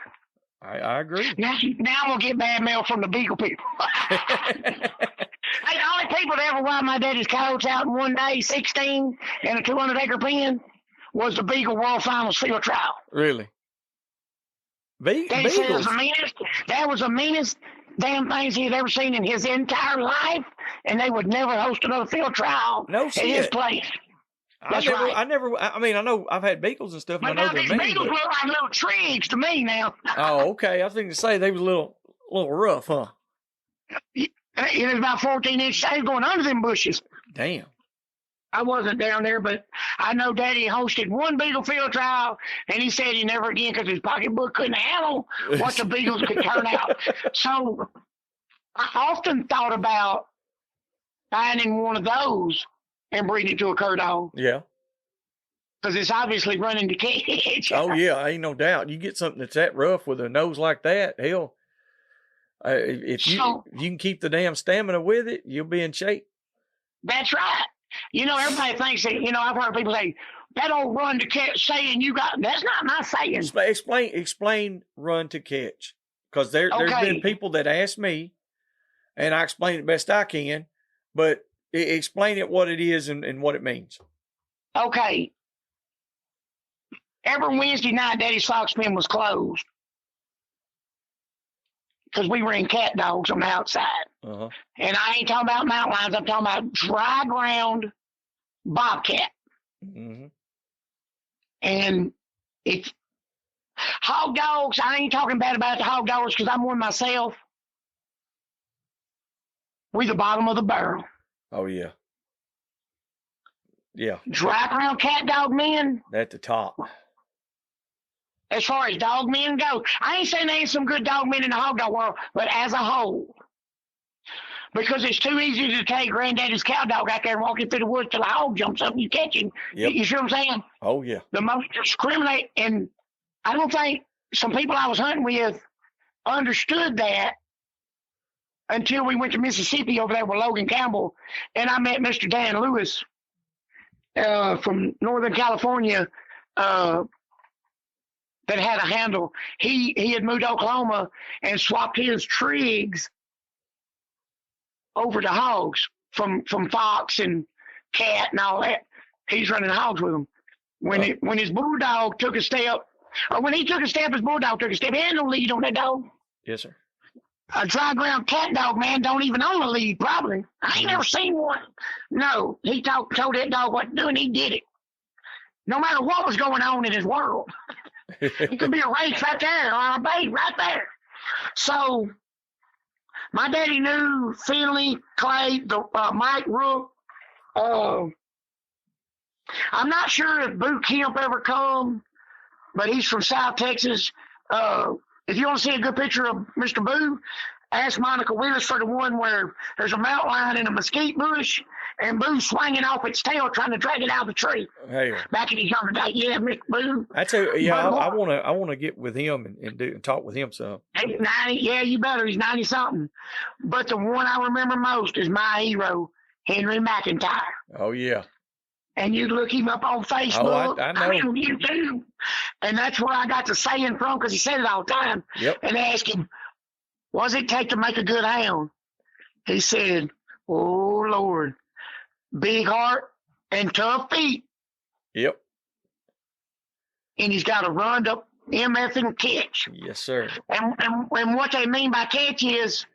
I agree. Now I'm going to get bad mail from the beagle people. Hey, the only people that ever ride my daddy's coyotes out in one day, 16, in a 200-acre pen, was the Beagle World Finals field trial. Really? Daddy said it was Beagles? that was the meanest damn things he had ever seen in his entire life, and they would never host another field trial No at his shit. place. I mean, I know I've had beagles and stuff, and But I now know these they're mean. beagles But... look like little trigs to me now. Oh, okay. I was thinking to say they was a little rough, huh? It was about 14 inches. I was going under them bushes. Damn. I wasn't down there, but I know Daddy hosted one beagle field trial, and he said he never again because his pocketbook couldn't handle what the beagles could turn out. So I often thought about finding one of those and breeding it to a cur dog Yeah. because it's obviously running to catch. Oh yeah, ain't no doubt. You get something that's that rough with a nose like that, hell. If you can keep the damn stamina with it, you'll be in shape. That's right. You know, everybody thinks that, I've heard people say, that old run to catch saying you got, that's not my saying. Explain run to catch. Because there's been people that ask me, and I explain it best I can, but explain it what it is and what it means. Okay. Every Wednesday night, Daddy's Fox Pen was closed. Because we ran cat dogs on the outside. Uh-huh. And I ain't talking about mountain lions. I'm talking about dry ground bobcat. Mm-hmm. And it's hog dogs. I ain't talking bad about the hog dogs because I'm one myself. We the bottom of the barrel. Oh, yeah. Yeah. Dry ground cat dog men. At the top. As far as dog men go, I ain't saying there ain't some good dog men in the hog dog world, but as a whole, because it's too easy to take granddaddy's cow dog out there and walk him through the woods till a hog jumps up and you catch him. Yep. You see what I'm saying? Oh, yeah. The most discriminate, and I don't think some people I was hunting with understood that until we went to Mississippi over there with Logan Campbell, and I met Mr. Dan Lewis from Northern California. That had a handle. He had moved to Oklahoma and swapped his trigs over to hogs from fox and cat and all that. He's running hogs with them. When his bulldog took a step, or when he took a step, his bulldog took a step. He had no lead on that dog. Yes, sir. A dry ground cat dog, man, don't even own a lead, probably. I ain't never seen one. No, he told that dog what to do, and he did it. No matter what was going on in his world. It could be a race right there or a bait right there. So my daddy knew Finley, Clay, Mike Rook. I'm not sure if Boo Kemp ever come, but he's from South Texas. If you want to see a good picture of Mr. Boo, ask Monica Willis for the one where there's a mountain lion in a mesquite bush and Boo swinging off its tail trying to drag it out of the tree. Hey, back in his younger day, yeah, Mr. Boo. I tell you, yeah, I want to get with him and talk with him some. He's 90, yeah, you better. He's 90 something. But the one I remember most is my hero, Henry McIntyre. Oh yeah. And you look him up on Facebook. Oh, I know. On YouTube. And that's where I got the saying from because he said it all the time. Yep. And I asked him, what does it take to make a good hound? He said, oh, Lord, big heart and tough feet. Yep. And he's got to run up MF and catch. Yes, sir. And what they mean by catch is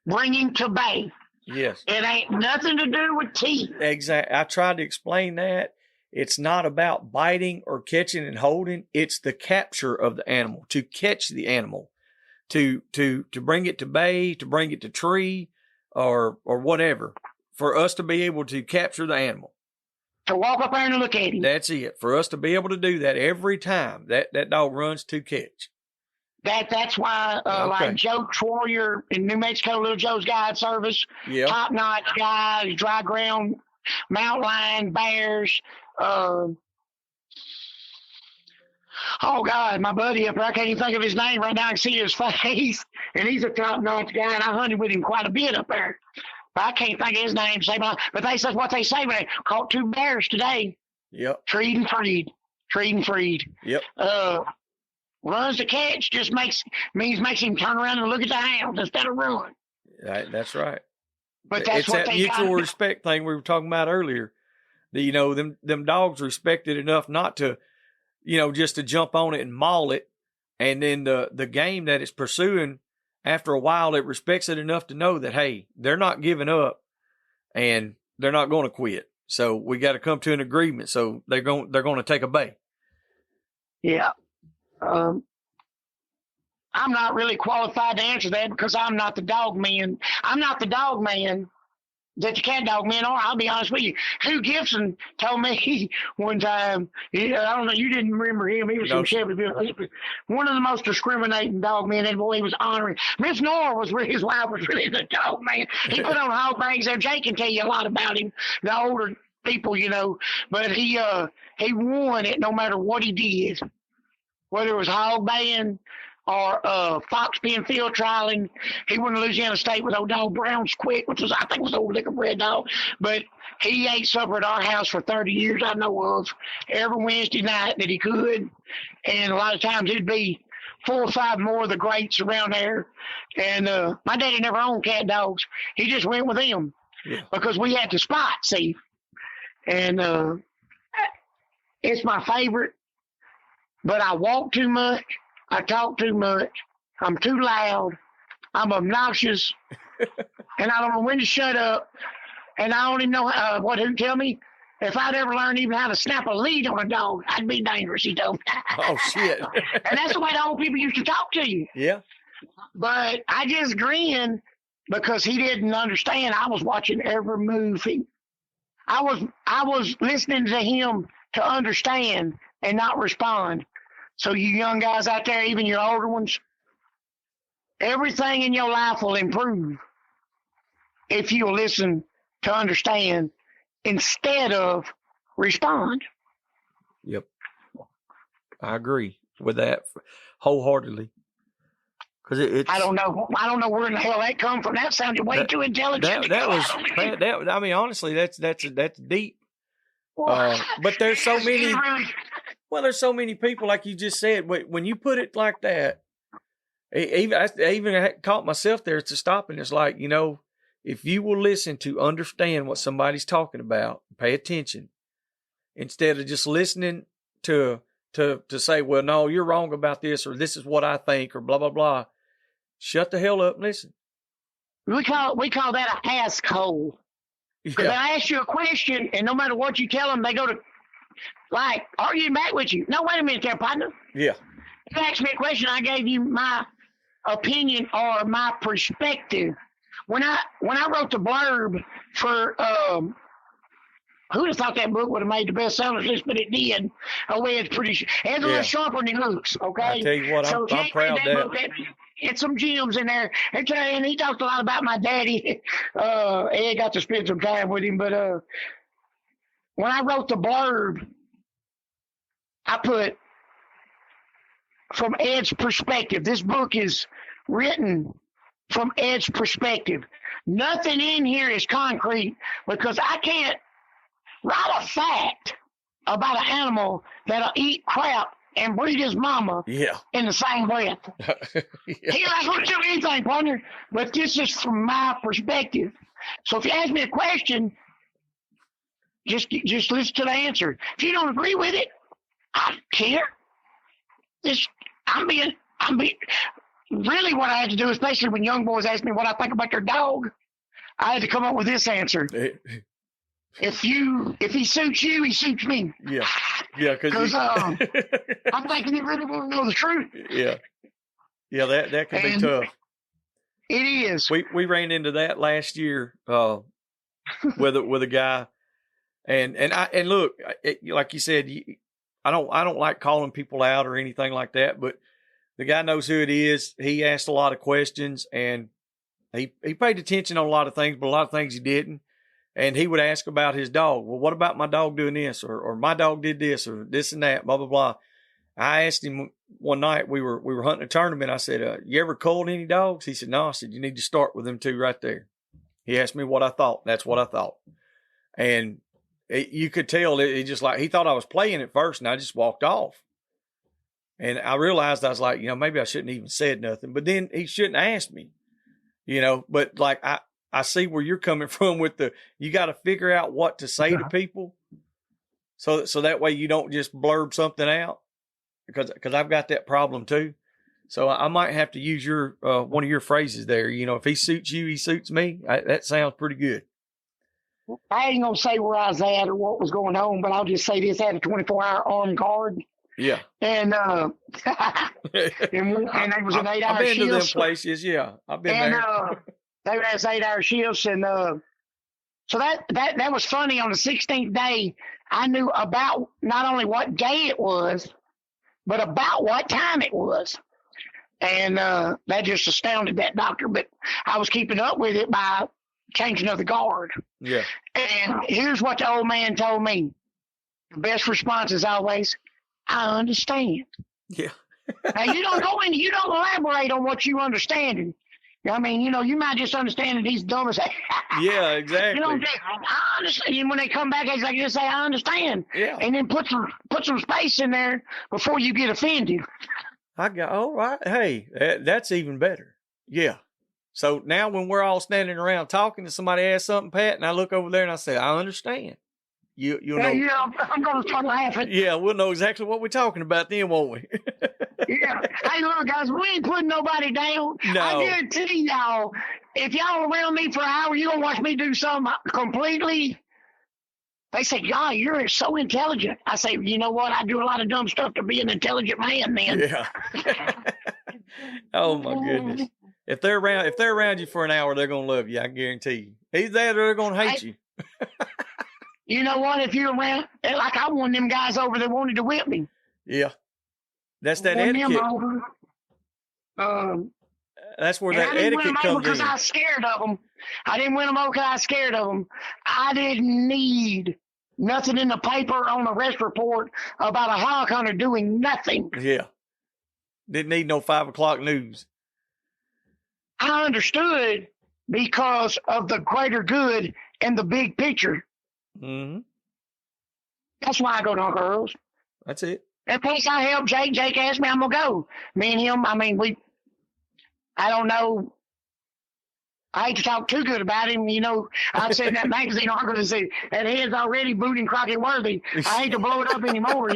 bring him to bay. Yes. It ain't nothing to do with teeth. Exactly. I tried to explain that, It's not about biting or catching and holding. It's the capture of the animal, to catch the animal, to bring it to bay, to bring it to tree, or whatever, for us to be able to capture the animal. To walk up there and look at him. That's it. For us to be able to do that every time that dog runs to catch. That's why, like Joe Troyer in New Mexico, Little Joe's Guide Service, top-notch guys, dry ground, mountain lion, bears. Oh, God, my buddy up there, I can't even think of his name right now. I can see his face, and he's a top-notch guy, and I hunted with him quite a bit up there. But I can't think of his name. But that's what they say when they caught 2 bears today. Yep. Treed and freed. Yep. Runs to catch just makes him turn around and look at the hound instead of run. That's right. But that's it's what that they mutual respect thing we were talking about earlier. Them dogs respect it enough not to, just to jump on it and maul it. And then the game that it's pursuing, after a while, it respects it enough to know that, hey, they're not giving up and they're not going to quit. So we got to come to an agreement. So they're going to take a bay. Yeah. I'm not really qualified to answer that because I'm not the dog man. I'm not the dog man that the cat dog men are. I'll be honest with you. Hugh Gibson told me one time, I don't know, you didn't remember him. He was from Shelbyville. One of the most discriminating dog men, and boy, he was honoring. Miss Nora his wife was really the dog man. He put on hog bangs there. Jay can tell you a lot about him, the older people, but he won it no matter what he did. Whether it was hog baying or fox pen field trialing. He went to Louisiana State with old dog Brown's Quick, which I think was old liquor bred dog. But he ate supper at our house for 30 years, I know of, every Wednesday night that he could. And a lot of times it'd be 4 or 5 more of the greats around there. And my daddy never owned cat dogs. He just went with them because we had the spot, see. And it's my favorite. But I walk too much. I talk too much. I'm too loud. I'm obnoxious. And I don't know when to shut up. And I don't even know who tell me. If I'd ever learned even how to snap a lead on a dog, I'd be dangerous, he told me. Oh, shit. And that's the way the old people used to talk to you. Yeah. But I just grinned because he didn't understand. I was watching every move. I was listening to him to understand and not respond. So you young guys out there, even your older ones, everything in your life will improve if you'll listen to understand instead of respond. Yep. I agree with that wholeheartly. Because it's I don't know where in the hell that come from. That sounded way too intelligent. I mean, honestly, that's deep. But there's so many. Well, there's so many people, like you just said. When you put it like that, I even caught myself there to stop, and it's like, if you will listen to understand what somebody's talking about, pay attention, instead of just listening to say, well, no, you're wrong about this, or this is what I think, or blah blah blah. Shut the hell up and listen. We call that a ask hole. Because I ask you a question, and no matter what you tell them, they go to, like, arguing back with you. No, wait a minute there, partner. Yeah. You asked me a question, I gave you my opinion or my perspective. When I wrote the blurb for, who'd have thought that book would have made the bestsellers list, but it did. Oh, it's pretty, it's a little sharper than it looks, okay? I tell you what, I'm proud of that. It's some gems in there. And he talked a lot about my daddy. Ed got to spend some time with him. But when I wrote the blurb, I put, from Ed's perspective, this book is written from Ed's perspective. Nothing in here is concrete because I can't write a fact about an animal that'll eat crap and breed his mama in the same breath. He doesn't do anything, partner, but this is from my perspective. So if you ask me a question, just listen to the answer. If you don't agree with it, I don't care. I'm being really what I had to do, especially when young boys ask me what I think about their dog, I had to come up with this answer. if he suits you, he suits me. Yeah. Yeah. Because I think he really want to know the truth. Yeah. Yeah. That can be And tough. It is. We ran into that last year with a guy, and look, like you said, I don't like calling people out or anything like that, but the guy knows who it is. He asked a lot of questions, and he paid attention on a lot of things, but a lot of things he didn't. And he would ask about his dog. Well, what about my dog doing this, or my dog did this, or this and that, blah blah blah. I asked him one night, we were hunting a tournament. I said, you ever culled any dogs? He said, no. I said, you need to start with them two right there. He asked me what I thought. That's what I thought. And you could tell it just like, he thought I was playing at first, and I just walked off. And I realized, I was like, maybe I shouldn't even said nothing, but then he shouldn't ask me, but like, I see where you're coming from with you got to figure out what to say to people. So that way you don't just blurb something out. Because I've got that problem too, so I might have to use your one of your phrases there. If he suits you, he suits me. That sounds pretty good. I ain't gonna say where I was at or what was going on, but I'll just say this: I had a 24-hour armed guard. Yeah. And and it was an 8-hour shift. I've been to them places. Yeah, I've been there. They would have 8-hour shifts, and so that was funny. On the 16th day, I knew about not only what day it was, but about what time it was. And that just astounded that doctor. But I was keeping up with it by changing of the guard. Yeah. And here's what the old man told me. The best response is always, I understand. Yeah. Now, you don't elaborate on what you understand. I mean, you might just understand that he's dumb as heck. Yeah, exactly. I understand. And when they come back, he's like, just say, I understand. Yeah. And then put some space in there before you get offended. All right. Hey, that's even better. Yeah. So now when we're all standing around talking, and somebody asks something, Pat, and I look over there and I say, I understand. You'll know. Yeah, I'm going to start laughing. Yeah, we'll know exactly what we're talking about then, won't we? Yeah. Hey, look, guys, we ain't putting nobody down. No. I guarantee y'all, if y'all around me for an hour, you're going to watch me do something completely. They say, God, you're so intelligent. I say, you know what? I do a lot of dumb stuff to be an intelligent man, man. Yeah. Oh, my goodness. If they're around you for an hour, they're going to love you. I guarantee you. Either that or they're going to hate you. You know what? If you're around, like I won them guys over that wanted to whip me. Yeah. That's that etiquette. That's where that etiquette comes in. Because I was scared of them. I didn't win them over because I was scared of them. I didn't need nothing in the paper on the arrest report about a hog hunter doing nothing. Yeah. Didn't need no 5 o'clock news. I understood because of the greater good and the big picture. Mm-hmm. That's why I go to Uncle Earl's. That's it. And plus, I helped Jake. Jake asked me, I'm going to go. Me and him, I don't know. I hate to talk too good about him. I said in that magazine article, say that head's already Boone Crockett worthy. I hate to blow it up anymore,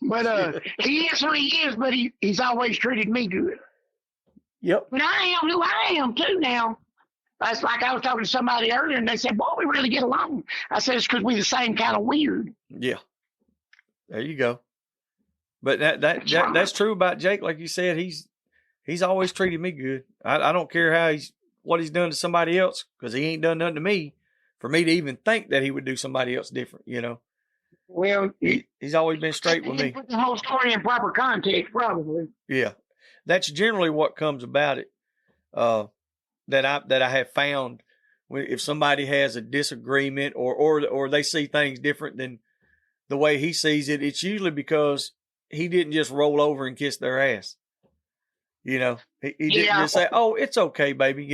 But he is who he is, but he's always treated me good. Yep. But I am who I am, too, now. That's like I was talking to somebody earlier, and they said, boy, we really get along. I said, it's because we're the same kind of weird. Yeah. There you go. But that's true about Jake. Like you said, he's always treated me good. I don't care what he's done to somebody else, because he ain't done nothing to me for me to even think that he would do somebody else different, Well, he's always been straight with me. Put the whole story in proper context, probably. Yeah. That's generally what comes about it. That I have found, if somebody has a disagreement or they see things different than the way he sees it, it's usually because he didn't just roll over and kiss their ass. He didn't just say, "Oh, it's okay, baby."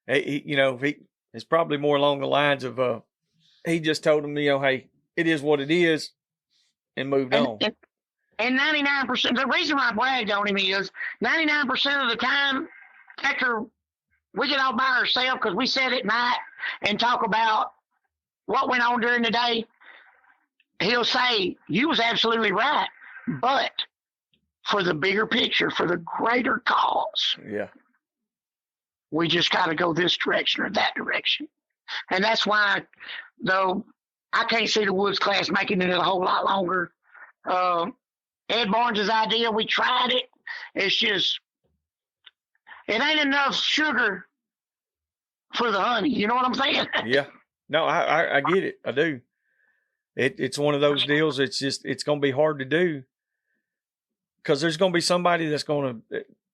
It's probably more along the lines of he just told him, hey, it is what it is, and moved on. And 99%, the reason I bragged on him is 99% of the time after we get all by ourselves, because we sit at night and talk about what went on during the day, he'll say, you was absolutely right, but for the bigger picture, for the greater cause, yeah, we just got to go this direction or that direction. And that's why, though, I can't see the woods class making it a whole lot longer. Ed Barnes' idea, we tried it. It's just, it ain't enough sugar for the honey. You know what I'm saying? Yeah. No, I get it. I do. It's one of those deals. It's just, it's going to be hard to do because there's going to be somebody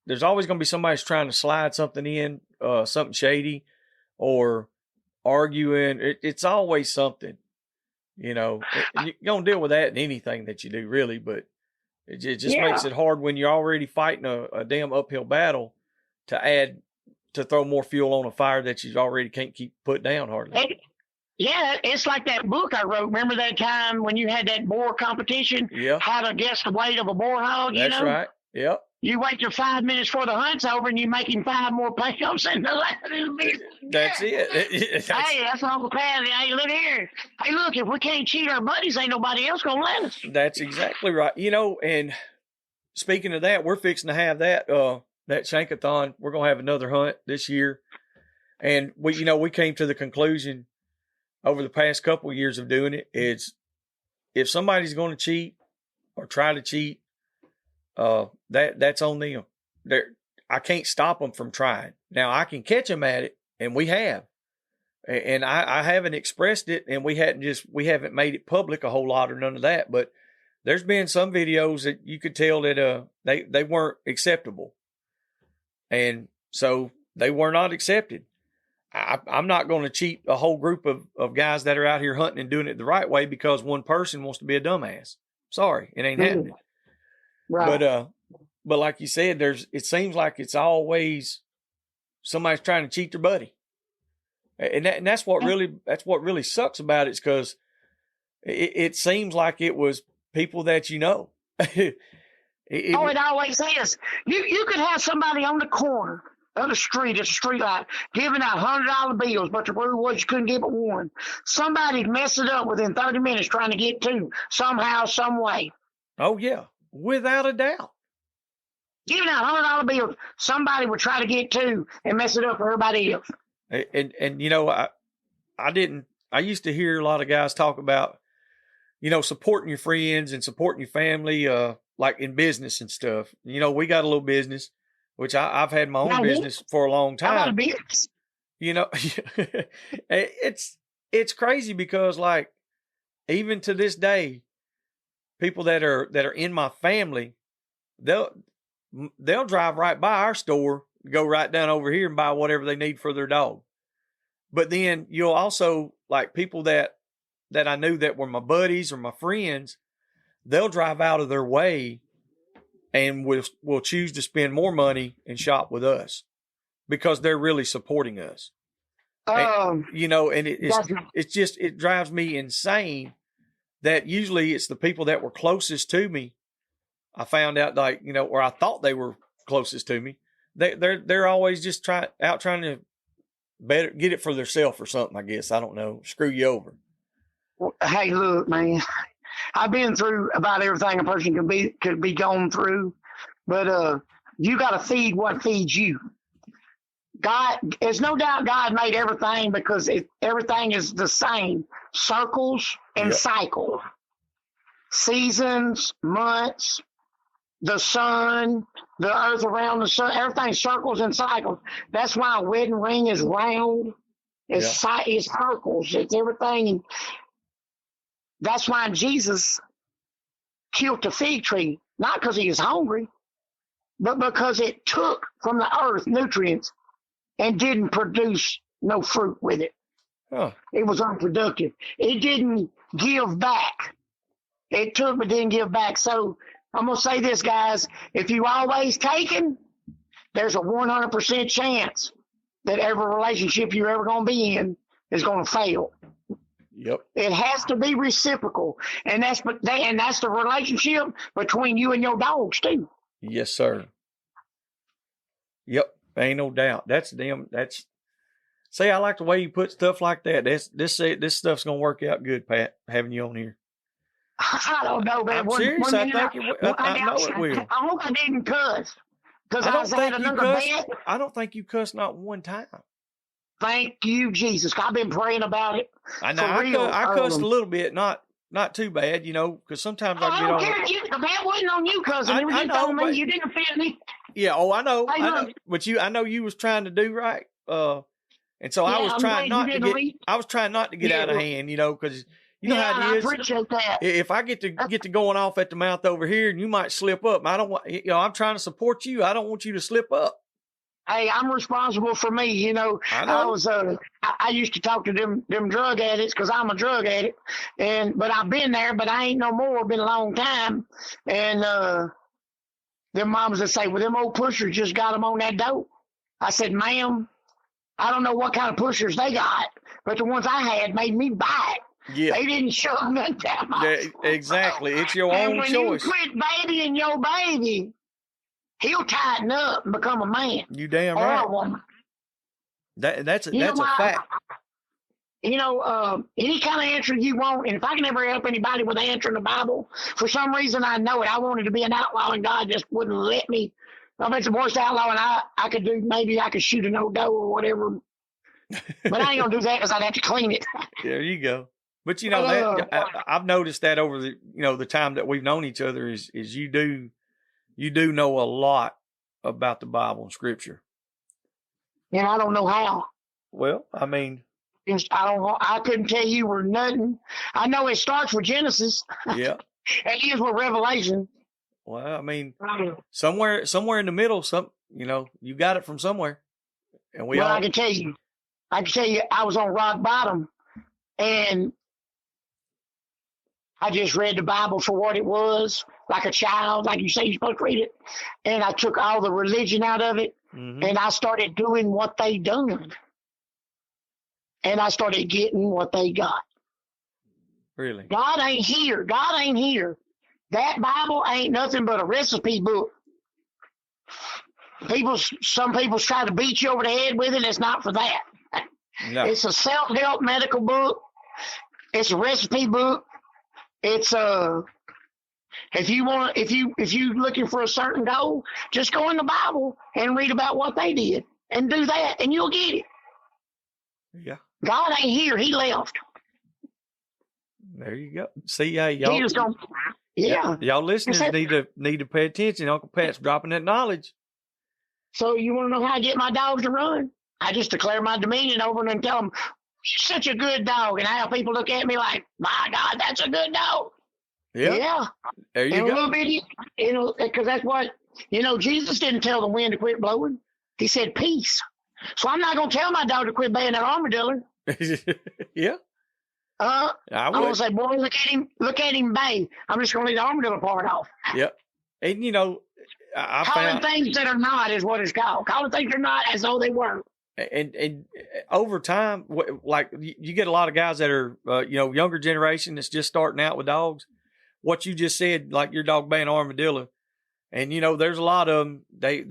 there's always going to be somebody that's trying to slide something in, something shady or arguing. It's always something, you know. You're going to deal with that in anything that you do, really, but it just makes it hard when you're already fighting a damn uphill battle to throw more fuel on a fire that you already can't keep put down hardly. It's like that book I wrote. Remember that time when you had that boar competition? Yeah. How to guess the weight of a boar hog, you know? That's right. Yep. You wait till 5 minutes before the hunt's over and you're making 5 more pounds. And That's it. Hey, that's Uncle Pat. Hey, look here. Hey, look, if we can't cheat our buddies, ain't nobody else going to let us. That's exactly right. You know, and speaking of that, we're fixing to have that Shankathon. We're going to have another hunt this year. And we came to the conclusion over the past couple of years of doing it, is if somebody's going to cheat or try to cheat, that's on them. I can't stop them from trying. Now I can catch them at it, and we have, and I haven't expressed it, and we haven't made it public a whole lot or none of that. But there's been some videos that you could tell that they weren't acceptable, and so they were not accepted. I'm not going to cheat a whole group of guys that are out here hunting and doing it the right way because one person wants to be a dumbass. Sorry, it ain't happening. Right. But like you said, it seems like it's always somebody's trying to cheat their buddy, and that's what really sucks about it, is because it seems like it was people that you know. It always is. You could have somebody on the corner of the street, at the street light, giving out $100 bills, but the rule was you couldn't give it one. Somebody messed it up within 30 minutes trying to get two, somehow, some way. Oh, yeah, without a doubt. Giving out $100 bills, somebody would try to get two and mess it up for everybody else. And you know, I used to hear a lot of guys talk about, you know, supporting your friends and supporting your family, like in business and stuff. You know, we got a little business, which I've had my own business for a long time. You know, it's crazy because, like, even to this day, people that are in my family, they'll drive right by our store, go right down over here and buy whatever they need for their dog. But then you'll also, like, people that I knew that were my buddies or my friends, they'll drive out of their way and will choose to spend more money and shop with us because they're really supporting us. And, you know, and it drives me insane that usually it's the people that were closest to me. I found out, like, you know, or I thought they were closest to me. They're always just trying to better get it for themselves or something, I guess. I don't know. Screw you over. Hey, look, man. I've been through about everything a person could be going through, but you got to feed what feeds you. God, there's no doubt God made everything because everything is the same, circles and cycles, seasons, months, the sun, the earth around the sun, everything circles and cycles. That's why a wedding ring is round. It's circles. It's everything. That's why Jesus killed the fig tree, not because he was hungry, but because it took from the earth nutrients and didn't produce no fruit with it. Huh. It was unproductive. It didn't give back. It took but didn't give back. So I'm going to say this, guys. If you always taking, there's a 100% chance that every relationship you're ever going to be in is going to fail. Yep. It has to be reciprocal, and that's the relationship between you and your dogs too. Yes, sir. Yep, ain't no doubt. See, I like the way you put stuff like that. This stuff's gonna work out good, Pat. Having you on here. I don't know, man. I'm serious. I know it will. I hope I didn't cuss because I was at another bed. I don't think you cussed not one time. Thank you, Jesus. I've been praying about it. I know. I cussed a little bit, not too bad, because sometimes I get don't on. care. That wasn't on you, cousin. It was just on me. You didn't offend me. Yeah. Oh, I know. Hey, I know. But I know you was trying to do right. And so I was trying not to get. I was trying not to get out of hand, because you know how it is. I appreciate that. If I get to going off at the mouth over here, and you might slip up. I don't want. I'm trying to support you. I don't want you to slip up. Hey, I'm responsible for me. I used to talk to them drug addicts because I'm a drug addict, but I've been there, but I ain't no more. Been a long time, and them moms that say, well, them old pushers just got them on that dope. I said, ma'am, I don't know what kind of pushers they got, but the ones I had made me buy it. Yeah. They didn't show nothing that much. Yeah, exactly. It's your own when choice. You quit babying your baby, he'll tighten up and become a man. You damn or right. a woman. That's a fact. Any kind of answer you want, and if I can ever help anybody with answering the Bible, for some reason I know it. I wanted to be an outlaw, and God just wouldn't let me. I'm the worst outlaw, and I could do, maybe I could shoot an old doe or whatever. But I ain't gonna do that because I'd have to clean it. There you go. But I've noticed that over the time that we've known each other is you do know a lot about the Bible and Scripture. And I don't know how. Well, I mean, I couldn't tell you where nothing. I know it starts with Genesis. Yeah. And ends with Revelation. Well, I mean, somewhere in the middle, you got it from somewhere. And I can tell you, I was on rock bottom, and I just read the Bible for what it was, like a child, like you say you're supposed to read it. And I took all the religion out of it, and I started doing what they done. And I started getting what they got. Really? God ain't here. God ain't here. That Bible ain't nothing but a recipe book. Some people try to beat you over the head with it. It's not for that. No. It's a self-help medical book. It's a recipe book. It's if you looking for a certain goal, just go in the Bible and read about what they did and do that, and you'll get it. Yeah. God ain't here. He left. There you go. See, y'all. He was gonna, yeah. Y'all listeners need to pay attention. Uncle Pat's dropping that knowledge. So you want to know how I get my dogs to run? I just declare my dominion over them and tell them, you're such a good dog. And I have people look at me like, my God, that's a good dog. Yeah. There you go. A little bit, because that's what, Jesus didn't tell the wind to quit blowing. He said peace. So I'm not going to tell my dog to quit baying that armadillo. Yeah. I'm going to say, boy, look at him bay. I'm just going to leave the armadillo part off. Yep. And, I calling things that are not is what it's called. Calling things that are not as though they were. And over time, like you get a lot of guys that are, younger generation that's just starting out with dogs. What you just said, like your dog baying armadillo. And, there's a lot of them, they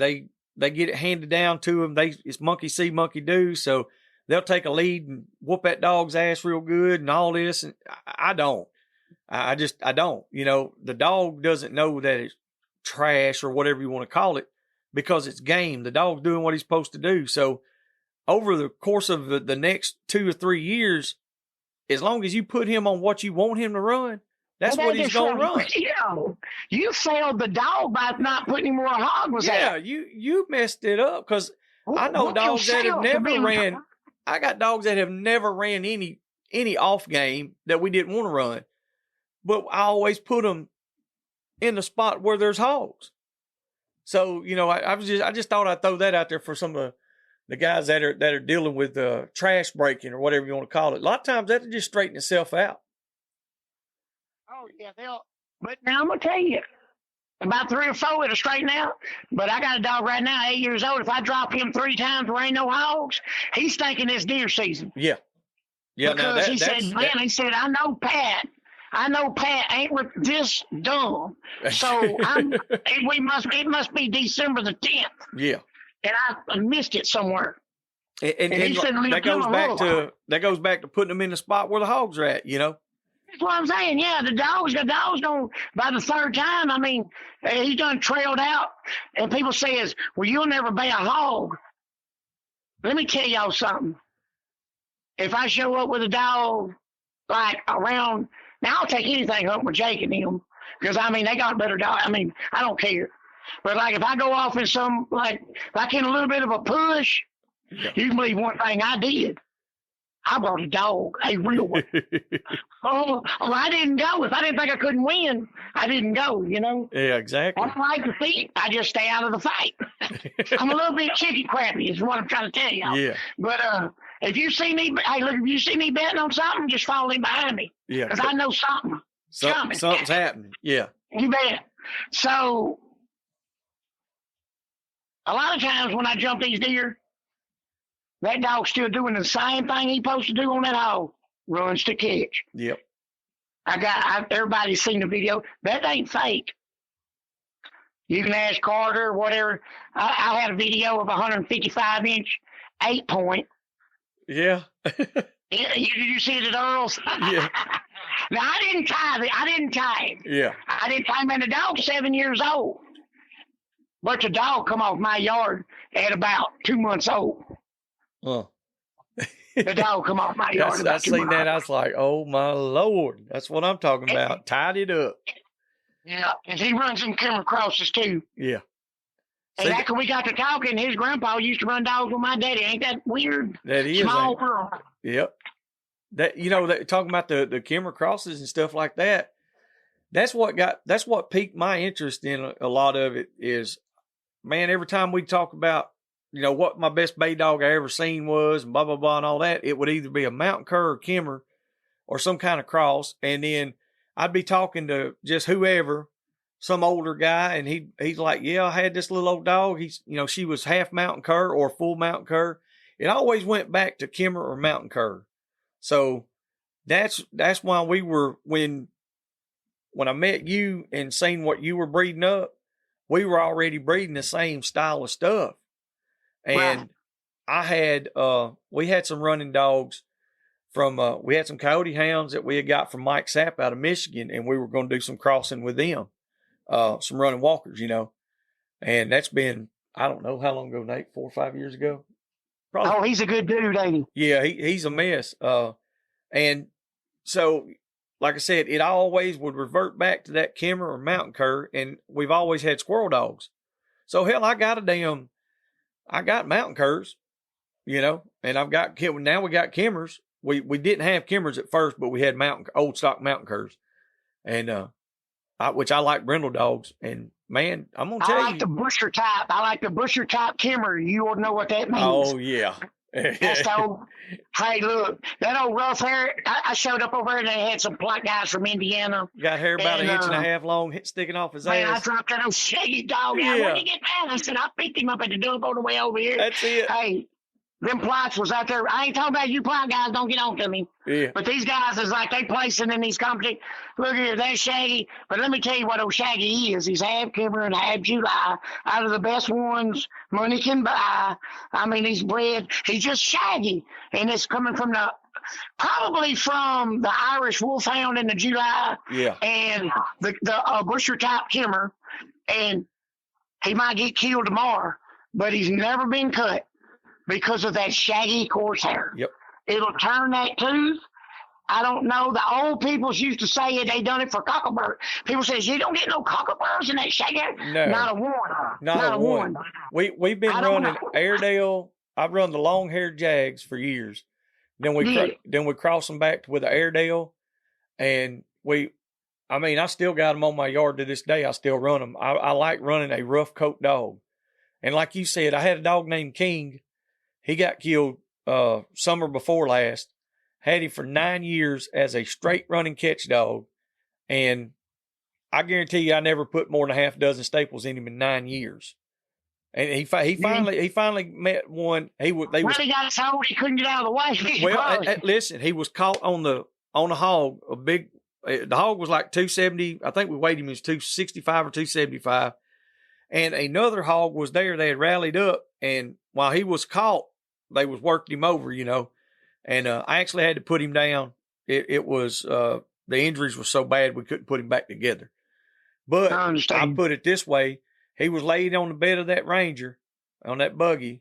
get it handed down to them. It's monkey see, monkey do. So they'll take a lead and whoop that dog's ass real good and all this. And I don't. I don't. The dog doesn't know that it's trash or whatever you want to call it because it's game. The dog's doing what he's supposed to do. So over the course of the next 2 or 3 years, as long as you put him on what you want him to run, that's what he's going to run. You failed the dog by not putting him where a hog was at. Yeah, you messed it up because I know dogs that have never ran. I got dogs that have never ran any off game that we didn't want to run, but I always put them in the spot where there's hogs. So I just thought I'd throw that out there for some of the guys that are dealing with trash breaking or whatever you want to call it. A lot of times that'll just straighten itself out. Oh yeah, but now I'm gonna tell you, about 3 or 4 it'll straighten out. But I got a dog right now, 8 years old. If I drop him 3 times where ain't no hogs, he's thinking it's deer season. Yeah. Because he said, I know Pat ain't with this dumb. So it must be December the 10th. Yeah. And I missed it somewhere. And that goes back to putting them in the spot where the hogs are at, That's what I'm saying. Yeah, the dog's going, by the 3rd time, I mean, he's done trailed out. And people says, well, you'll never bay a hog. Let me tell y'all something. if I show up with a dog like around, now I'll take anything up with Jake and him because I mean they got better dog. I mean I don't care, but like if I go off in some like in a little bit of a push, you can believe one thing I did. I brought a dog, a real one. I didn't go. If I didn't think I couldn't win, I didn't go, you know? Yeah, exactly. I don't like to see. I just stay out of the fight. I'm a little bit chicken crappy is what I'm trying to tell you. Yeah. But if you see me, hey, look, if you see me betting on something, just follow in behind me. Yeah. Because I know something. Something's happening. Yeah. You bet. So a lot of times when I jump these deer, that dog's still doing the same thing he's supposed to do on that hog. Runs to catch. Yep. Everybody's seen the video. That ain't fake. You can ask Carter, whatever. I had a video of 155-inch 8-point. Yeah. Did you see it at Earl's? Yeah. Now I didn't tie him. Yeah. I didn't tie him, and the dog's 7 years old. But the dog come off my yard at about 2 months old. Oh. The dog come off my yard. I seen that. I was like, oh my Lord. That's what I'm talking about. Tied it up. Yeah. And he runs them camera crosses too. Yeah. And after we got to talking, his grandpa used to run dogs with my daddy. Ain't that weird? That is. Small world. Yep. That talking about the camera crosses and stuff like that. That's what piqued my interest in a lot of it is, man, every time we talk about, what my best bay dog I ever seen was and blah, blah, blah and all that, it would either be a mountain cur or kimmer or some kind of cross. And then I'd be talking to just whoever, some older guy, and he's like, yeah, I had this little old dog. She was half mountain cur or full mountain cur. It always went back to kimmer or mountain cur. So that's why we were, when I met you and seen what you were breeding up, we were already breeding the same style of stuff. And wow. We had some running dogs from, we had some coyote hounds that we had got from Mike Sapp out of Michigan, and we were going to do some crossing with them, some running walkers, and that's been, I don't know how long ago, Nate, 4 or 5 years ago. Probably. Oh, he's a good dude, ain't he? Yeah, he's a mess. And so, like I said, it always would revert back to that kimmer or mountain cur, and we've always had squirrel dogs. So hell, I got mountain curs, and now we got kimmers. We didn't have kimmers at first, but we had old stock mountain curs, and which I like brindle dogs. And man, I'm gonna tell you, I like the busher type kimmer. You ought to know what that means. Oh yeah. That's the old, hey, look, that old rough hair. I showed up over there and they had some black guys from Indiana. Got hair about an inch and a half long, sticking off his man, ass. I dropped that old shaggy dog out. Where'd you get that? I said, I picked him up at the dump on the way over here. That's it. Hey, them plots was out there. I ain't talking about you plot guys. Don't get on to me. Yeah. But these guys is like they placing in these competitions. Look here, that's Shaggy. But let me tell you what old Shaggy is. He's half kimmer and half July. Out of the best ones money can buy. I mean, he's bred. He's just Shaggy. And it's coming from probably from the Irish Wolfhound in the July. Yeah. And the Busher type kimmer. And he might get killed tomorrow, but he's never been cut. Because of that shaggy coarse hair. Yep. It'll turn that tooth. I don't know. The old people used to say it. They done it for cocklebur. People says, you don't get no cockleburs in that shaggy hair. No. Not a one. Not a one. We've been running Airedale. I've run the long-haired Jags for years. Then we cross them back with the Airedale. And I still got them on my yard to this day. I still run them. I like running a rough coat dog. And like you said, I had a dog named King. He got killed summer before last. Had him for 9 years as a straight running catch dog. And I guarantee you I never put more than a half dozen staples in him in 9 years. And he finally met one. He got so old he couldn't get out of the way. Well, listen, he was caught on the hog. The hog was like 270. I think we weighed him as 265 or 275. And another hog was there. They had rallied up, and while he was caught, they was working him over, and I actually had to put him down. It was the injuries were so bad we couldn't put him back together. But I put it this way: he was laid on the bed of that Ranger, on that buggy,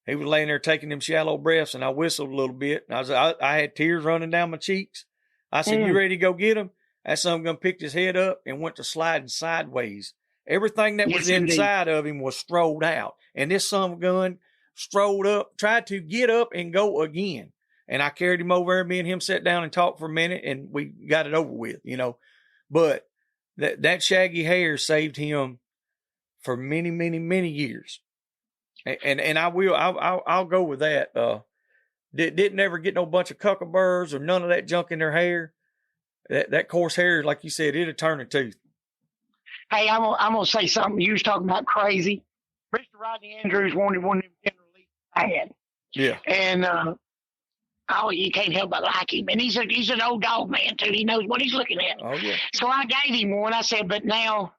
He was laying there taking them shallow breaths, and I whistled a little bit. And I had tears running down my cheeks. I said, "You ready to go get him?" That son gun picked his head up and went to sliding sideways. Everything that was inside of him was strolled out. And this son gun strolled up, tried to get up and go again. And I carried him over there. Me and him sat down and talked for a minute, and we got it over with, But that shaggy hair saved him for many, many, many years. And I'll go with that. Didn't ever get no bunch of cuckaburs or none of that junk in their hair. That coarse hair, like you said, it'll turn a tooth. Hey, I'm gonna say something. You was talking about crazy. Mr. Rodney Andrews wanted one of them general league bad. Yeah. And you can't help but like him. And he's an old dog man too. He knows what he's looking at. Oh yeah. So I gave him one. I said, but now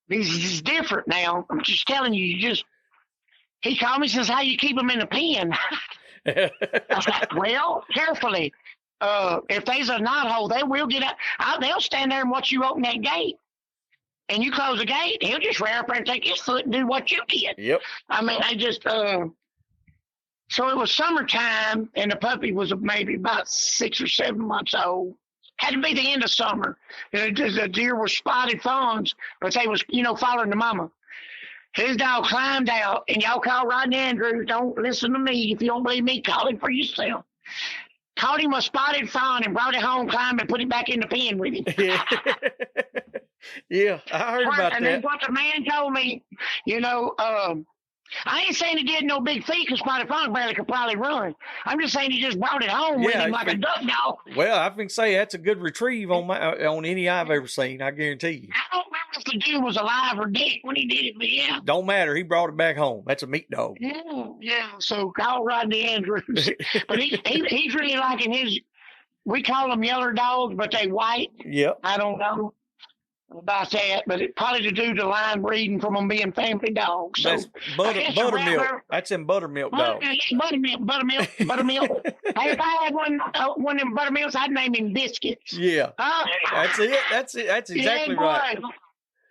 this is different now. I'm just telling you, he called me and says, how you keep them in a pen? I was like, well, carefully. If there's a knothole, they will get out. They'll stand there and watch you open that gate. And you close the gate, he'll just rear up there and take his foot and do what you did. Yep. I mean, so it was summertime, and the puppy was maybe about 6 or 7 months old. Had to be the end of summer. The deer were spotted fawns, but they was, following the mama. His dog climbed out, and y'all call Rodney Andrews. Don't listen to me. If you don't believe me, call him for yourself. Caught him a spotted fawn and brought it home, climbed, and put it back in the pen with him. Yeah, I heard about that. And then what the man told me, I ain't saying he did no big feat because Spotted Fawn barely could probably run. I'm just saying he just brought it home with him like a duck dog. Well, I can say that's a good retrieve on any I've ever seen. I guarantee you. I don't remember if the dude was alive or dead when he did it, but yeah. Don't matter. He brought it back home. That's a meat dog. Yeah. So call Rodney Andrews. But he's really liking his. We call them yeller dogs, but they white. Yep. I don't know about that, but it probably to do the line breeding from them being family dogs. So that's buttermilk. That's in buttermilk dogs. Buttermilk. Hey, if I had one of them buttermilks, I'd name him Biscuits. Yeah. That's it. That's exactly right.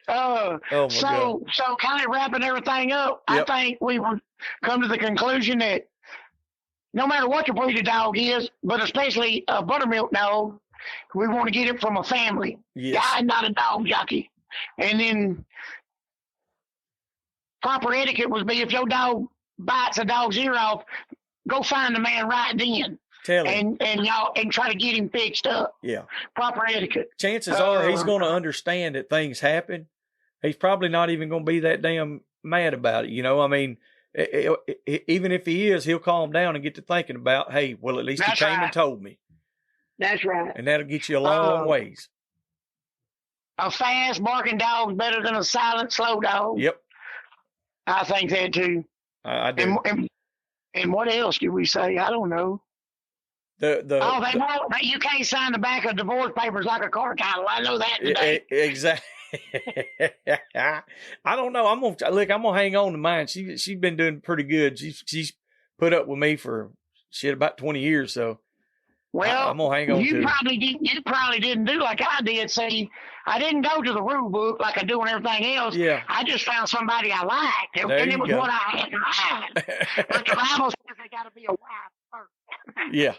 Oh my God. So kind of wrapping everything up, yep. I think we would come to the conclusion that no matter what the breed of dog is, but especially a buttermilk dog, we want to get it from a family. Yes. Guy, not a dog jockey. And then proper etiquette would be if your dog bites a dog's ear off, go find the man right then. Tell him. And try to get him fixed up. Yeah. Proper etiquette. Chances are he's going to understand that things happen. He's probably not even going to be that damn mad about it. I mean, even if he is, he'll calm down and get to thinking about, hey, well, at least he came and told me. That's right. And that'll get you a long ways. A fast barking dog's better than a silent, slow dog. Yep. I think that too. I do. And what else do we say? I don't know. You can't sign the back of divorce papers like a car title. I know that today. Exactly. I don't know. I'm gonna hang on to mine. She's been doing pretty good. She's put up with me for about 20 years. So. Well, I'm gonna hang on you probably didn't do like I did. Say, I didn't go to the rule book like I do on everything else. Yeah. I just found somebody I liked, and it was what I had to hide. But the Bible says they got to be a wife first. Yeah.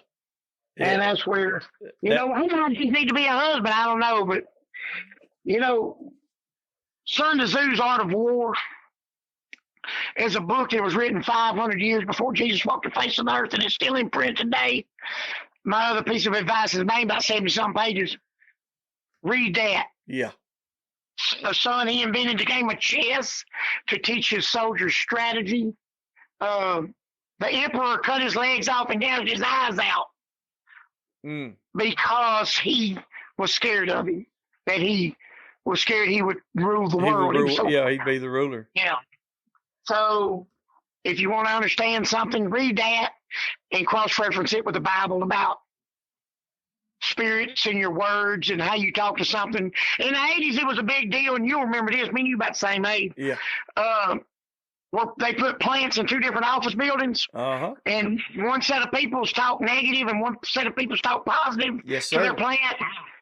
And that's where, sometimes you need to be a husband. I don't know, but Sun Tzu's Art of War is a book that was written 500 years before Jesus walked the face of the earth, and it's still in print today. My other piece of advice is made about 70-some pages. Read that. Yeah. The son, he invented the game of chess to teach his soldiers strategy. The emperor cut his legs off and gouged his eyes out because he was scared of him. That he was scared he would rule the world. He'd be the ruler. Yeah. So if you want to understand something, read that and cross-reference it with the Bible about spirits and your words and how you talk to something. In the 80s, it was a big deal, and you'll remember this. Me and you about the same age. Yeah. Where they put plants in two different office buildings. Uh-huh. And one set of people talk negative and one set of people talk positive to their plant.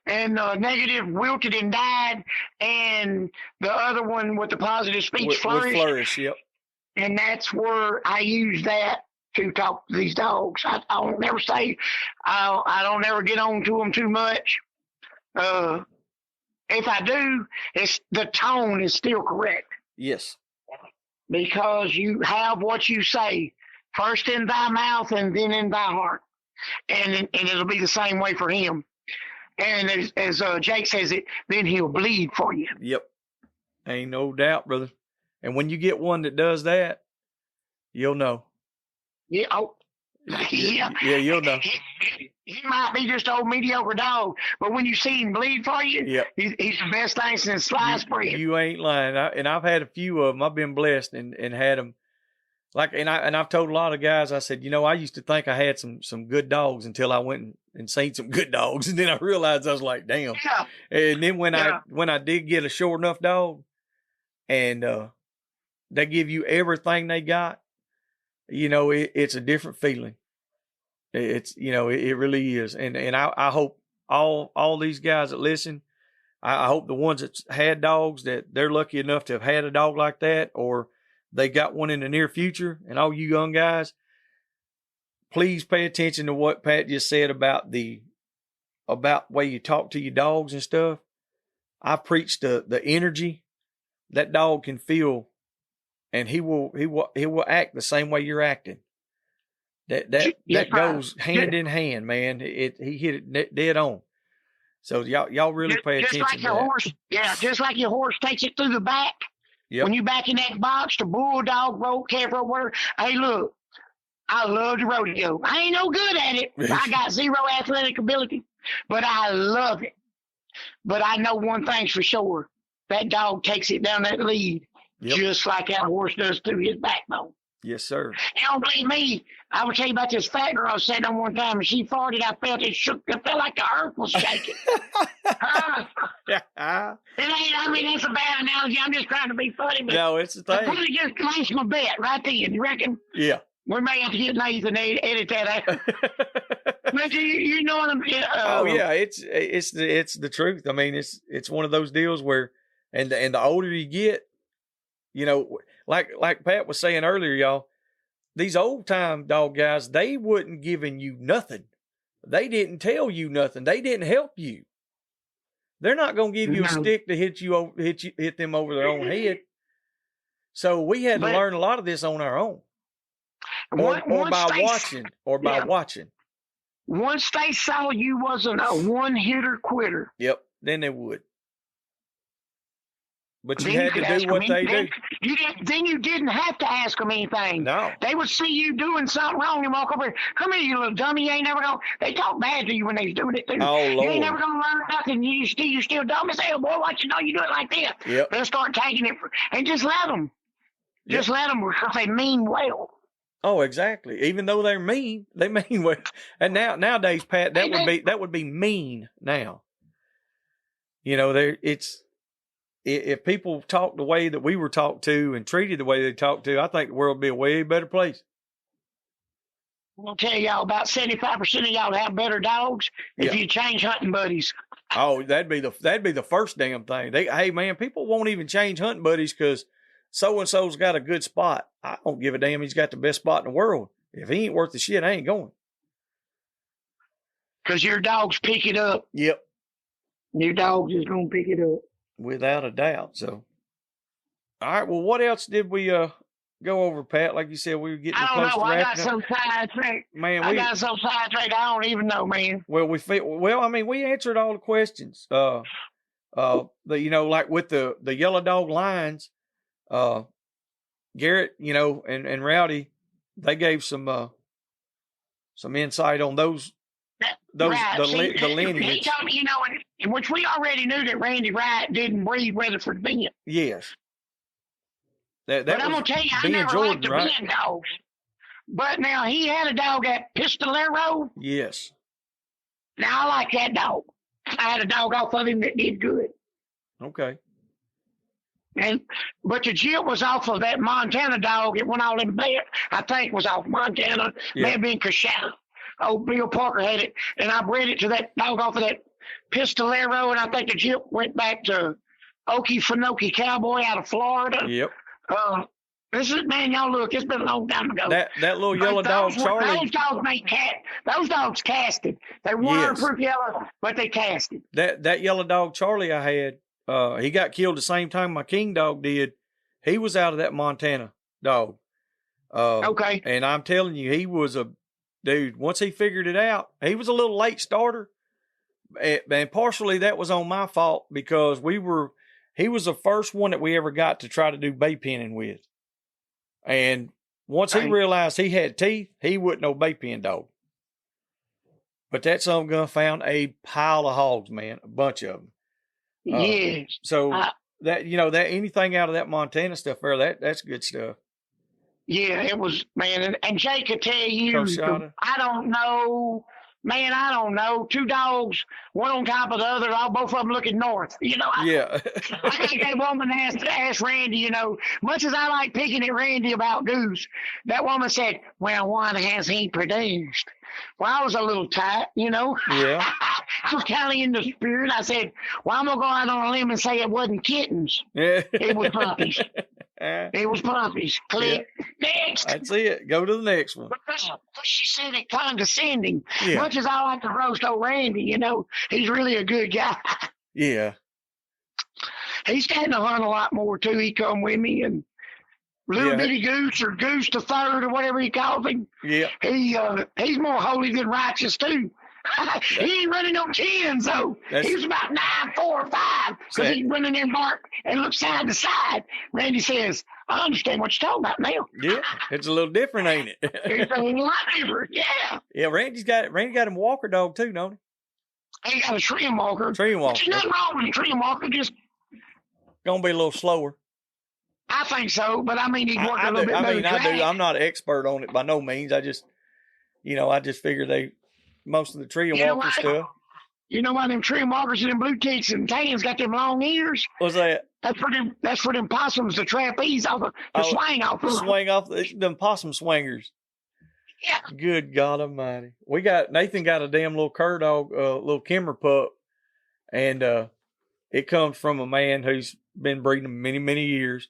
And negative wilted and died, and the other one with the positive speech flourished. Would flourish, yep. And that's where I use that to talk to these dogs. I don't never say, I don't never get on to them too much. If I do, the tone is still correct. Yes. Because you have what you say, first in thy mouth and then in thy heart. And it'll be the same way for him. And as Jake says it, then he'll bleed for you. Yep. Ain't no doubt, brother. And when you get one that does that, you'll know. Yeah. Oh, yeah. Yeah, you'll know. He might be just an old mediocre dog, but when you see him bleed for you, yep. he's the best thing since sliced bread. You ain't lying. And I've had a few of them. I've been blessed and had them. I've told a lot of guys, I said, I used to think I had some good dogs until I went and seen some good dogs. And then I realized I was like, damn. Yeah. And then when I did get a short enough dog and they give you everything they got, it's a different feeling. It's, it really is. And I hope all these guys that listen, I hope the ones that had dogs that they're lucky enough to have had a dog like that, or they got one in the near future. And all you young guys, please pay attention to what Pat just said about the way you talk to your dogs and stuff. I preach the energy that dog can feel, and he will act the same way you're acting. That goes hand in hand, man. He hit it dead on. So y'all really pay attention like to your that. Horse, just like your horse takes it through the back. Yep. When you back in that box, the bulldog, road, calf, road, whatever. Hey, look, I love the rodeo. I ain't no good at it. I got zero athletic ability, but I love it. But I know one thing's for sure. That dog takes it down that lead just like that horse does through his backbone. Yes, sir. You don't believe me? I will tell you about this fat girl I was sitting on one time, and she farted. I felt it shook. It felt like the earth was shaking. It ain't. I mean, it's a bad analogy. I'm just trying to be funny. But no, it's the thing. I probably just placed my bet right then. You reckon? Yeah. We may have to get Nathan to edit that out. But you know what I'm saying? Oh yeah, it's the truth. I mean, it's one of those deals where, and the older you get, like Pat was saying earlier, y'all, these old time dog guys, they wouldn't giving you nothing. They didn't tell you nothing. They didn't help you. They're not going to give you a stick to hit them over their own head. So we had to learn a lot of this on our own, or by watching. Once they saw you wasn't a one-hitter quitter. Yep, then they would. But you had to do what they do. Then you didn't have to ask them anything. No. They would see you doing something wrong and walk over here. Come here, you little dummy. You ain't never going to. They talk bad to you when they was doing it, too. Oh, Lord. You ain't never going to learn nothing. You still dumb as hell, boy. What you know you do it like this. Yep. They'll start taking it. And just let them. Just let them because they mean well. Oh, exactly. Even though they're mean, they mean well. And nowadays, Pat, that would be mean now. If people talk the way that we were talked to and treated the way they talked to, I think the world would be a way better place. I'll tell y'all about 75% of y'all have better dogs if you change hunting buddies. Oh, that'd be the first damn thing. Hey man, people won't even change hunting buddies because so and so's got a good spot. I don't give a damn. He's got the best spot in the world. If he ain't worth the shit, I ain't going. Because your dogs pick it up. Yep. Your dog's just gonna pick it up. Without a doubt. So, all right. Well, what else did we go over, Pat? Like you said, we were getting close to wrapping up. I got so sidetracked. Man, I got so sidetracked. I don't even know, man. Well, we answered all the questions. Like with the yellow dog lines, Garrett, and Rowdy, they gave some insight on those. Right. The lineage. He told me, which we already knew that Randy Wright didn't breed Weatherford Ben. Yes. But I'm gonna tell you, I never liked the Ben dogs. But now he had a dog at Pistolero. Yes. Now I like that dog. I had a dog off of him that did good. Okay. But the jip was off of that Montana dog. It went all in bed. I think was off Montana. May have been Coachella. Old Bill Parker had it, and I bred it to that dog off of that Pistolero, and I think the jip went back to Okefenokee Cowboy out of Florida. Yep. Man, y'all look, it's been a long time ago. That little yellow But dog, those, Charlie. Those dogs those dogs casted. They waterproof yellow, but they casted. That yellow dog, Charlie, I had, he got killed the same time my king dog did. He was out of that Montana dog. Okay. And I'm telling you, he was a dude. Once he figured it out, he was a little late starter. And partially that was on my fault because he was the first one that we ever got to try to do bay pinning with. And once he realized he had teeth, he wasn't no bay pen dog. But that son of a gun found a pile of hogs, man, a bunch of them. Yes. So that anything out of that Montana stuff there, that's good stuff. Yeah, it was, man. And Jay could tell you, I don't know. Man, I don't know. Two dogs, one on top of the other, both of them looking north. Yeah. I think that woman asked Randy, much as I like picking at Randy about Goose, that woman said, well, what has he produced? Well, I was a little tight, Yeah. I was kind of in the spirit. I said, well, I'm going to go out on a limb and say it wasn't kittens. It was puppies. It was puppies. Click. Yeah. Next. That's it. Go to the next one. Because she said it condescending. Yeah. Much as I like to roast old Randy, he's really a good guy. Yeah. He's starting to hunt a lot more, too. He come with me, and little bitty Goose or Goose the Third or whatever he calls him. Yeah. He's more holy than righteous, too. He ain't running no 10, so he was about 9, 4, 5, because he's running in Marc and look side to side. Randy says, I understand what you're talking about now. Yeah, it's a little different, ain't it? It's a lot different, yeah. Yeah, Randy got him a walker dog too, don't he? He got a trim walker. Trim walker. There's nothing wrong with a trim walker, just gonna be a little slower. I think so, but I mean, he'd work a little bit better. I do. I'm not an expert on it by no means. I just figure most of the trim walker stuff. You know why them trim walkers and them blue ticks and tans got them long ears? What's that? That's for them possums to trapeze off the swing off. Swing off them possum swingers. Yeah. Good God Almighty. Nathan got a damn little cur dog, little Kimmer pup, and it comes from a man who's been breeding them many, many years.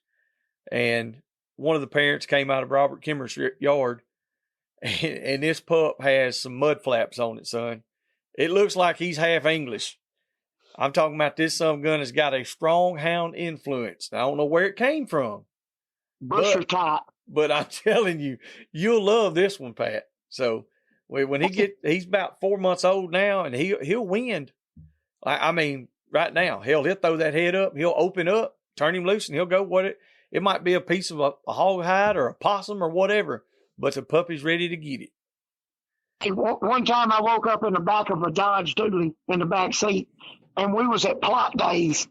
And one of the parents came out of Robert Kimmer's yard, and this pup has some mud flaps on it, son. It looks like he's half English. I'm talking about this son of a gun has got a strong hound influence. I don't know where it came from. Busher top. But I'm telling you, you'll love this one, Pat. So when he's about 4 months old now, and he'll wind. I mean, right now, he'll throw that head up, he'll open up, turn him loose, and he'll go it might be a piece of a hog hide or a possum or whatever, but the puppy's ready to get it. Hey, one time I woke up in the back of a Dodge Dooley in the back seat, and we was at plot days.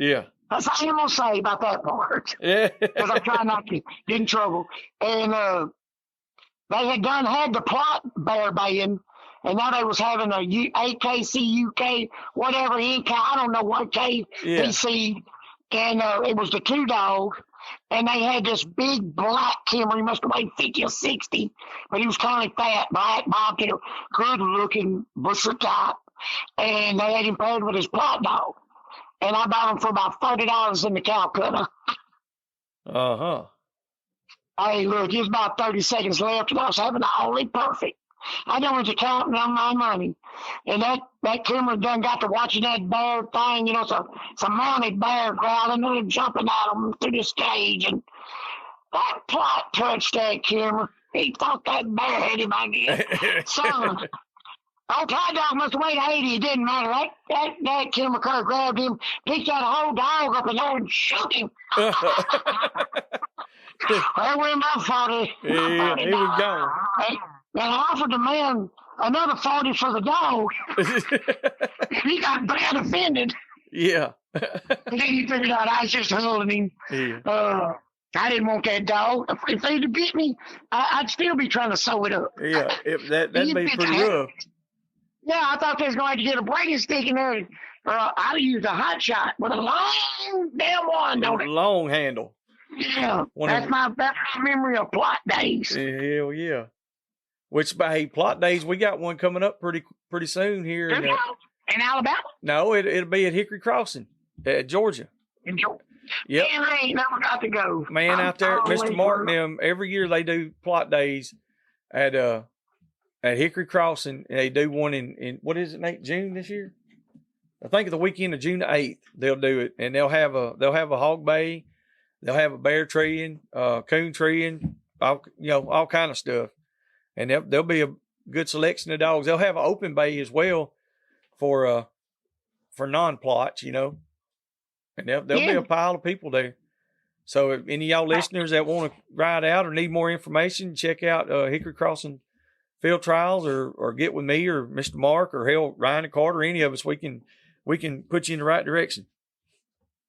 Yeah. That's all I'm going to say about that part. Yeah. Because I'm trying not to get in trouble. And they had the plot bear baying, and now they was having a AKCUK, whatever, NK, I don't know what KPC. And it was the two dogs. And they had this big black Kimmer. He must have weighed 50 or 60, but he was kind of fat, black, bobtail, good-looking, busher type. And they had him paired with his plot dog. And I bought him for about $30 in the Calcutta. Uh-huh. Hey, look, there's about 30 seconds left, and I was having the only perfect. I don't want to count on my money. And that Kimmer done got to watching that bear thing, it's a mounted bear growling and jumping at him through the stage. And that plot touched that Kimmer. He thought that bear had him again. Son, old Ty Dog must have weighed 80. It didn't matter. That Kimmer cur grabbed him, picked that whole dog up and shook him. That went my 40. Yeah, he was gone. And I offered the man another 40 for the dog. He got bad offended. Yeah. And then he figured out I was just holding him. Yeah. I didn't want that dog. If they'd have bit me, I'd still be trying to sew it up. Yeah, that'd be pretty rough. Yeah, I thought they was going to get a breaking stick in there. I'd use a hot shot with a long damn one, don't it? Long handle. Yeah, that's my memory of plot days. Hell yeah. Which, hey, plot days, we got one coming up pretty soon here. In Alabama? No, it'll be at Hickory Crossing, Georgia. In Georgia. Yep. Man, I ain't never got to go. Man, out there, always Mr. Marc and work. them, every year they do plot days at Hickory Crossing. They do one in what is it, Nate? June this year? I think the weekend of June the 8th they'll do it, and they'll have a hog bay, they'll have a bear treeing, coon treeing, all kind of stuff, and there'll be a good selection of dogs. They'll have an open bay as well for non-plots, and there'll be a pile of people there. So if any of y'all listeners that want to ride out or need more information, check out Hickory Crossing Field Trials, or get with me or Mr. Marc or hell Ryan and Carter, any of us. We can put you in the right direction.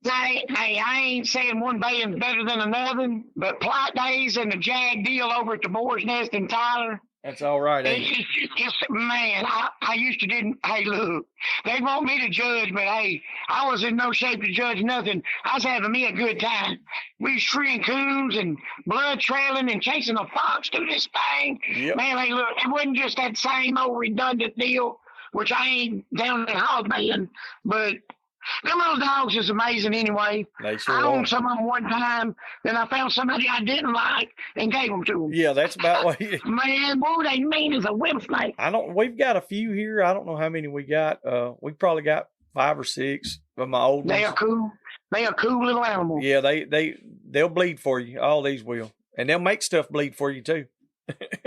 Hey, I ain't saying one baying's better than another, but plot days and the Jag deal over at the Boars Nest in Tyler. That's all right, ain't it? Man, I used to didn't. Hey, look, they want me to judge, but hey, I was in no shape to judge nothing. I was having me a good time. We was treeing coons and blood trailing and chasing a fox through this thing. Yep. Man, hey, look, it wasn't just that same old redundant deal, which I ain't down in hog baying, but them little dogs is amazing anyway. They sure I are. owned some of them one time, then I found somebody I didn't like and gave them to them. Yeah, that's about what. Man, boy, they mean as a whip snake. We've got a few here. I don't know how many we got. We probably got 5 or 6 of my old ones. They are cool. They are cool little animals. Yeah, they'll bleed for you. All these will, and they'll make stuff bleed for you too.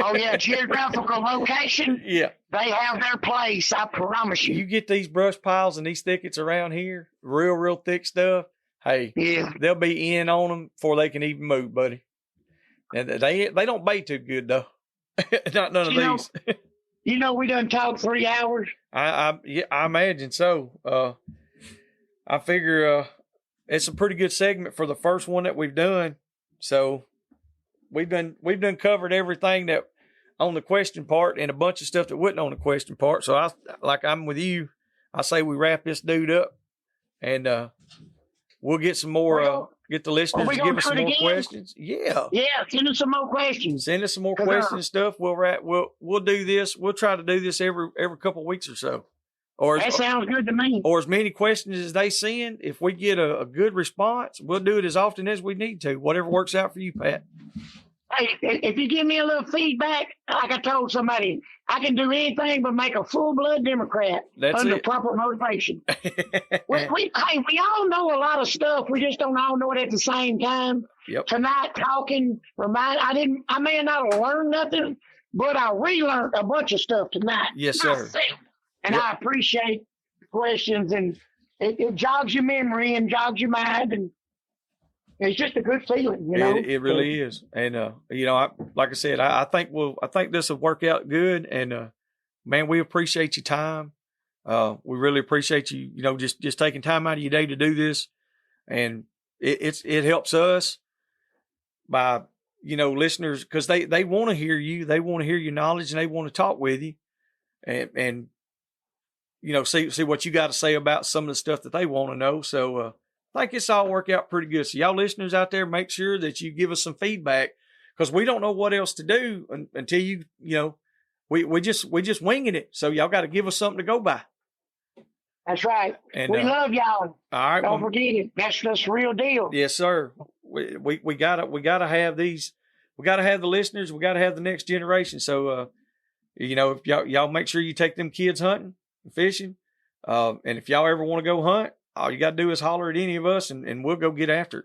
Oh yeah, geographical location. Yeah, they have their place. I promise you. You get these brush piles and these thickets around here, real thick stuff. Hey, yeah, they'll be in on them before they can even move, buddy. And they don't bait too good though. Not none of these. We done talked 3 hours. I imagine so. I figure it's a pretty good segment for the first one that we've done. So we've done covered everything that on the question part and a bunch of stuff that wasn't on the question part. So I'm with you. I say we wrap this dude up, and we'll get some more. Get the listeners to give us some more questions. Yeah. Yeah, send us some more questions. Send us some more questions and stuff. We'll do this. We'll try to do this every couple of weeks or so. That sounds good to me. Or as many questions as they send. If we get a good response, we'll do it as often as we need to. Whatever works out for you, Pat. Hey, if you give me a little feedback, like I told somebody, I can do anything but make a full-blood Democrat under proper motivation. we all know a lot of stuff. We just don't all know it at the same time. Yep. Tonight, talking, I may not have learned nothing, but I relearned a bunch of stuff tonight. Yes, sir. And I appreciate the questions, and it jogs your memory and jogs your mind, and it's just a good feeling, It really is, and like I said, I think this will work out good, and man, we appreciate your time. We really appreciate you, just taking time out of your day to do this, and it helps us by listeners, because they want to hear you, they want to hear your knowledge, and they want to talk with you, and see what you got to say about some of the stuff that they want to know. So. I think it's all worked out pretty good. So y'all listeners out there, make sure that you give us some feedback, because we don't know what else to do until we just winging it. So y'all got to give us something to go by. That's right. And we love y'all. All right. Don't forget it. That's the real deal. Yes, sir. We gotta have these. We gotta have the listeners. We gotta have the next generation. So if y'all make sure you take them kids hunting and fishing. And if y'all ever want to go hunt, all you got to do is holler at any of us, and we'll go get after it.